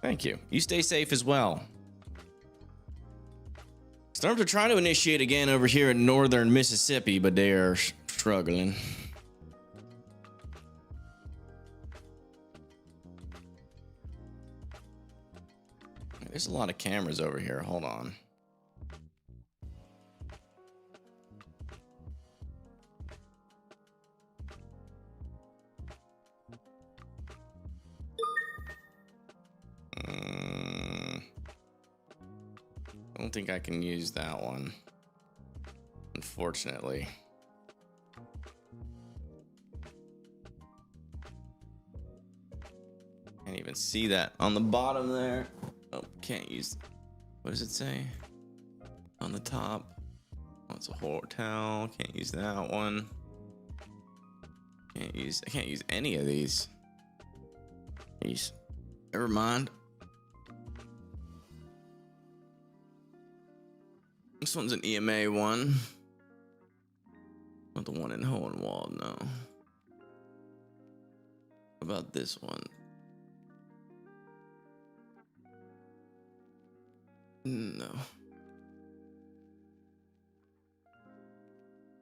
Thank you. You stay safe as well. Storms are trying to initiate again over here in northern Mississippi, but they are struggling. There's a lot of cameras over here. Hold on. I don't think I can use that one, unfortunately. Can't even see that on the bottom there. Oh, can't use. What does it say on the top? Oh, it's a hotel. Can't use that one. I can't use any of these. Jeez. Never mind. This one's an EMA one. Not the one in Hohenwald, no. What about this one? No.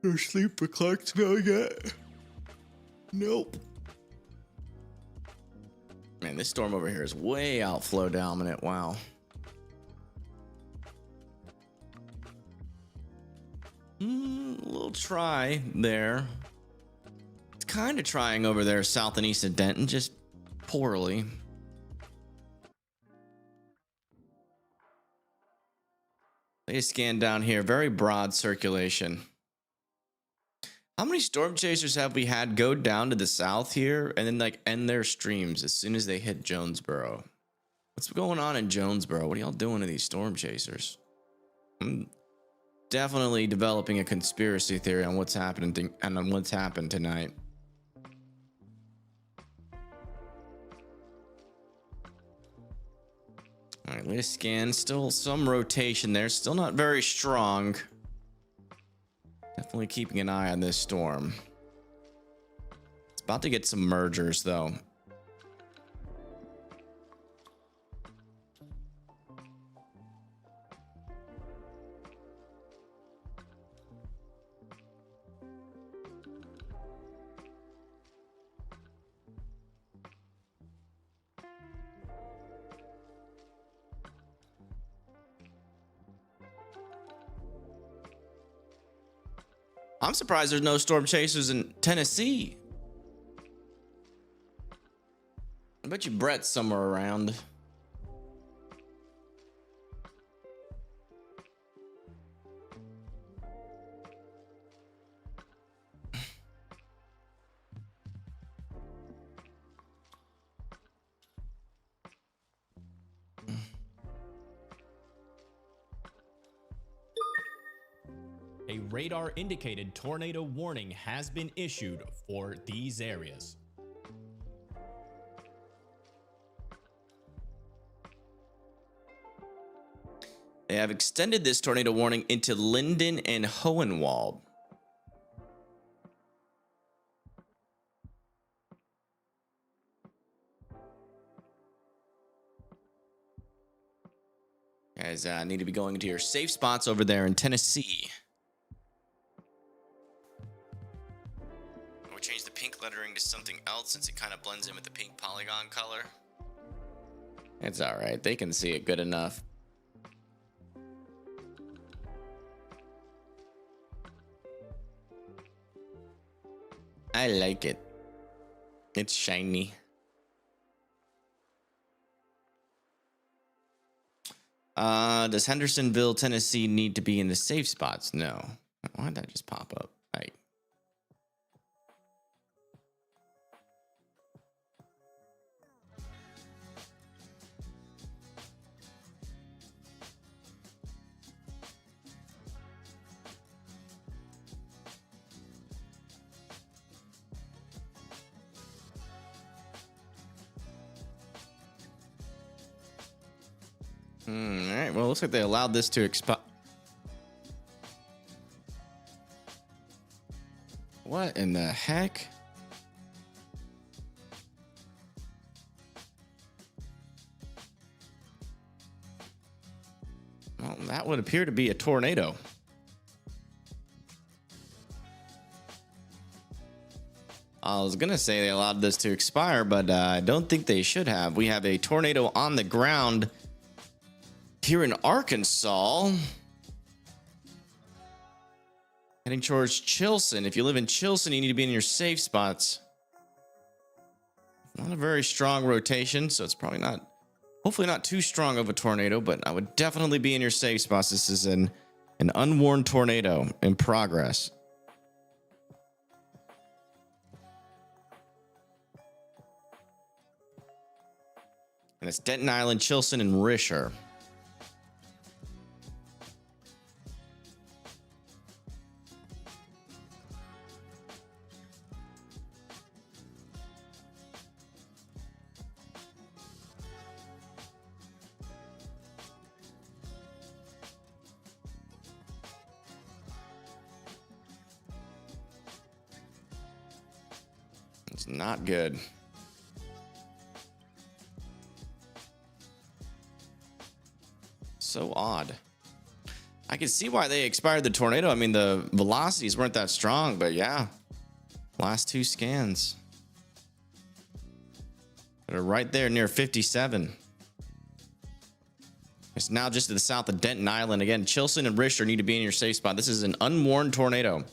No sleep for Clarksville yet? Nope. Man, this storm over here is way outflow dominant. Wow. A little try there. It's kind of trying over there south and east of Denton, just poorly. They scan down here, very broad circulation. How many storm chasers have we had go down to the south here and then like end their streams as soon as they hit Jonesboro? What's going on in Jonesboro? What are y'all doing to these storm chasers? I'm definitely developing a conspiracy theory on what's happening and on what's happened tonight. All right, latest scan. Still some rotation there. Still not very strong. Definitely keeping an eye on this storm. It's about to get some mergers, though. I'm surprised there's no storm chasers in Tennessee. I bet you Brett's somewhere around. A radar indicated tornado warning has been issued for these areas. They have extended this tornado warning into Linden and Hohenwald. Guys, need to be going into your safe spots over there in Tennessee. We'll change the pink lettering to something else since it kind of blends in with the pink polygon color. It's all right. They can see it good enough. I like it. It's shiny. Does Hendersonville, Tennessee need to be in the safe spots? No. Why'd that just pop up? Right. All right. Well, it looks like they allowed this to expire. What in the heck? Well, that would appear to be a tornado. I was going to say they allowed this to expire, but I don't think they should have. We have a tornado on the ground here in Arkansas. Heading towards Chilson. If you live in Chilson, you need to be in your safe spots. Not a very strong rotation, so it's probably not, hopefully not too strong of a tornado, but I would definitely be in your safe spots. This is an unwarned tornado in progress. And it's Denton Island, Chilson, and Risher. It's not good. So odd. I can see why they expired the tornado. I mean, the velocities weren't that strong, but yeah. Last two scans. They're right there near 57. It's now just to the south of Denton Island. Again, Chilson and Risher need to be in your safe spot. This is an unwarned tornado.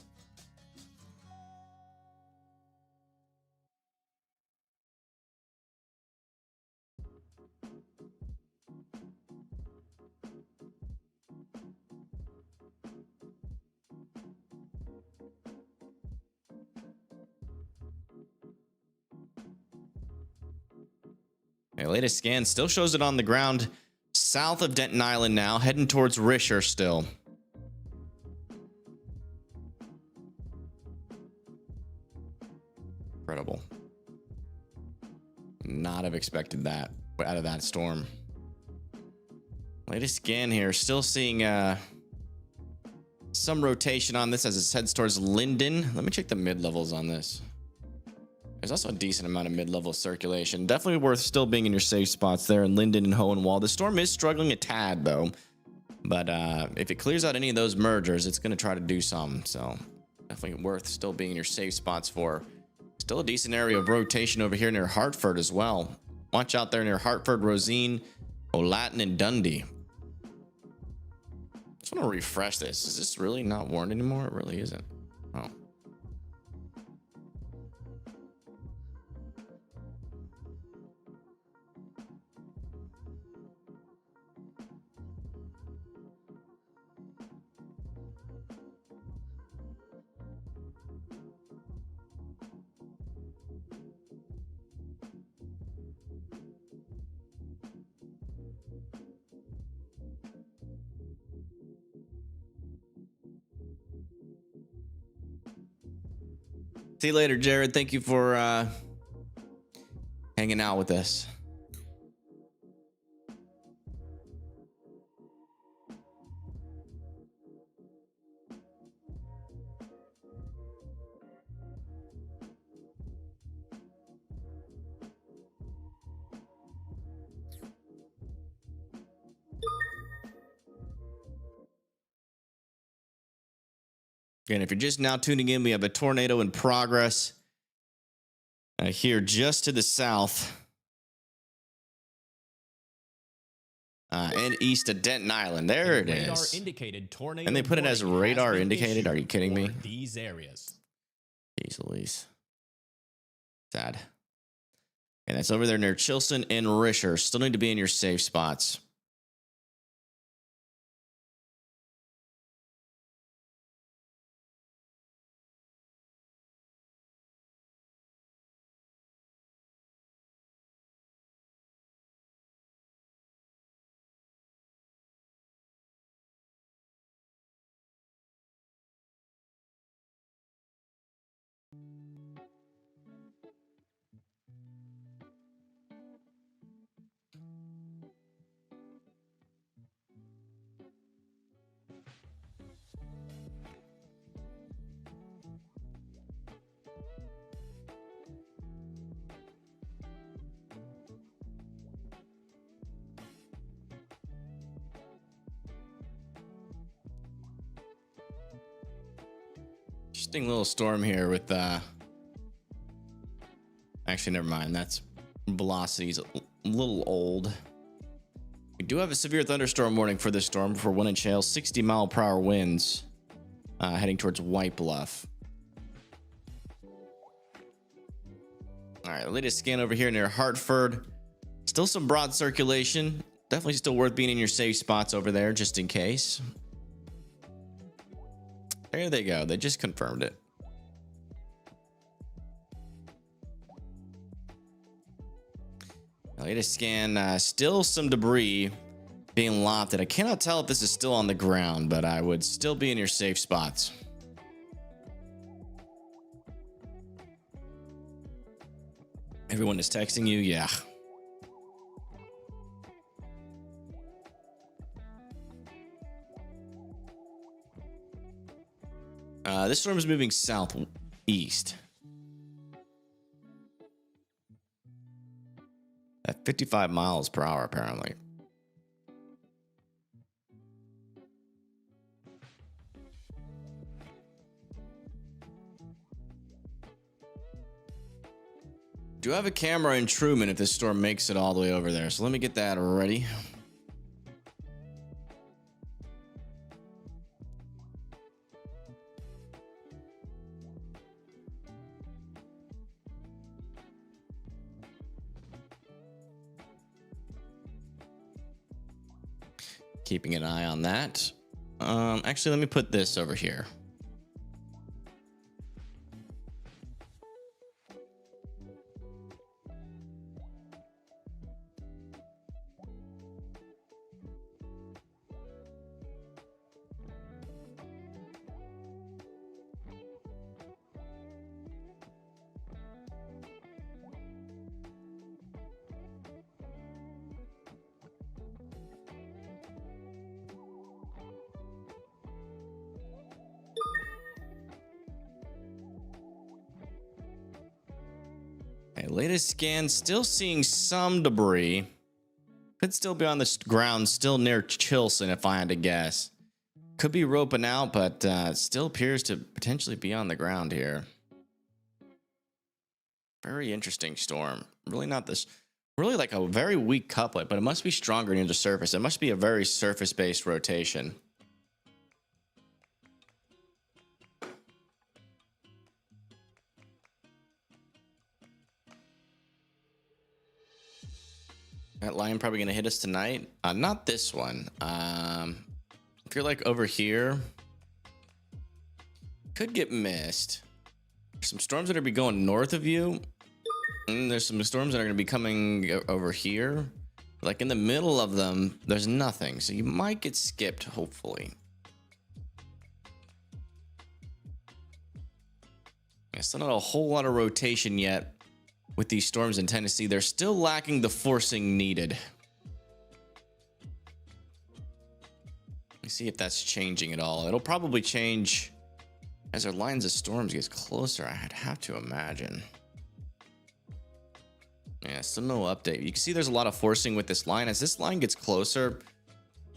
Okay, latest scan still shows it on the ground south of Denton Island now, heading towards Risher still. Incredible. Not have expected that out of that storm. Latest scan here, still seeing some rotation on this as it heads towards Linden. Let me check the mid levels on this. There's also a decent amount of mid-level circulation. Definitely worth still being in your safe spots there in Linden and Hohenwald. The storm is struggling a tad, though. But if it clears out any of those mergers, it's going to try to do some. So definitely worth still being in your safe spots for. Still a decent area of rotation over here near Hartford as well. Watch out there near Hartford, Rosine, Olaton, and Dundee. Just want to refresh this. Is this really not warned anymore? It really isn't. Oh. See you later, Jared. Thank you for hanging out with us. Again, if you're just now tuning in, we have a tornado in progress here just to the south and east of Denton Island. There it is. And they put it as radar indicated. Are you kidding me? These areas. Jeez Louise. Sad. And that's over there near Chilson and Risher. Still need to be in your safe spots. Interesting little storm here with actually never mind, that's velocity's a little old. We do have a severe thunderstorm warning for this storm for wind and hail, 60-mile-per-hour winds heading towards White Bluff. All right, the latest scan over here near Hartford. Still some broad circulation. Definitely still worth being in your safe spots over there just in case. There they go. They just confirmed it. The latest scan, still some debris being lofted. I cannot tell if this is still on the ground, but I would still be in your safe spots. Everyone is texting you, yeah. This storm is moving southeast at 55 miles per hour, apparently. Do have a camera in Truman if this storm makes it all the way over there, so let me get that ready. Keeping an eye on that. Actually, let me put this over here. Okay, latest scan, still seeing some debris. Could still be on the ground, still near Chilson, if I had to guess. Could be roping out, but still appears to potentially be on the ground here. Very interesting storm. Really not this, really like a very weak couplet, but it must be stronger near the surface. It must be a very surface-based rotation. That line probably going to hit us tonight. Not this one. If you're like over here, could get missed. There's some storms that are be going north of you. And there's some storms that are going to be coming over here. Like in the middle of them, there's nothing. So you might get skipped, hopefully. Yeah, still not a whole lot of rotation yet. With these storms in Tennessee, they're still lacking the forcing needed. Let me see if that's changing at all. It'll probably change as our lines of storms gets closer, I'd have to imagine. Yeah, still no update. You can see there's a lot of forcing with this line. As this line gets closer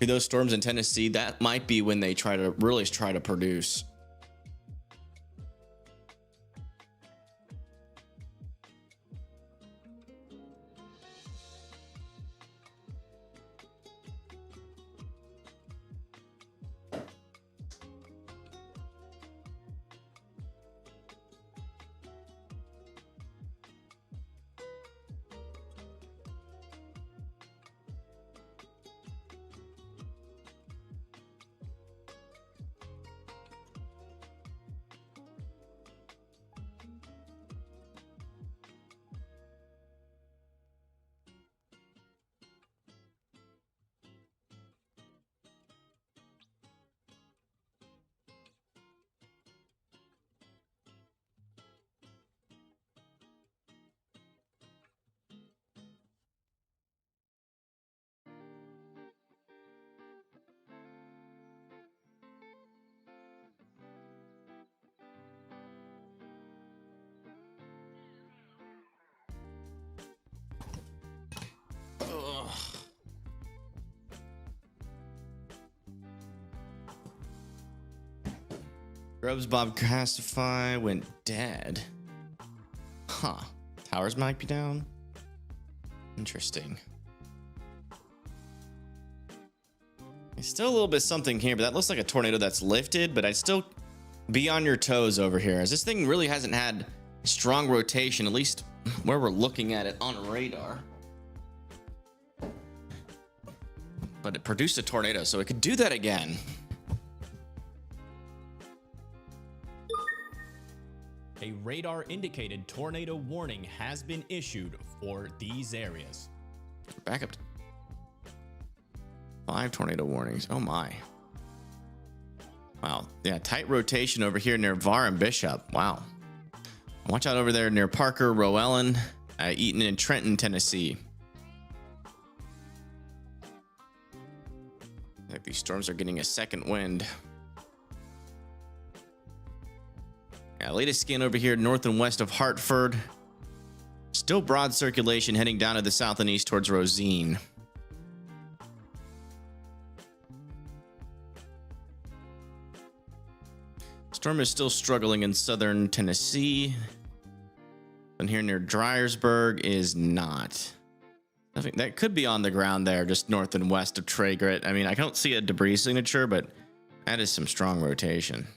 to those storms in Tennessee, that might be when they really try to produce. Grubbs Bob Castify went dead. Huh. Towers might be down. Interesting. There's still a little bit something here, but that looks like a tornado that's lifted, but I'd still be on your toes over here, as this thing really hasn't had strong rotation, at least where we're looking at it on radar. But it produced a tornado, so it could do that again. A radar indicated tornado warning has been issued for these areas. Back up to 5 tornado warnings. Oh my. Wow. Yeah, tight rotation over here near Var and Bishop. Wow. Watch out over there near Parker, Roellen, Eaton, and Trenton, Tennessee. Like these storms are getting a second wind. Yeah, latest scan over here north and west of Hartford. Still broad circulation heading down to the south and east towards Rosine. Storm is still struggling in southern Tennessee. And here near Dryersburg is not. I think that could be on the ground there, just north and west of Traegert. I mean, I don't see a debris signature, but that is some strong rotation.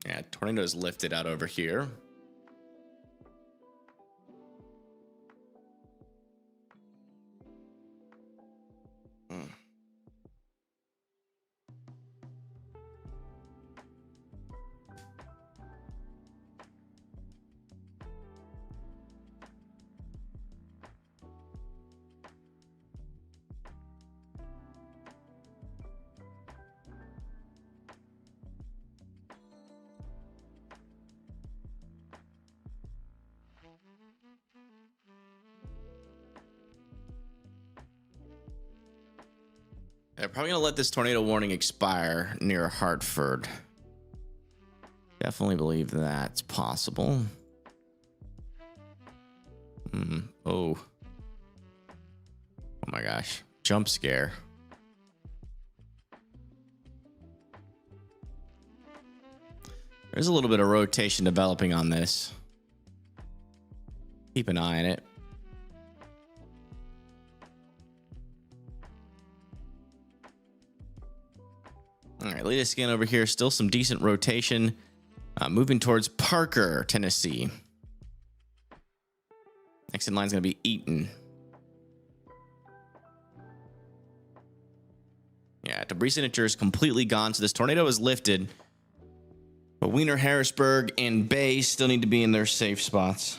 Yeah, tornadoes lifted out over here. They're probably going to let this tornado warning expire near Hartford. Definitely believe that's possible. Oh. Oh my gosh. Jump scare. There's a little bit of rotation developing on this. Keep an eye on it. All right, latest scan over here. Still some decent rotation. Moving towards Parker, Tennessee. Next in line is going to be Eaton. Yeah, debris signature is completely gone, so this tornado is lifted. But Wiener, Harrisburg, and Bay still need to be in their safe spots.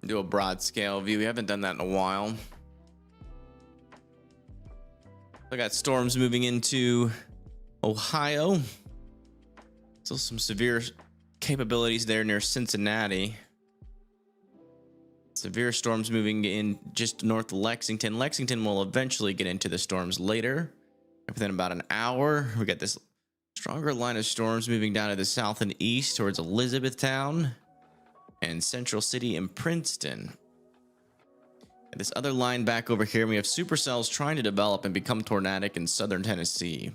Do a broad scale view. We haven't done that in a while. I got storms moving into Ohio. Still some severe capabilities there near Cincinnati. Severe storms moving in just north of Lexington. Lexington will eventually get into the storms later. Within about an hour, we got this stronger line of storms moving down to the south and east towards Elizabethtown and Central City and Princeton. And this other line back over here, we have supercells trying to develop and become tornadic in southern Tennessee.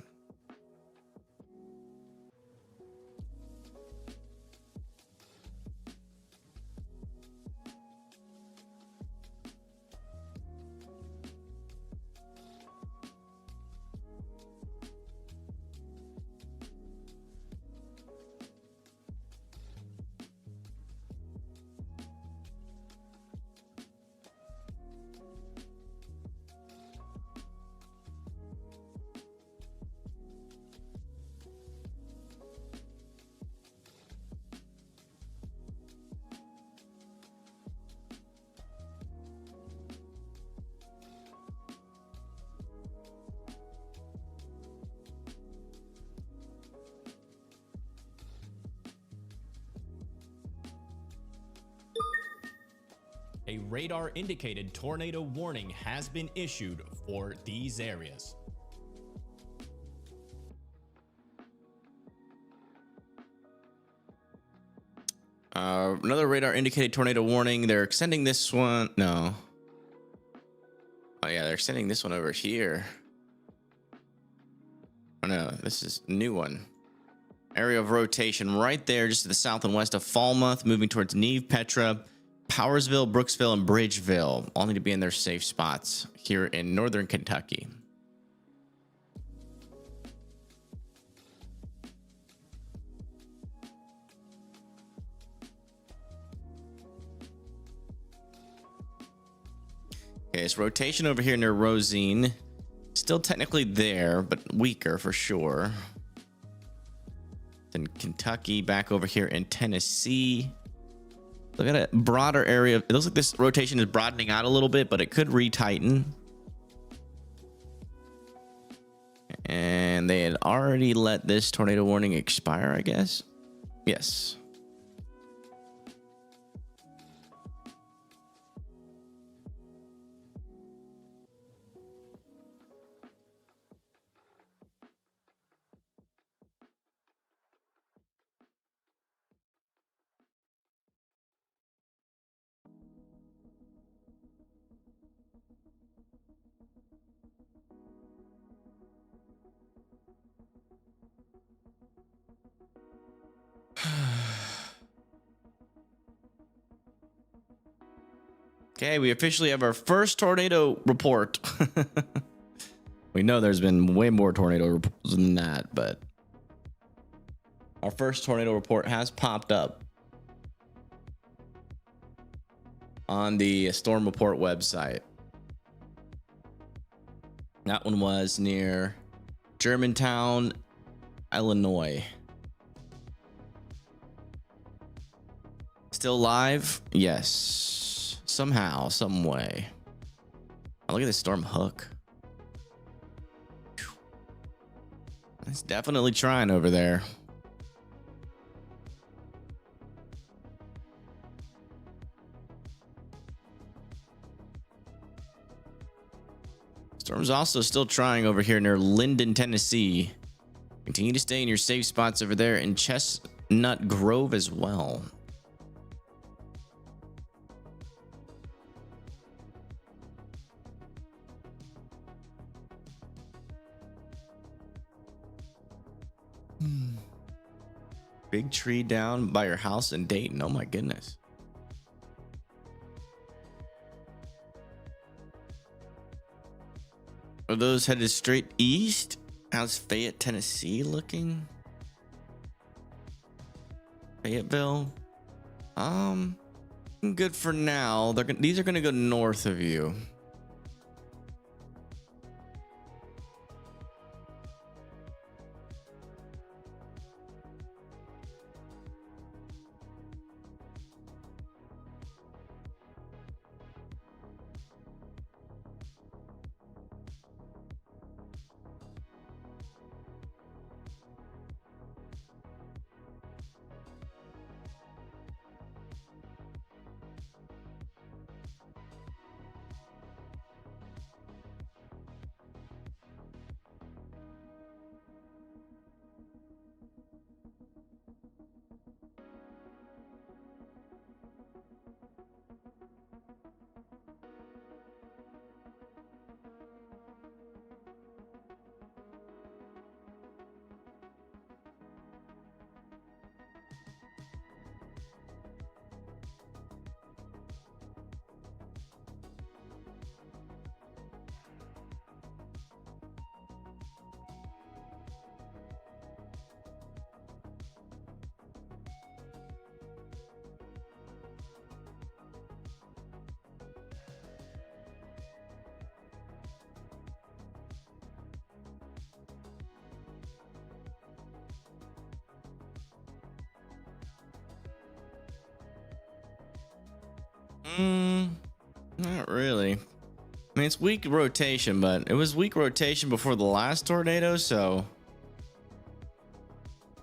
A radar indicated tornado warning has been issued for these areas. Another radar indicated tornado warning. They're extending this one. No. Oh yeah, they're extending this one over here. Oh no, this is a new one. Area of rotation right there, just to the south and west of Falmouth, moving towards Neve, Petra, Powersville, Brooksville, and Bridgeville. All need to be in their safe spots here in northern Kentucky. Okay, it's rotation over here near Rosine. Still technically there, but weaker for sure. Then Kentucky, back over here in Tennessee. Look at a broader area. It looks like this rotation is broadening out a little bit, but it could retighten. And they had already let this tornado warning expire, I guess. Yes. Okay, we officially have our first tornado report. We know there's been way more tornado reports than that, but our first tornado report has popped up on the Storm Report website. That one was near Germantown, Illinois. Still live? Yes. Somehow, some way. Oh, look at this storm hook. It's definitely trying over there. Storm's also still trying over here near Linden, Tennessee. Continue to stay in your safe spots over there in Chestnut Grove as well. Big tree down by your house in Dayton. Oh my goodness. Are those headed straight east? How's Fayette, Tennessee looking? Fayetteville? Good for now. These are gonna go north of you. Not really. I mean, it's weak rotation, but it was weak rotation before the last tornado, so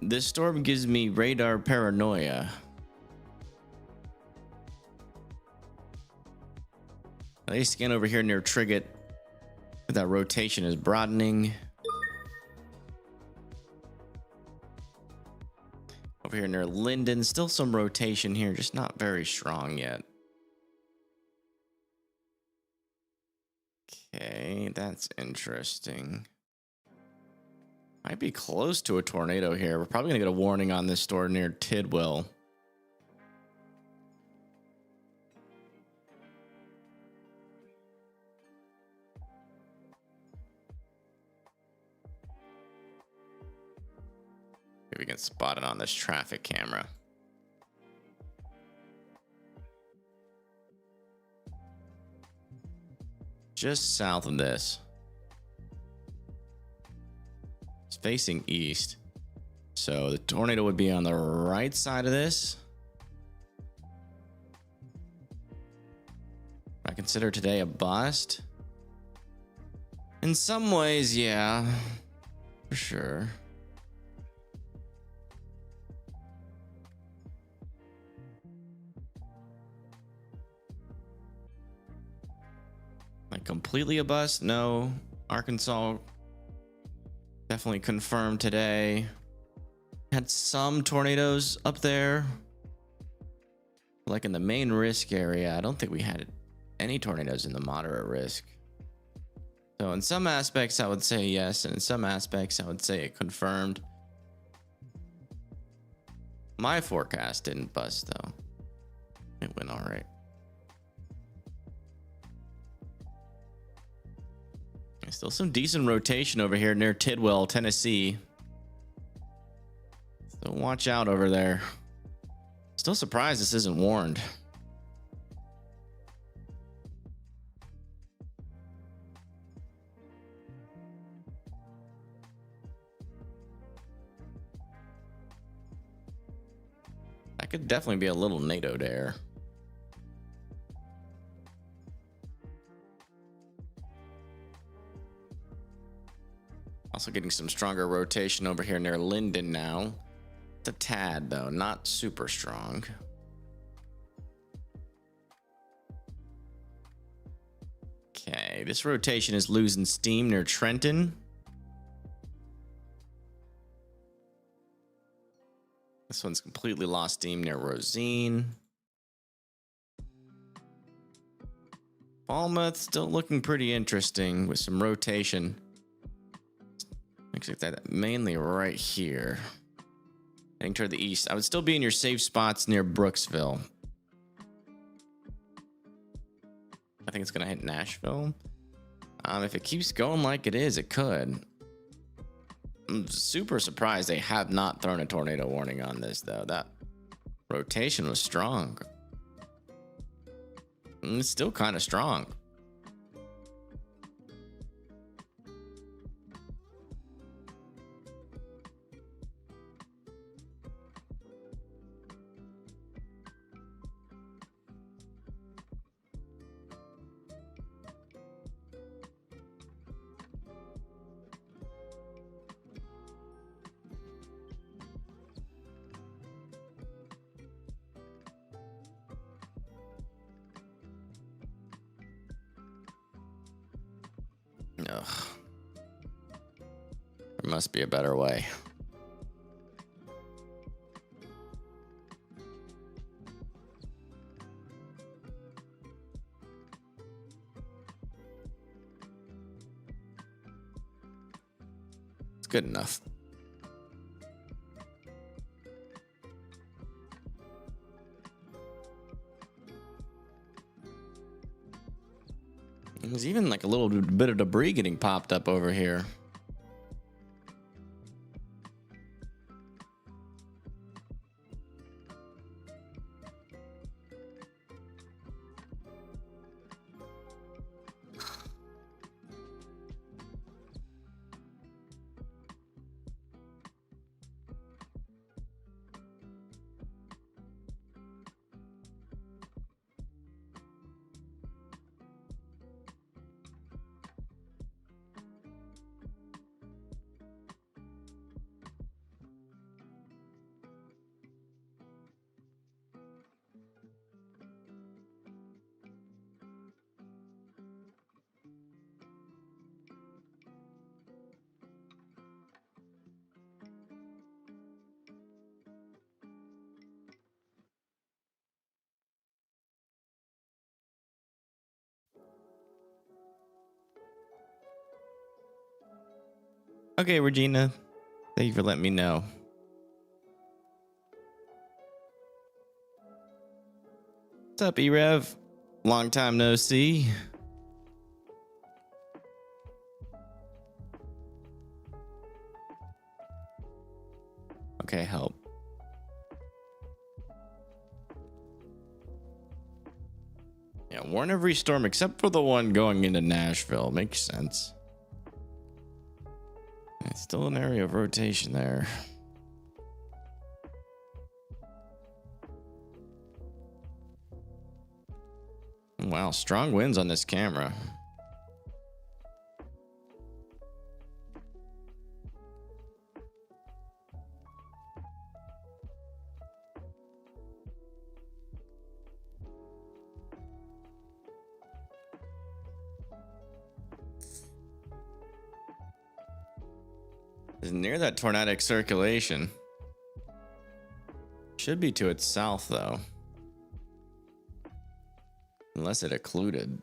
this storm gives me radar paranoia. They scan over here near Triget. That rotation is broadening. Over here near Linden, still some rotation here, just not very strong yet. Okay, that's interesting. Might be close to a tornado here. We're probably gonna get a warning on this storm near Tidwell. If we can spot it on this traffic camera. Just south of this. It's facing east. So the tornado would be on the right side of this. I consider today a bust. In some ways, yeah, for sure. Like completely a bust? No. Arkansas definitely confirmed today. Had some tornadoes up there. Like in the main risk area, I don't think we had any tornadoes in the moderate risk. So in some aspects, I would say yes. And in some aspects, I would say it confirmed. My forecast didn't bust though. It went all right. Still some decent rotation over here near Tidwell, Tennessee. So watch out over there. Still surprised this isn't warned. That could definitely be a little NATO there. Also getting some stronger rotation over here near Linden now. It's a tad though, not super strong. Okay, this rotation is losing steam near Trenton. This one's completely lost steam near Rosine. Falmouth still looking pretty interesting with some rotation. Looks like that mainly right here. Heading toward the east. I would still be in your safe spots near Brooksville. I think it's gonna hit Nashville. If it keeps going like it is, it could. I'm super surprised they have not thrown a tornado warning on this though. That rotation was strong. And it's still kind of strong. Ugh. There must be a better way. It's good enough. There's even like a little bit of debris getting popped up over here. Okay, Regina. Thank you for letting me know. What's up, E-Rev? Long time no see. Okay, help. Yeah, warn every storm except for the one going into Nashville. Makes sense. It's still an area of rotation there. Wow, strong winds on this camera. Is near that tornadic circulation. Should be to its south though. Unless it occluded.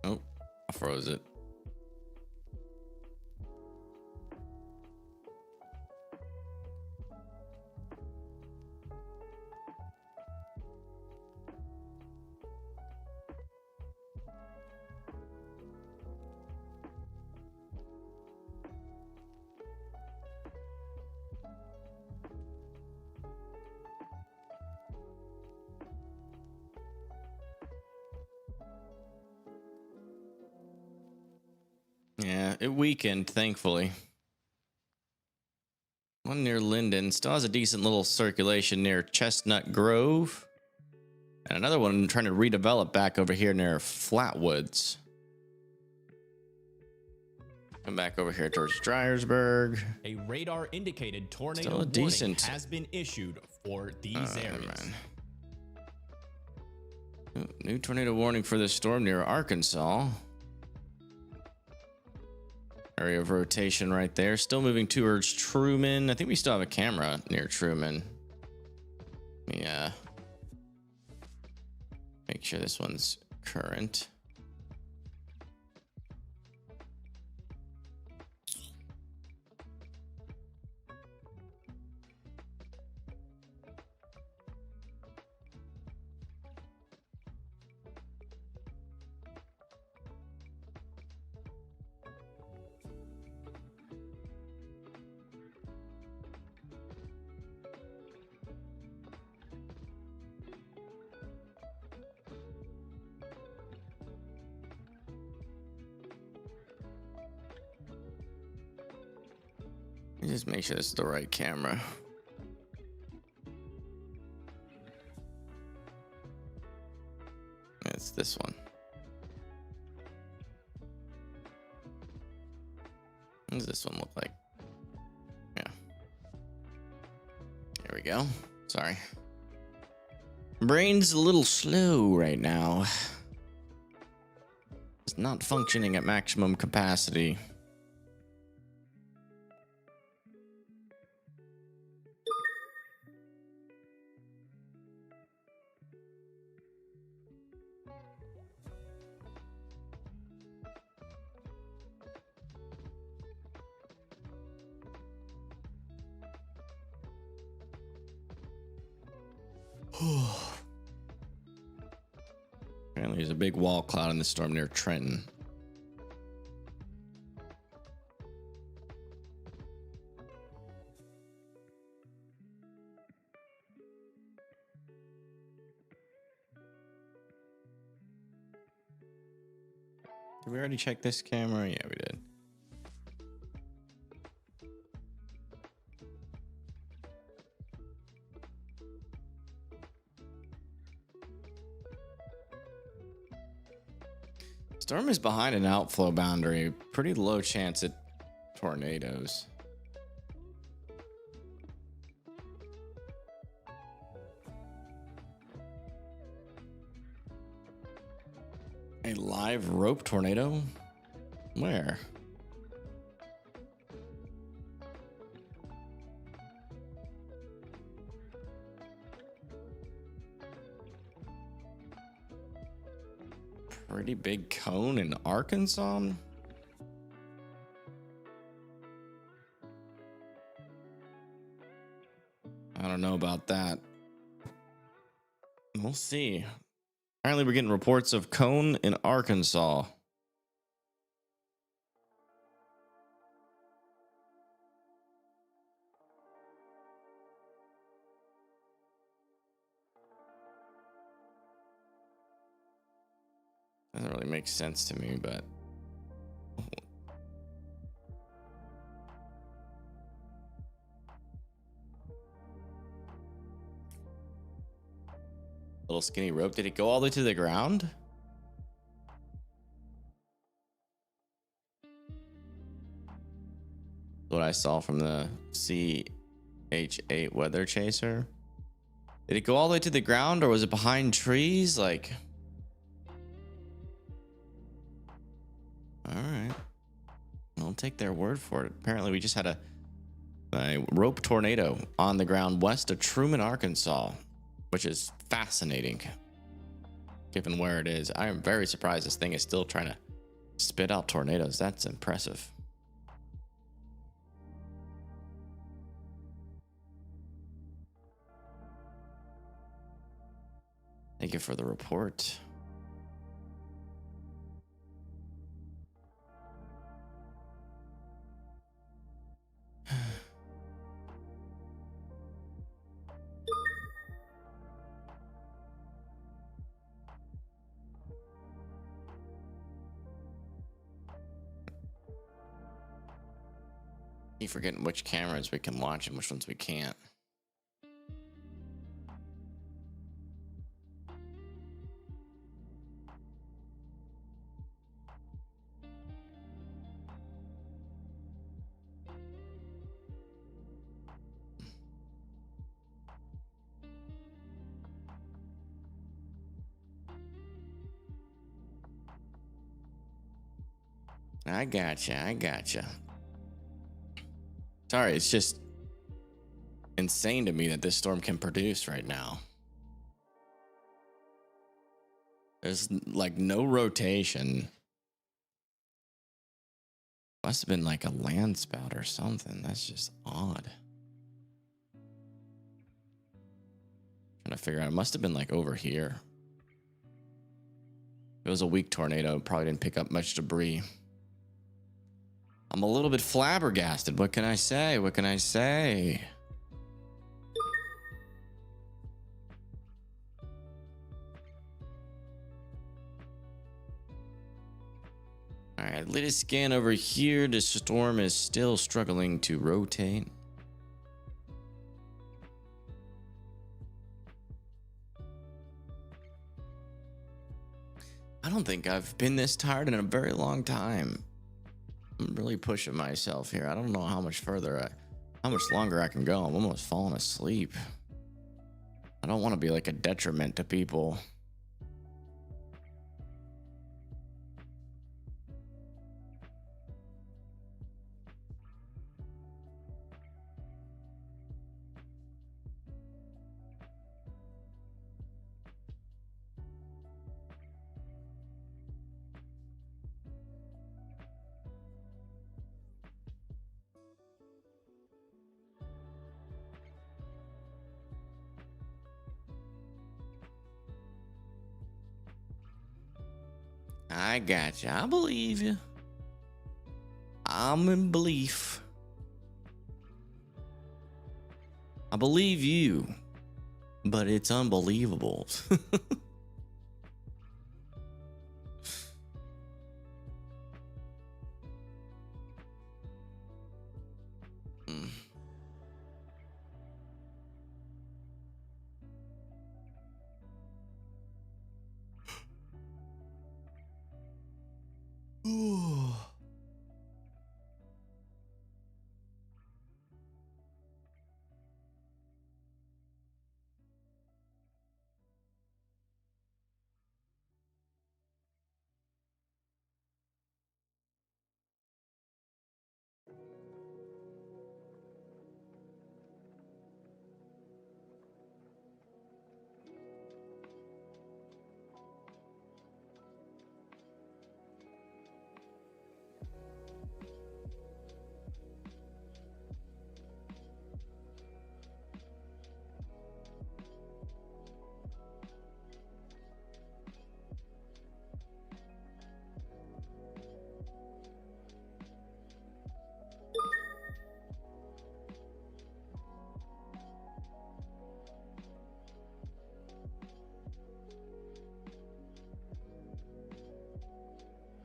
Oh, I froze it. Yeah, it weakened, thankfully. One near Linden still has a decent little circulation near Chestnut Grove. And another one trying to redevelop back over here near Flatwoods. Come back over here towards Dryersburg. A radar indicated tornado Still a warning decent- has been issued for these areas. Oh, new tornado warning for this storm near Arkansas. Area of rotation right there. Still moving towards Truman. I think we still have a camera near Truman. Yeah. Make sure this one's current. Just make sure this is the right camera. It's this one. What does this one look like? Yeah. There we go. Sorry. Brain's a little slow right now. It's not functioning at maximum capacity. Apparently there's a big wall cloud in the storm near Trenton. Did we already check this camera? Yeah, we did. Storm is behind an outflow boundary. Pretty low chance at tornadoes. A live rope tornado? Where? Pretty big cone in Arkansas? I don't know about that. We'll see. Apparently, we're getting reports of cone in Arkansas. Doesn't really make sense to me, but little skinny rope. Did it go all the way to the ground? What I saw from the CH8 weather chaser. Did it go all the way to the ground, or was it behind trees? Like, all right, I'll take their word for it. Apparently, we just had a rope tornado on the ground west of Truman, Arkansas, which is fascinating given where it is. I am very surprised this thing is still trying to spit out tornadoes. That's impressive. Thank you for the report. Keep forgetting which cameras we can watch and which ones we can't. I gotcha. Sorry, it's just insane to me that this storm can produce right now. There's like no rotation. Must have been like a land spout or something. That's just odd. Trying to figure out. It must have been like over here. It was a weak tornado. Probably didn't pick up much debris. I'm a little bit flabbergasted. What can I say? What can I say? All right, latest scan over here. The storm is still struggling to rotate. I don't think I've been this tired in a very long time. I'm really pushing myself here. I don't know how much longer I can go. I'm almost falling asleep. I don't want to be like a detriment to people. I got you. I believe you. I'm in belief. I believe you, but it's unbelievable. Ooh.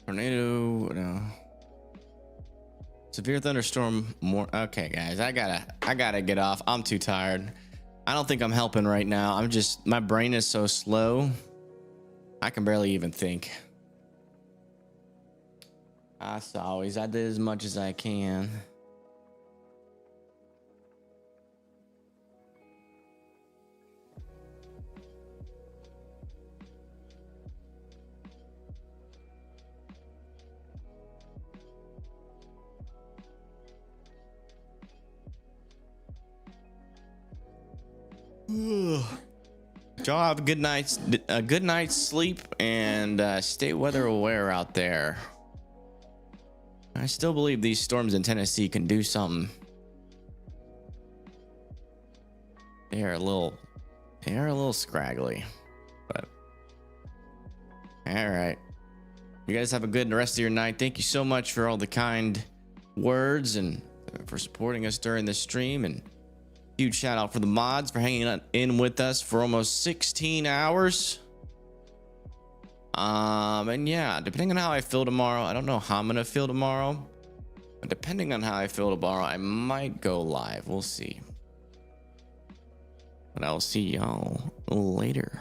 Tornado, no. Severe thunderstorm. More. Okay, guys, I gotta get off. I'm too tired. I don't think I'm helping right now. I'm just, my brain is so slow. I can barely even think. As always, I did as much as I can. Y'all have a good night's sleep, and stay weather aware out there. I still believe these storms in Tennessee can do something. They are a little scraggly, but all right. You guys have a good rest of your night. Thank you so much for all the kind words and for supporting us during this stream, and huge shout out for the mods for hanging in with us for almost 16 hours. And yeah, depending on how I feel tomorrow, I don't know how I'm gonna feel tomorrow, but depending on how I feel tomorrow, I might go live. We'll see. But I'll see y'all later.